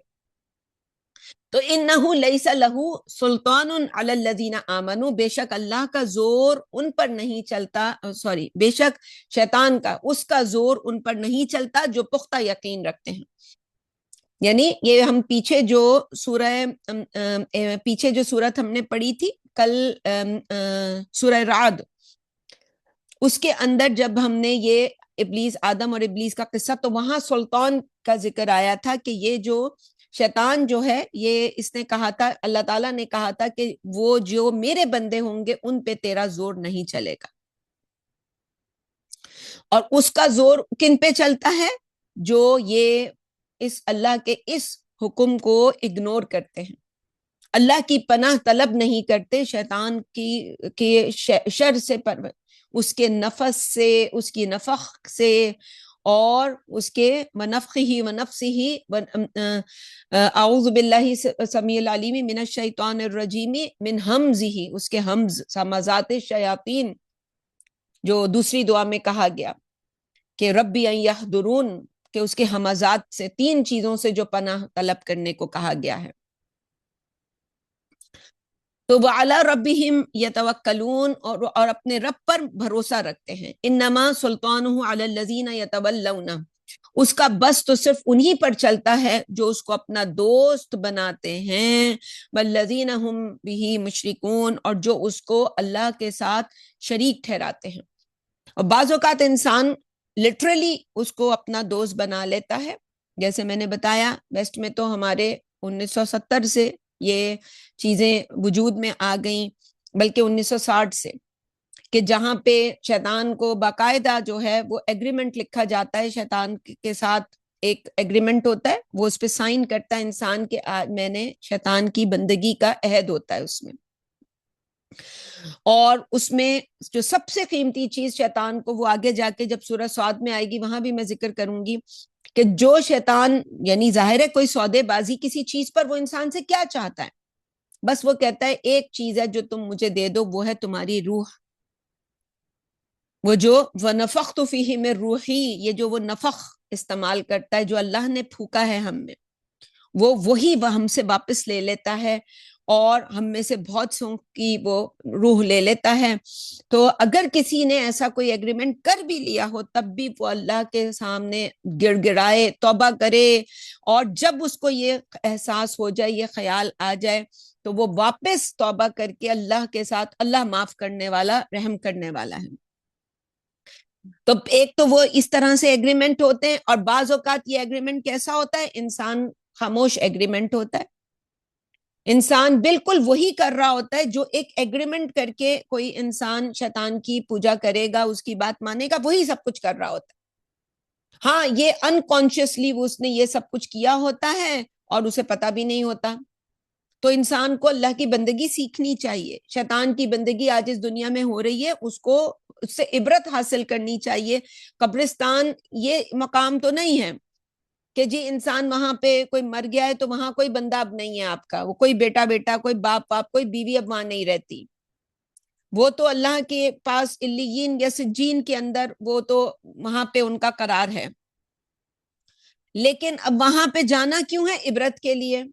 تو انہ لیس لہ سلطان علی الذین آمنوا, بے شک اللہ کا زور ان پر نہیں چلتا, بے شک شیطان کا اس کا زور ان پر نہیں چلتا جو پختہ یقین رکھتے ہیں. یعنی یہ ہم پیچھے جو سورت ہم نے پڑھی تھی کل, سورہ رعد, اس کے اندر جب ہم نے یہ ابلیس, آدم اور ابلیس کا قصہ, تو وہاں سلطان کا ذکر آیا تھا کہ یہ جو شیطان جو ہے یہ اس نے کہا تھا, اللہ تعالیٰ نے کہا تھا کہ وہ جو میرے بندے ہوں گے ان پہ تیرا زور نہیں چلے گا. اور اس کا زور کن پہ چلتا ہے؟ جو یہ اس اللہ کے اس حکم کو اگنور کرتے ہیں, اللہ کی پناہ طلب نہیں کرتے, شیطان کی شر سے اس کے نفس سے, اس کی نفخ سے, اور اس کے ونفخہ ونفثہ, اعوذ باللہ سمیع العلیم من الشیطان الرجیم من ہمزہ, اس کے ہمز سمازات الشیاطین جو دوسری دعا میں کہا گیا کہ ربی ان یحضرون, کہ اس کے ہمزات سے, تین چیزوں سے جو پناہ طلب کرنے کو کہا گیا ہے. تو وَعَلَىٰ رَبِّهِمْ يَتَوَكَّلُونَ, اور اپنے رب پر بھروسہ رکھتے ہیں. انما سلطانہ علی الذین یتولونہ, اس کا بس تو صرف انہی پر چلتا ہے جو اس کو اپنا دوست بناتے ہیں, والذین هم بہ مشرکون, اور جو اس کو اللہ کے ساتھ شریک ٹھہراتے ہیں. اور بعض اوقات انسان لٹرلی اس کو اپنا دوست بنا لیتا ہے, جیسے میں نے بتایا ویسٹ میں تو ہمارے 1970 سے یہ چیزیں وجود میں آ گئیں, بلکہ 1960 سے, کہ جہاں پہ شیطان کو باقاعدہ جو ہے وہ ایگریمنٹ لکھا جاتا ہے, شیطان کے ساتھ ایک ایگریمنٹ ہوتا ہے, وہ اس پہ سائن کرتا ہے انسان کے, میں نے شیطان کی بندگی کا عہد ہوتا ہے اس میں. اور اس میں جو سب سے قیمتی چیز شیطان کو, وہ آگے جا کے جب سورہ صاد میں آئے گی وہاں بھی میں ذکر کروں گی, کہ جو شیطان, یعنی ظاہر ہے کوئی سودے بازی کسی چیز پر, وہ انسان سے کیا چاہتا ہے؟ بس وہ کہتا ہے ایک چیز ہے جو تم مجھے دے دو, وہ ہے تمہاری روح. وہ جو وَنَفَخْتُ فِيهِ مِن روحی, یہ جو وہ نفخ استعمال کرتا ہے جو اللہ نے پھونکا ہے ہم میں, وہی وہ ہم سے واپس لے لیتا ہے, اور ہم میں سے بہت سوں کی وہ روح لے لیتا ہے. تو اگر کسی نے ایسا کوئی ایگریمنٹ کر بھی لیا ہو تب بھی وہ اللہ کے سامنے گڑ گڑائے, توبہ کرے, اور جب اس کو یہ احساس ہو جائے, یہ خیال آ جائے, تو وہ واپس توبہ کر کے اللہ کے ساتھ, اللہ معاف کرنے والا, رحم کرنے والا ہے. تو ایک تو وہ اس طرح سے ایگریمنٹ ہوتے ہیں, اور بعض اوقات یہ ایگریمنٹ کیسا ہوتا ہے, انسان خاموش ایگریمنٹ ہوتا ہے, انسان بالکل وہی کر رہا ہوتا ہے جو ایک ایگریمنٹ کر کے کوئی انسان شیطان کی پوجا کرے گا، اس کی بات مانے گا، وہی سب کچھ کر رہا ہوتا ہے. ہاں یہ انکانشیسلی اس نے یہ سب کچھ کیا ہوتا ہے اور اسے پتا بھی نہیں ہوتا. تو انسان کو اللہ کی بندگی سیکھنی چاہیے. شیطان کی بندگی آج اس دنیا میں ہو رہی ہے، اس کو اس سے عبرت حاصل کرنی چاہیے. قبرستان یہ مقام تو نہیں ہے کہ جی انسان وہاں پہ کوئی مر گیا ہے تو وہاں کوئی بندہ اب نہیں ہے آپ کا، وہ کوئی بیٹا بیٹا، کوئی باپ باپ، کوئی بیوی اب وہاں نہیں رہتی. وہ تو اللہ کے پاس علیین یا سجین کے اندر وہ تو وہاں پہ ان کا قرار ہے. لیکن اب وہاں پہ جانا کیوں ہے؟ عبرت کے لیے.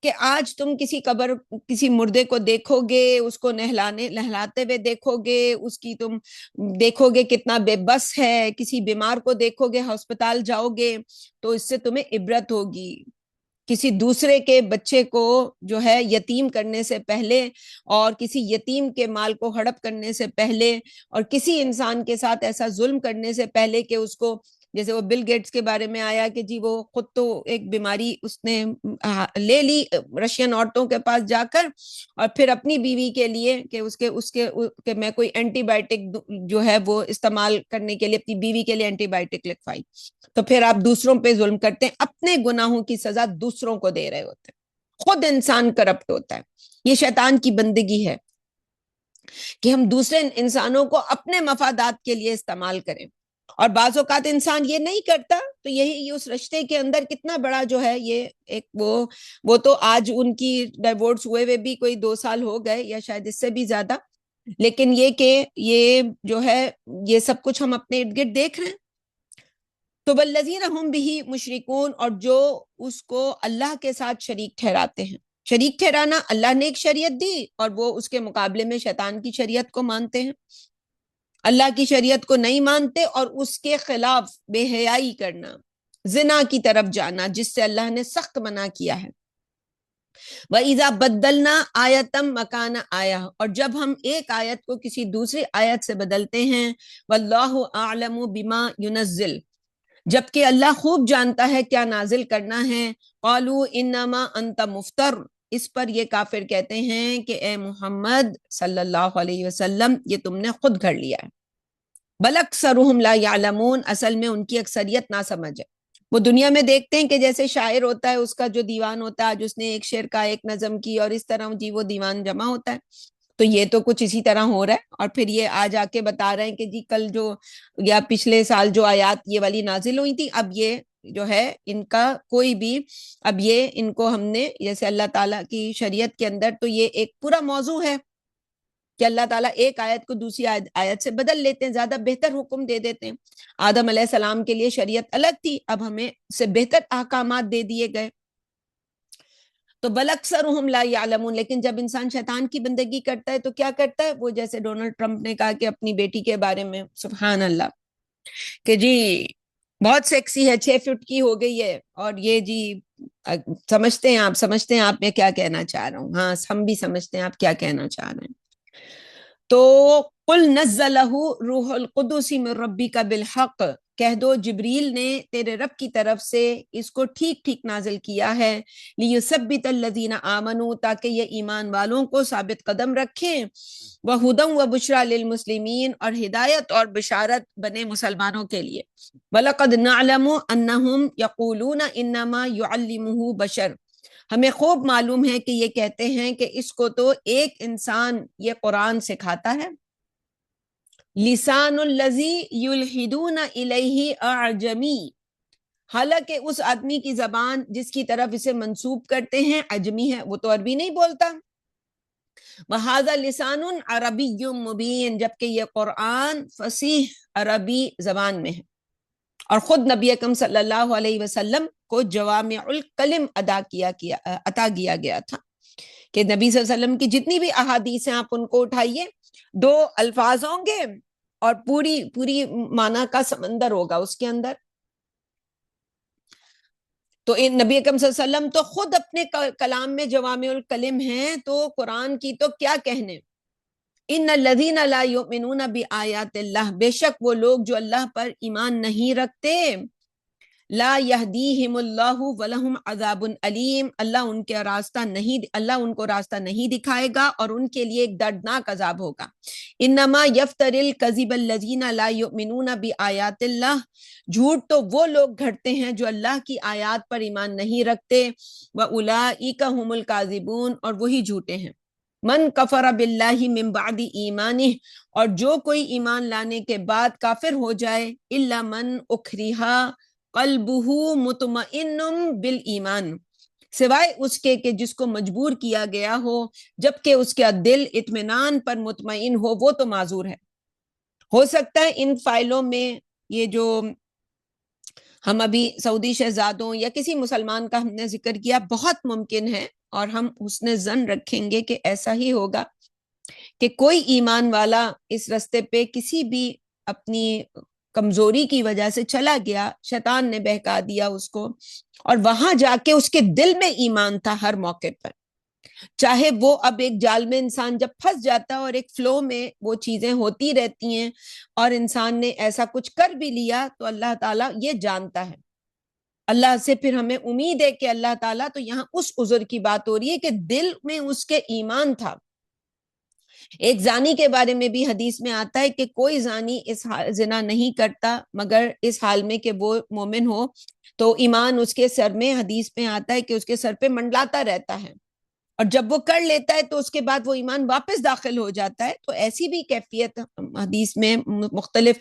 کہ آج تم کسی قبر، کسی مردے کو دیکھو گے، اس کو نہلاتے ہوئے دیکھو گے، اس کی تم دیکھو گے کتنا بے بس ہے. کسی بیمار کو دیکھو گے، ہسپتال جاؤ گے تو اس سے تمہیں عبرت ہوگی. کسی دوسرے کے بچے کو جو ہے یتیم کرنے سے پہلے، اور کسی یتیم کے مال کو ہڑپ کرنے سے پہلے، اور کسی انسان کے ساتھ ایسا ظلم کرنے سے پہلے کہ اس کو، جیسے وہ بل گیٹس کے بارے میں آیا کہ جی وہ خود تو ایک بیماری اس نے لے لی رشین عورتوں کے پاس جا کر، اور پھر اپنی بیوی کے لیے کہ کہ میں کوئی اینٹی بائیوٹک جو ہے وہ استعمال کرنے کے لیے اپنی بیوی کے لیے اینٹی بائیوٹک لکھوائی. تو پھر آپ دوسروں پہ ظلم کرتے ہیں، اپنے گناہوں کی سزا دوسروں کو دے رہے ہوتے ہیں. خود انسان کرپٹ ہوتا ہے. یہ شیطان کی بندگی ہے کہ ہم دوسرے انسانوں کو اپنے مفادات کے لیے استعمال کریں. اور بعض اوقات انسان یہ نہیں کرتا تو یہی اس رشتے کے اندر کتنا بڑا جو ہے یہ ایک وہ تو آج ان کی ڈائیورس ہوئے بھی کوئی 2 سال ہو گئے یا شاید اس سے بھی زیادہ. لیکن یہ کہ یہ جو ہے یہ سب کچھ ہم اپنے ارد گرد دیکھ رہے ہیں. تو والذین ہم بہ مشرکون، اور جو اس کو اللہ کے ساتھ شریک ٹھہراتے ہیں. شریک ٹھہرانا، اللہ نے ایک شریعت دی اور وہ اس کے مقابلے میں شیطان کی شریعت کو مانتے ہیں. اللہ کی شریعت کو نہیں مانتے اور اس کے خلاف بے حیائی کرنا، زنا کی طرف جانا جس سے اللہ نے سخت منع کیا ہے. وَإِذَا بَدَّلْنَا آیَةً مَكَانَ آیَةٍ، اور جب ہم ایک آیت کو کسی دوسری آیت سے بدلتے ہیں. وَاللَّهُ أَعْلَمُ بِمَا يُنَزِّلُ، جبکہ اللہ خوب جانتا ہے کیا نازل کرنا ہے. قَالُوا إِنَّمَا أَنْتَ مُفْتَرٍ، اس پر یہ کافر کہتے ہیں کہ اے محمد صلی اللہ علیہ وسلم یہ تم نے خود گھڑ لیا ہے. بل اکثرهم لا يعلمون، اصل میں ان کی اکثریت نہ سمجھ ہے. وہ دنیا میں دیکھتے ہیں کہ جیسے شاعر ہوتا ہے، اس کا جو دیوان ہوتا ہے، آج اس نے ایک شعر کا ایک نظم کی اور اس طرح جی وہ دیوان جمع ہوتا ہے. تو یہ تو کچھ اسی طرح ہو رہا ہے. اور پھر یہ آج آ کے بتا رہے ہیں کہ جی کل جو یا پچھلے سال جو آیات یہ والی نازل ہوئی تھی، اب یہ جو ہے ان کا کوئی بھی، اب یہ ان کو ہم نے جیسے اللہ تعالیٰ کی شریعت کے اندر تو یہ ایک پورا موضوع ہے کہ اللہ تعالیٰ ایک آیت کو دوسری آیت سے بدل لیتے ہیں، زیادہ بہتر حکم دے دیتے ہیں. آدم علیہ السلام کے لیے شریعت الگ تھی، اب ہمیں سے بہتر احکامات دے دیے گئے. تو بل اکثرهم لا يعلمون، لیکن جب انسان شیطان کی بندگی کرتا ہے تو کیا کرتا ہے؟ وہ جیسے ڈونلڈ ٹرمپ نے کہا کہ اپنی بیٹی کے بارے میں، سبحان اللہ، کہ جی بہت سیکسی ہے، 6 فٹ کی ہو گئی ہے، اور یہ جی سمجھتے ہیں آپ میں کیا کہنا چاہ رہا ہوں. ہاں ہم بھی سمجھتے ہیں آپ کیا کہنا چاہ رہے ہیں. تو قل نزلہ روح القدس من ربک بالحق، کہہ دو جبریل نے تیرے رب کی طرف سے اس کو ٹھیک ٹھیک نازل کیا ہے. لیثبت الذین آمنوا، تاکہ یہ ایمان والوں کو ثابت قدم رکھیں. وہدی وبشریٰ للمسلمین، اور ہدایت اور بشارت بنے مسلمانوں کے لیے. وَلَقَدْ نَعْلَمُ أَنَّهُمْ يَقُولُونَ إِنَّمَا يُعَلِّمُهُ بَشَرٌ، ہمیں خوب معلوم ہے کہ یہ کہتے ہیں کہ اس کو تو ایک انسان یہ قرآن سکھاتا ہے. لسان الذی یلحدون الیہ اعجمی، حالانکہ اس آدمی کی زبان جس کی طرف اسے منسوب کرتے ہیں عجمی ہے، وہ تو عربی نہیں بولتا. وَهَذَا لِسَانٌ عَرَبِيٌّ مُبِينٌ، جبکہ یہ قرآن فصیح عربی زبان میں ہے. اور خود نبی اکرم صلی اللہ علیہ وسلم کو جوامع الکلم عطا کیا گیا تھا کہ نبی صلی اللہ علیہ وسلم کی جتنی بھی احادیث ہیں آپ ان کو اٹھائیے، 2 الفاظ ہوں گے اور پوری معنی کا سمندر ہوگا اس کے اندر. تو نبی اکرم صلی اللہ علیہ وسلم تو خود اپنے کلام میں جوامع الکلم ہیں، تو قرآن کی تو کیا کہنے. ان الذین لا یؤمنون بآیات اللہ، بے شک وہ لوگ جو اللہ پر ایمان نہیں رکھتے. لا یہدیہم اللہ ولہم عذاب علیم، اللہ ان کو راستہ نہیں دکھائے گا اور ان کے لیے ایک دردناک عذاب ہوگا۔ انما یفتر الکذب الذین لا یؤمنون بآیات اللہ، جھوٹ تو وہ لوگ گھڑتے ہیں جو اللہ کی آیات پر ایمان نہیں رکھتے، وَأُولَئِکَ هُمُ الْکاذبُونَ، اور وہی جھوٹے ہیں۔ من کفر باللہ من بعد ایمانہ، اور جو کوئی ایمان لانے کے بعد کافر ہو جائے، الا من اکرہا قلبہ مطمئن بالایمان، سوائے اس کے کہ جس کو مجبور کیا گیا ہو جبکہ اس کا دل اطمینان پر مطمئن ہو، وہ تو معذور ہے۔ ہو سکتا ہے ان فائلوں میں یہ جو ہم ابھی سعودی شہزادوں یا کسی مسلمان کا ہم نے ذکر کیا، بہت ممکن ہے اور ہم حسن ظن رکھیں گے کہ ایسا ہی ہوگا کہ کوئی ایمان والا اس رستے پہ کسی بھی اپنی کمزوری کی وجہ سے چلا گیا، شیطان نے بہکا دیا اس کو، اور وہاں جا کے اس کے دل میں ایمان تھا ہر موقع پر، چاہے وہ اب ایک جال میں انسان جب پھنس جاتا ہے اور ایک فلو میں وہ چیزیں ہوتی رہتی ہیں اور انسان نے ایسا کچھ کر بھی لیا، تو اللہ تعالیٰ یہ جانتا ہے۔ اللہ سے پھر ہمیں امید ہے کہ اللہ تعالیٰ، تو یہاں اس عذر کی بات ہو رہی ہے کہ دل میں اس کے ایمان تھا۔ ایک زانی کے بارے میں بھی حدیث میں آتا ہے کہ کوئی زانی اس زنا نہیں کرتا مگر اس حال میں کہ وہ مومن ہو، تو ایمان اس کے سر میں، حدیث میں آتا ہے کہ اس کے سر پہ منڈلاتا رہتا ہے، اور جب وہ کر لیتا ہے تو اس کے بعد وہ ایمان واپس داخل ہو جاتا ہے۔ تو ایسی بھی کیفیت حدیث میں مختلف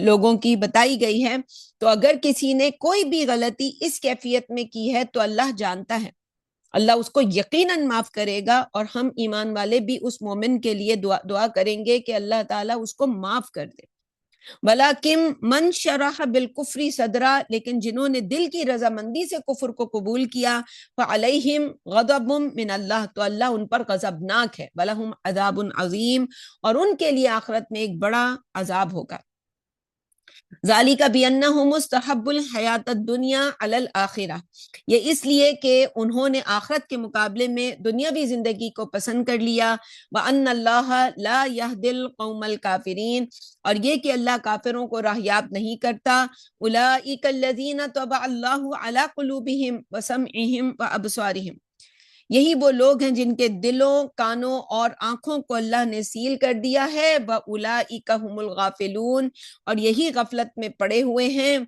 لوگوں کی بتائی گئی ہے۔ تو اگر کسی نے کوئی بھی غلطی اس کیفیت میں کی ہے تو اللہ جانتا ہے، اللہ اس کو یقیناً معاف کرے گا، اور ہم ایمان والے بھی اس مومن کے لیے دعا کریں گے کہ اللہ تعالیٰ اس کو معاف کر دے۔ ولیکن من شرح بالکفر صدرا، لیکن جنہوں نے دل کی رضامندی سے کفر کو قبول کیا، فعلیہم غضب من اللہ، تو اللہ ان پر غضبناک ہے، ولہم عذاب عظیم، اور ان کے لیے آخرت میں ایک بڑا عذاب ہوگا۔ ذالک بانہم مستحب الحیات الدنیا علی الآخرہ، یہ اس لیے کہ انہوں نے آخرت کے مقابلے میں دنیاوی زندگی کو پسند کر لیا، وان اللہ لا یہدی القوم الکافرین، اور یہ کہ اللہ کافروں کو راہیاب نہیں کرتا۔ اولئک الذین طبع اللہ علی قلوبہم وسمعہم وابصارہم، یہی وہ لوگ ہیں جن کے دلوں، کانوں اور آنکھوں کو اللہ نے سیل کر دیا ہے، وَأُولَئِكَ هُمُ الْغَافِلُونَ، اور یہی غفلت میں پڑے ہوئے ہیں۔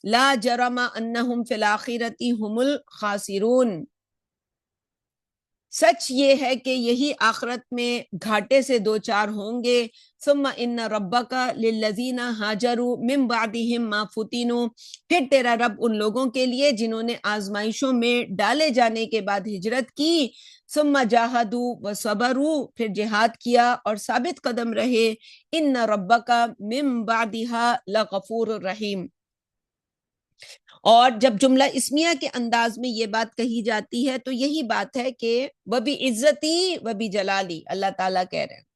لا جرم انہم فی الآخرۃ هم الخاسرون، سچ یہ ہے کہ یہی آخرت میں گھاٹے سے دو چار ہوں گے۔ ثم ان ربک للذین ہاجروا من بعدہم ما فتنوا، پھر تیرا رب ان لوگوں کے لیے جنہوں نے آزمائشوں میں ڈالے جانے کے بعد ہجرت کی، ثم جاہدوا وصبروا، پھر جہاد کیا اور ثابت قدم رہے، ان ربک من بعدہا لغفور رحیم۔ اور جب جملہ اسمیہ کے انداز میں یہ بات کہی جاتی ہے تو یہی بات ہے کہ وَبِ عزتی وَبِ جلالی، اللہ تعالیٰ کہہ رہے ہیں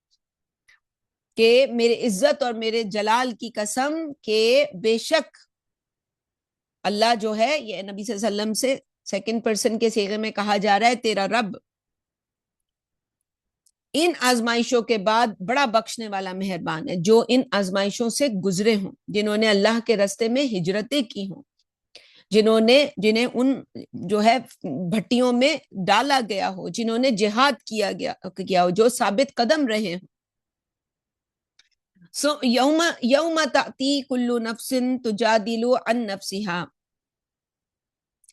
کہ میرے عزت اور میرے جلال کی قسم کہ بے شک اللہ جو ہے، یہ نبی صلی اللہ علیہ وسلم سے سیکنڈ پرسن کے صیغے میں کہا جا رہا ہے، تیرا رب ان آزمائشوں کے بعد بڑا بخشنے والا مہربان ہے، جو ان آزمائشوں سے گزرے ہوں، جنہوں نے اللہ کے راستے میں ہجرتیں کی ہوں، جنہیں ان جو ہے بھٹیوں میں ڈالا گیا ہو، جنہوں نے جہاد کیا ہو، جو ثابت قدم رہے ہوں۔ یوم تأتی کل نفس تجادل عن نفسها،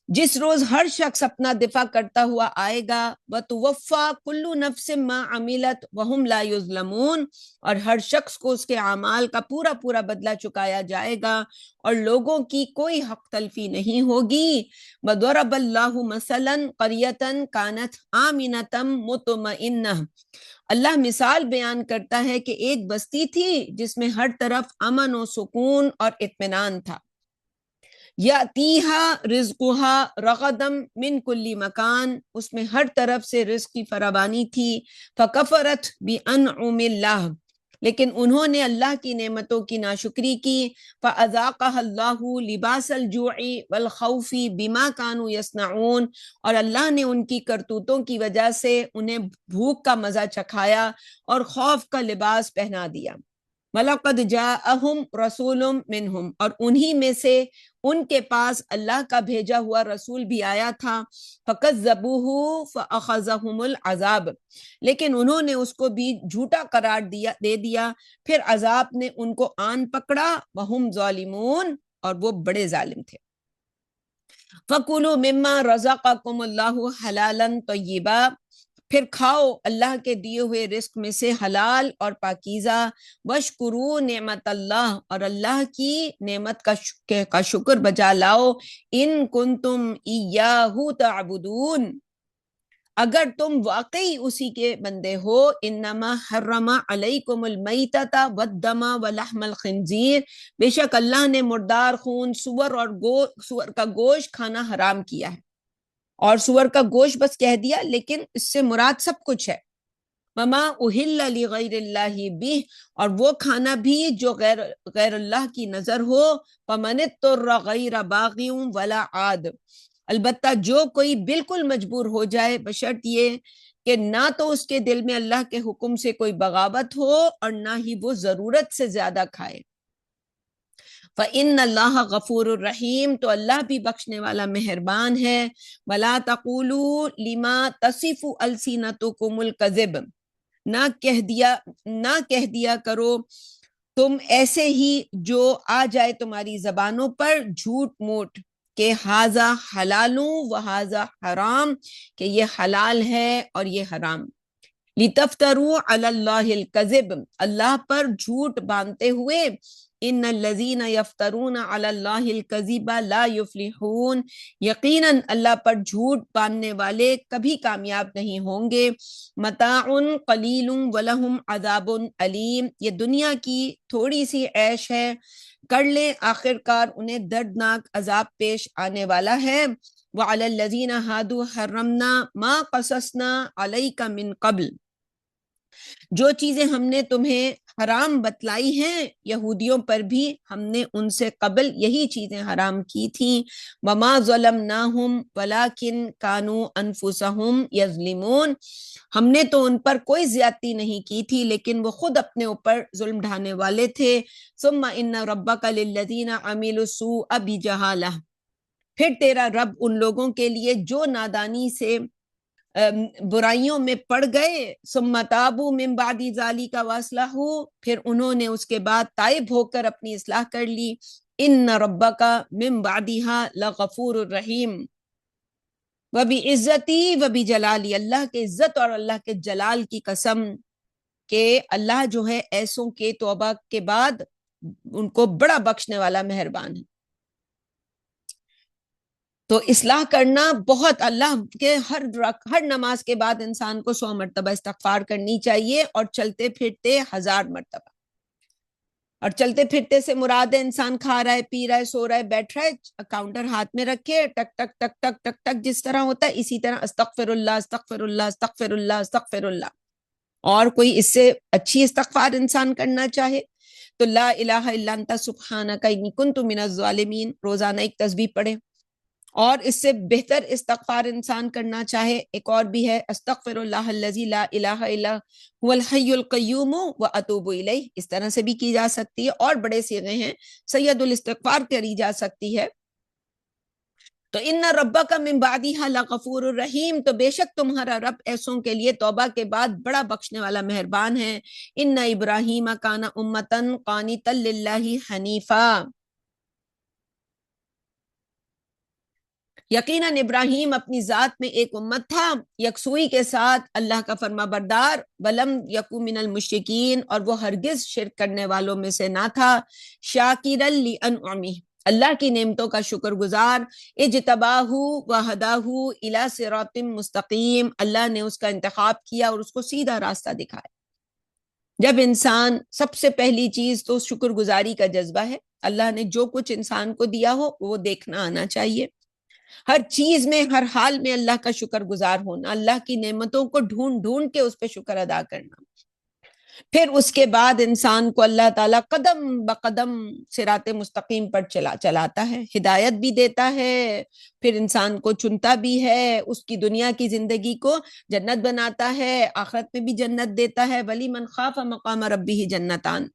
جس روز ہر شخص اپنا دفاع کرتا ہوا آئے گا، وَتُوَفَّى كُلُّ نَفْسٍ مَّا عَمِلَتْ وَهُمْ لَا يُظْلَمُونَ، اور ہر شخص کو اس کے اعمال کا پورا پورا بدلہ چکایا جائے گا اور لوگوں کی کوئی حق تلفی نہیں ہوگی۔ وَضَرَبَ اللَّهُ مَثَلًا قَرْيَةً كَانَتْ آمِنَةً مُطْمَئِنَّةً، اللہ مثال بیان کرتا ہے کہ ایک بستی تھی جس میں ہر طرف امن و سکون اور اطمینان تھا، یاتیہا رزقہا رغدم من کل مکان، اس میں ہر طرف سے رزق کی فراوانی تھی، فکفرت بانعم اللہ، لیکن انہوں نے اللہ کی نعمتوں کی ناشکری کی، فاذاقها اللہ لباس الجوع والخوف بما كانوا یصنعون، اور اللہ نے ان کی کرتوتوں کی وجہ سے انہیں بھوک کا مزہ چکھایا اور خوف کا لباس پہنا دیا۔ وَلَقَدْ جَاءَهُمْ رَسُولٌ مِّنْهُمْ، اور انہی میں سے ان کے پاس اللہ کا بھیجا ہوا رسول بھی آیا تھا، فَكَذَّبُوهُ فَأَخَذَهُمُ الْعَذَابُ، لیکن انہوں نے اس کو بھی جھوٹا قرار دے دیا، پھر عذاب نے ان کو آن پکڑا، وَهُمْ ظَالِمُونَ، اور وہ بڑے ظالم تھے۔ فَكُلُوا مِمَّا رَزَقَكُمُ اللَّهُ حَلَالًا طَيِّبًا، پھر کھاؤ اللہ کے دیے ہوئے رزق میں سے حلال اور پاکیزہ، وَاشْكُرُوا نعمت اللہ، اور اللہ کی نعمت کا شکر بجا لاؤ، ان کنتم ایاہ تعبدون، اگر تم واقعی اسی کے بندے ہو، انما حرم علیکم المیتۃ والدم ولحم الخنزیر، بے شک اللہ نے مردار خون، سور کا گوشت کھانا حرام کیا ہے، اور سور کا گوشت بس کہہ دیا لیکن اس سے مراد سب کچھ ہے، وما اہل لغیر اللہ بہ، اور وہ کھانا بھی جو غیر اللہ کی نظر ہو، فمن اضطر غیر باغ ولا عاد، البتہ جو کوئی بالکل مجبور ہو جائے، بشرط یہ کہ نہ تو اس کے دل میں اللہ کے حکم سے کوئی بغاوت ہو اور نہ ہی وہ ضرورت سے زیادہ کھائے، فَإِنَّ اللَّهَ غَفُورٌ الرحیم، تو اللہ بھی بخشنے والا مہربان ہے۔ وَلَا تَقُولُوا لِمَا تَصِفُ أَلْسِنَتُكُمُ الْكَذِبَ، نہ کہہ دیا کرو تم ایسے ہی جو آ جائے تمہاری زبانوں پر جھوٹ موٹ، کہ ہاذا حلال و ہاذا حرام، کہ یہ حلال ہے اور یہ حرام، لِتَفْتَرُوا عَلَى اللَّهِ الْكَذِبَ، اللہ پر جھوٹ باندھتے ہوئے، ان الذین یفترون علی اللہ الکذب لا یفلحون، یقیناً اللہ پر جھوٹ باندھنے والے کبھی کامیاب نہیں ہوں گے، متاع قلیل ولہم عذاب علیم، یہ دنیا کی تھوڑی سی عیش ہے، کر لیں آخر کار انہیں دردناک عذاب پیش آنے والا ہے، وعلی الذین ہادوا حرمنا ما قصصنا علیک من قبل، جو چیزیں ہم نے تمہیں حرام بتلائی ہیں یہودیوں پر بھی ہم نے ان سے قبل یہی چیزیں حرام کی تھیں، وما ظلمناہم ولکن کانوا انفسہم یظلمون، ہم نے تو ان پر کوئی زیادتی نہیں کی تھی لیکن وہ خود اپنے اوپر ظلم ڈھانے والے تھے، ثم ان ربک للذین عملوا السوء بجہالہ، پھر تیرا رب ان لوگوں کے لیے جو نادانی سے برائیوں میں پڑ گئے، ثم تابوا من بعد ذلک واصلحوا، پھر انہوں نے اس کے بعد تائب ہو کر اپنی اصلاح کر لی، ان ربک من بعدها لغفور الرحیم، وبعزتی وبجلالی، اللہ کے عزت اور اللہ کے جلال کی قسم کہ اللہ جو ہے ایسوں کے توبہ کے بعد ان کو بڑا بخشنے والا مہربان ہے۔ تو اصلاح کرنا بہت، اللہ کے ہر نماز کے بعد انسان کو 100 مرتبہ استغفار کرنی چاہیے، اور چلتے پھرتے 1000 مرتبہ، اور چلتے پھرتے سے مراد ہے انسان کھا رہا ہے، پی رہا ہے، سو رہا ہے، بیٹھ رہا ہے، کاؤنٹر ہاتھ میں رکھے، ٹک ٹک ٹک ٹک ٹک ٹک جس طرح ہوتا ہے اسی طرح استغفر اللہ استغفر اللہ استغفر اللہ استغفر اللہ، اور کوئی اس سے اچھی استغفار انسان کرنا چاہے تو لا الہ الا انت سبحانک انی کنت من الظالمین روزانہ ایک تسبیح پڑھے، اور اس سے بہتر استغفار انسان کرنا چاہے ایک اور بھی ہے، استغفر اللہ الذی لا الہ الا هو الحی القیوم واتوب الیہ، اس طرح سے بھی کی جا سکتی ہے، اور بڑے صیغے ہیں، سید الاستغفار کری جا سکتی ہے۔ تو ان ربک من بعدها لغفور الرحیم، تو بے شک تمہارا رب ایسوں کے لیے توبہ کے بعد بڑا بخشنے والا مہربان ہے، ان ابراہیم کان امتا قانتا للہ حنیفا، یقیناً ابراہیم اپنی ذات میں ایک امت تھا، یکسوئی کے ساتھ اللہ کا فرما بردار، ولم یکو من المشرکین، اور وہ ہرگز شرک کرنے والوں میں سے نہ تھا، شاکرا لانعمہ، اللہ کی نعمتوں کا شکر گزار، اجتباہ وہداہ الی صراط مستقیم، اللہ نے اس کا انتخاب کیا اور اس کو سیدھا راستہ دکھایا۔ جب انسان، سب سے پہلی چیز تو شکر گزاری کا جذبہ ہے، اللہ نے جو کچھ انسان کو دیا ہو وہ دیکھنا آنا چاہیے، ہر چیز میں ہر حال میں اللہ کا شکر گزار ہونا، اللہ کی نعمتوں کو ڈھونڈ ڈھونڈ کے اس پہ شکر ادا کرنا، پھر اس کے بعد انسان کو اللہ تعالیٰ قدم بقدم صراط مستقیم پر چلاتا ہے، ہدایت بھی دیتا ہے، پھر انسان کو چنتا بھی ہے، اس کی دنیا کی زندگی کو جنت بناتا ہے، آخرت میں بھی جنت دیتا ہے، ولی من خاف مقام ربہ جنتان،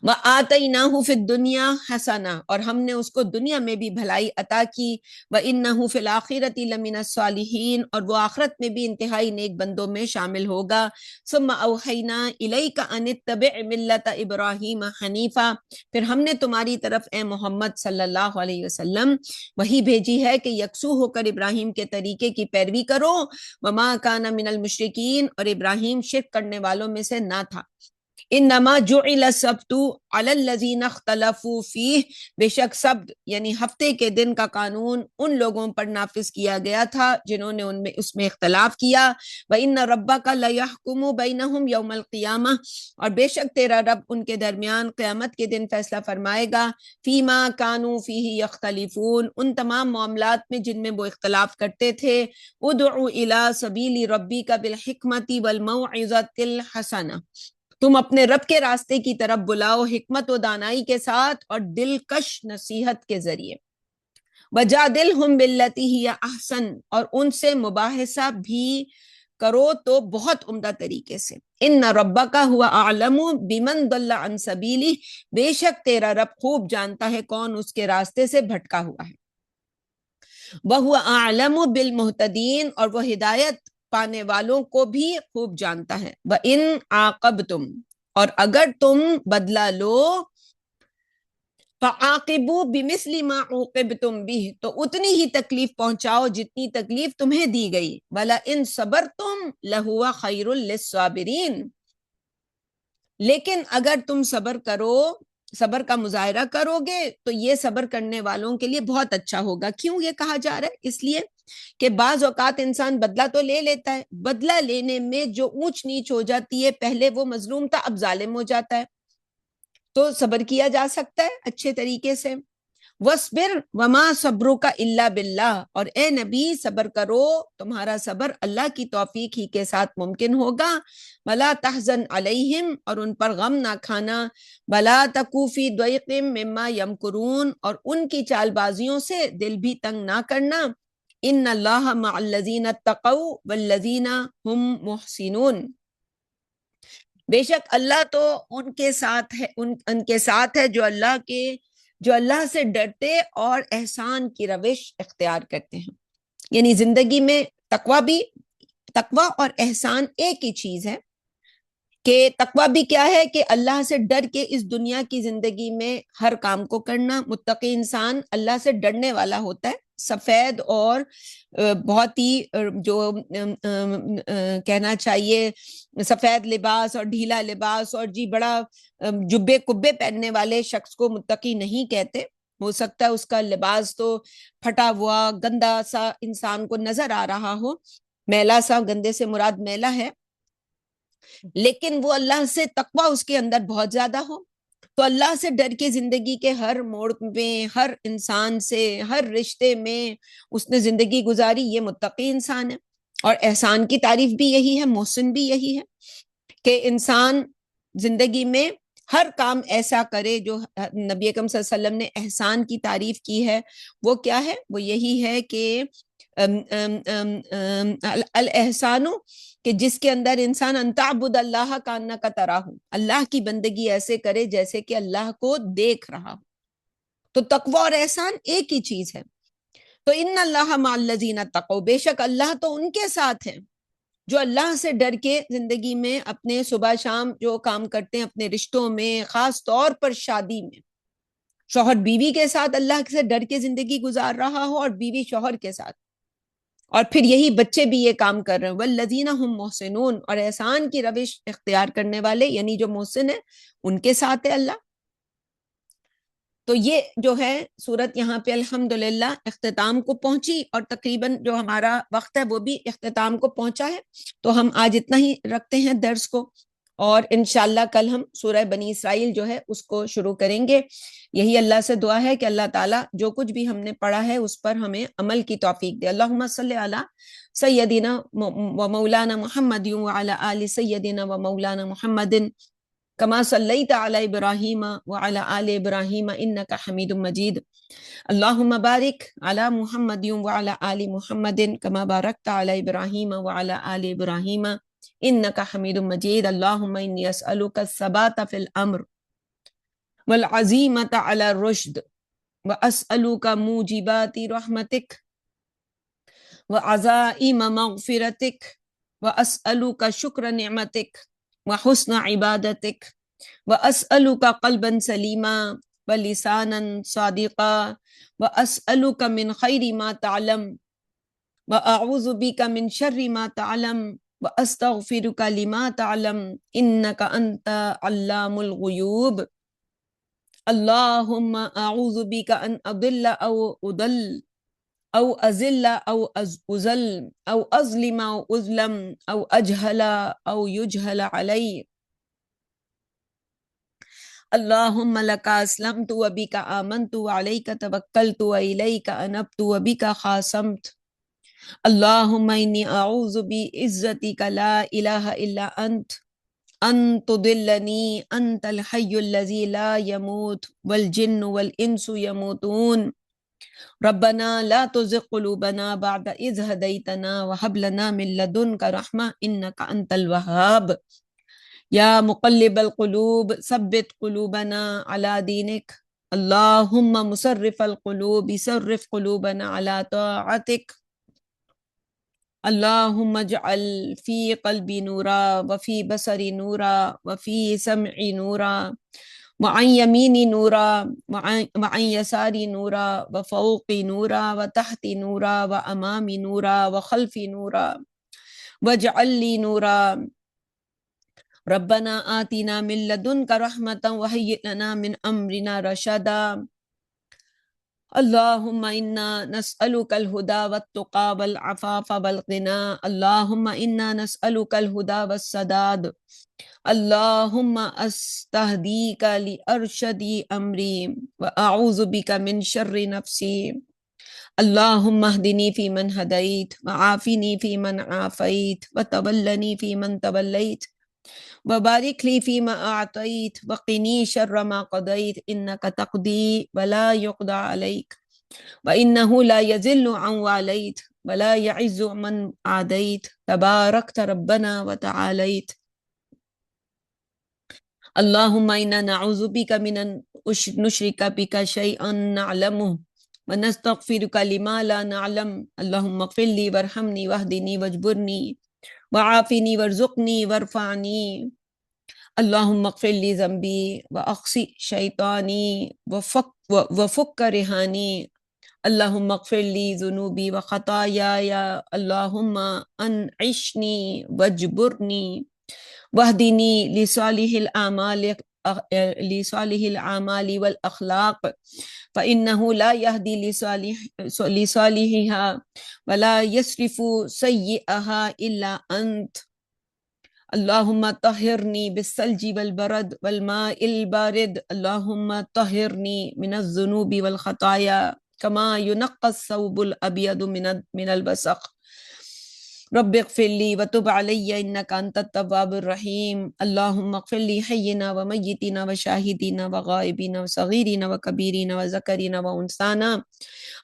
وَآتَيْنَاهُ فِي الدُّنْيَا حَسَنَةً، اور ہم نے اس کو دنیا میں بھی بھلائی عطا کی، وَإِنَّهُ فِي الْآخِرَةِ لَمِنَ الصَّالِحِينَ، اور وہ آخرت میں بھی انتہائی نیک بندوں میں شامل ہوگا۔ ثُمَّ أَوْحَيْنَا إِلَيْكَ أَنِ اتَّبِعْ مِلَّةَ إِبْرَاهِيمَ حَنِيفًا، پھر ہم نے تمہاری طرف اے محمد صلی اللہ علیہ وسلم وہی بھیجی ہے کہ یکسو ہو کر ابراہیم کے طریقے کی پیروی کرو، وَمَا كَانَ مِنَ الْمُشْرِكِينَ، اور ابراہیم شرک کرنے والوں میں سے نہ تھا۔ انما جعل السبت علی الذین اختلفوا فیہ، بے شک سبت یعنی ہفتے کے دن کا قانون ان لوگوں پر نافذ کیا گیا تھا جنہوں نے اس میں اختلاف کیا۔ وَإِنَّ رَبَّكَ لَيَحْكُمُ بَيْنَهُمْ يَوْمَ الْقِيَامَةِ، اور بے شک تیرا رب ان کے درمیان قیامت کے دن فیصلہ فرمائے گا۔ فیما كانوا فیہ یختلفون، ان تمام معاملات میں جن میں وہ اختلاف کرتے تھے۔ ادع الی سبیل ربک بالحکمۃ والموعظۃ الحسنہ، تم اپنے رب کے راستے کی طرف بلاؤ حکمت و دانائی کے ساتھ اور دلکش نصیحت کے ذریعے۔ وجادلہم باللتی ہی احسن، اور ان سے مباحثہ بھی کرو تو بہت عمدہ طریقے سے۔ ان ربک هو اعلم بمن ضل عن سبیلہ، بے شک تیرا رب خوب جانتا ہے کون اس کے راستے سے بھٹکا ہوا ہے۔ وَهُوَ أَعْلَمُ بِالْمُهْتَدِينَ، اور وہ ہدایت پانے والوں کو بھی خوب جانتا ہے۔ وَإِنْ عَاقَبْتُمْ، اور اگر تم بدلہ لو، فَعَاقِبُوا بِمِثْلِ مَا عُوقِبْتُمْ بِهِ، تو اتنی ہی تکلیف پہنچاؤ جتنی تکلیف تمہیں دی گئی۔ وَلَئِنْ صَبَرْتُمْ لَهُوَ خَيْرٌ لِلصَّابِرِينَ، لیکن اگر تم صبر کرو، صبر کا مظاہرہ کرو گے تو یہ صبر کرنے والوں کے لیے بہت اچھا ہوگا۔ کیوں یہ کہا جا رہا ہے؟ اس لیے کہ بعض اوقات انسان بدلہ تو لے لیتا ہے، بدلہ لینے میں جو اونچ نیچ ہو جاتی ہے، پہلے وہ مظلوم تھا اب ظالم ہو جاتا ہے، تو صبر کیا جا سکتا ہے اچھے طریقے سے۔ وَاصْبِرْ وَمَا صَبْرُكَ إِلَّا بِاللَّهِ، اور اے نبی صبر کرو، تمہارا صبر اللہ کی توفیق ہی کے ساتھ ممکن ہوگا۔ وَلَا تَحْزَنْ عَلَيْهِمْ، اور ان پر غم نہ کھانا۔ وَلَا تَكُ فِي ضَيْقٍ مِّمَّا يَمْكُرُونَ، اور ان کی چال بازیوں سے دل بھی تنگ نہ کرنا۔ إِنَّ اللَّهَ مَعَ الَّذِينَ اتَّقَوْا وَالَّذِينَ هُمْ مُحْسِنُونَ، بے شک اللہ تو ان کے ساتھ ہے، ان کے ساتھ ہے جو اللہ سے ڈرتے اور احسان کی روش اختیار کرتے ہیں۔ یعنی زندگی میں تقوی اور احسان ایک ہی چیز ہے، کہ تقوی بھی کیا ہے کہ اللہ سے ڈر کے اس دنیا کی زندگی میں ہر کام کو کرنا۔ متقی انسان اللہ سے ڈرنے والا ہوتا ہے، سفید اور بہت ہی جو کہنا چاہیے سفید لباس اور ڈھیلا لباس اور جی بڑا جبے کبے پہننے والے شخص کو متقی نہیں کہتے۔ ہو سکتا ہے اس کا لباس تو پھٹا ہوا گندا سا انسان کو نظر آ رہا ہو، میلا سا، گندے سے مراد میلا ہے، لیکن وہ اللہ سے تقوی اس کے اندر بہت زیادہ ہو، تو اللہ سے ڈر کے زندگی کے ہر موڑ میں، ہر انسان سے، ہر رشتے میں اس نے زندگی گزاری، یہ متقی انسان ہے۔ اور احسان کی تعریف بھی یہی ہے، محسن بھی یہی ہے، کہ انسان زندگی میں ہر کام ایسا کرے جو نبی اکرم صلی اللہ علیہ وسلم نے احسان کی تعریف کی ہے۔ وہ کیا ہے؟ وہ یہی ہے کہ الاحسان، کہ جس کے اندر انسان ان تعبد اللہ کانک تراہ، اللہ کی بندگی ایسے کرے جیسے کہ اللہ کو دیکھ رہا ہو۔ تو تقوی اور احسان ایک ہی چیز ہے۔ تو ان اللہ مع الذین اتقوا، بے شک اللہ تو ان کے ساتھ ہے جو اللہ سے ڈر کے زندگی میں اپنے صبح شام جو کام کرتے ہیں، اپنے رشتوں میں، خاص طور پر شادی میں، شوہر بیوی کے ساتھ اللہ سے ڈر کے زندگی گزار رہا ہو اور بیوی شوہر کے ساتھ، اور پھر یہی بچے بھی یہ کام کر رہے ہیں۔ والذین هم محسنون، اور احسان کی روش اختیار کرنے والے یعنی جو محسن ہیں ان کے ساتھ ہے اللہ۔ تو یہ جو ہے سورت یہاں پہ الحمدللہ اختتام کو پہنچی، اور تقریباً جو ہمارا وقت ہے وہ بھی اختتام کو پہنچا ہے، تو ہم آج اتنا ہی رکھتے ہیں درس کو، اور انشاءاللہ کل ہم سورہ بنی اسرائیل جو ہے اس کو شروع کریں گے۔ یہی اللہ سے دعا ہے کہ اللہ تعالیٰ جو کچھ بھی ہم نے پڑھا ہے اس پر ہمیں عمل کی توفیق دے۔ اللہم صلی علی سیدنا و مولانا محمد وعلی آل سیدنا و مولانا محمد کما صلیت علی ابراہیم وعلی آل ابراہیم انک حمید مجید۔ اللہم بارک علی محمد وعلی آل محمد کما بارکت علی ابراہیم وعلی آل ابراہیم انک حمید مجید۔ اللہم انی اسألک الثبات فی الامر والعزيمة على الرشد، وأسألك موجبات رحمتك وعزائم مغفرتك، وأسألك شكر نعمتك وحسن عبادتك، وأسألك قلبا سليما ولسانا صادقا، وأسألك من خير ما تعلم وأعوذ بك من شر ما تعلم وأستغفرك لما تعلم إنك أنت علام الغيوب. اللهم أعوذ بك أن أضل أو أضل أو أزل أو أزل أو أظلم أو أظلم أو أجهل أو يجهل علي. اللهم لك أسلمت وبك آمنت وعليك توكلت وإليك أنبت وبك خاصمت. اللهم إني أعوذ بعزتك لا إله إلا أنت أن تضلني، أنت الحي الذي لا يموت والجن والإنس يموتون. ربنا لا تزغ قلوبنا بعد إذ هديتنا وهب لنا من لدنك رحمة إنك أنت الوهاب. يا مقلب القلوب ثبت قلوبنا على دينك. اللهم مصرف القلوب صرف قلوبنا على طاعتك. اللهم اجعل في قلبي نورا وفي بصري نورا وفي سمعي نورا وعن يميني نورا وعن يساري نورا وفوقي نورا وتحتي نورا وأمامي نورا وخلفي نورا واجعل لي نورا. ربنا آتنا من لدنك رحمة وهيئ لنا من أمرنا رشدا. اللهم إنا نسألك الهدى والتقى والعفاف والغنى. اللهم إنا نسألك الهدى والسداد. اللهم أستهديك لأرشد أمري وأعوذ بك من شر نفسي. اللهم اهدني فيمن هديت وعافني فيمن عافيت وتولني فيمن توليت وبارك لي فيما أعطيت وقني شر ما قضيت إنك تقضي ولا يقضى عليك وإنه لا يذل عن واليت ولا يعز من عاديت تباركت ربنا وتعاليت. اللهم إنا نعوذ بك من أن نشرك بك شيئا نعلمه ونستغفرك لما لا نعلم. اللهم اغفر لي وارحمني واهدني واجبرني وعافني وارزقني وارفعني. اللهم اغفر لي ذنبي وأقصي شيطاني وفك رهاني. اللهم اغفر لي ذنوبي وخطاياي. اللهم أنعشني واجبرني واهدني لصالح الأعمال والأخلاق، فإنه لا يهدي لصالحها ولا يصرف سيئها إلا أنت. اللهم طهرني بالثلج والبرد والماء البارد. اللهم طهرني من الذنوب والخطايا كما ينقى الثوب الأبيض من الوسخ. رب اغفر لي وتب علي إنك أنت التواب الرحيم. اللهم اغفر لي حينا وميتنا وشاهدنا وغائبنا وصغيرنا وكبيرنا وذكرنا وأنثانا.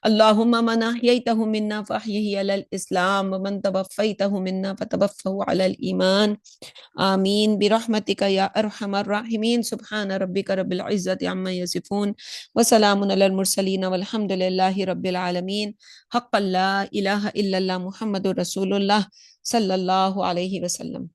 اللهم من أحييته منا فأحيه على الإسلام ومن توفيته منا فتوفه على الإيمان. آمين برحمتك يا أرحم الراحمين. سبحان ربك رب العزة عما يصفون وسلام على المرسلين والحمد لله رب العالمين. حق لا إله إلا الله محمد رسول الله صلی اللہ علیہ وسلم.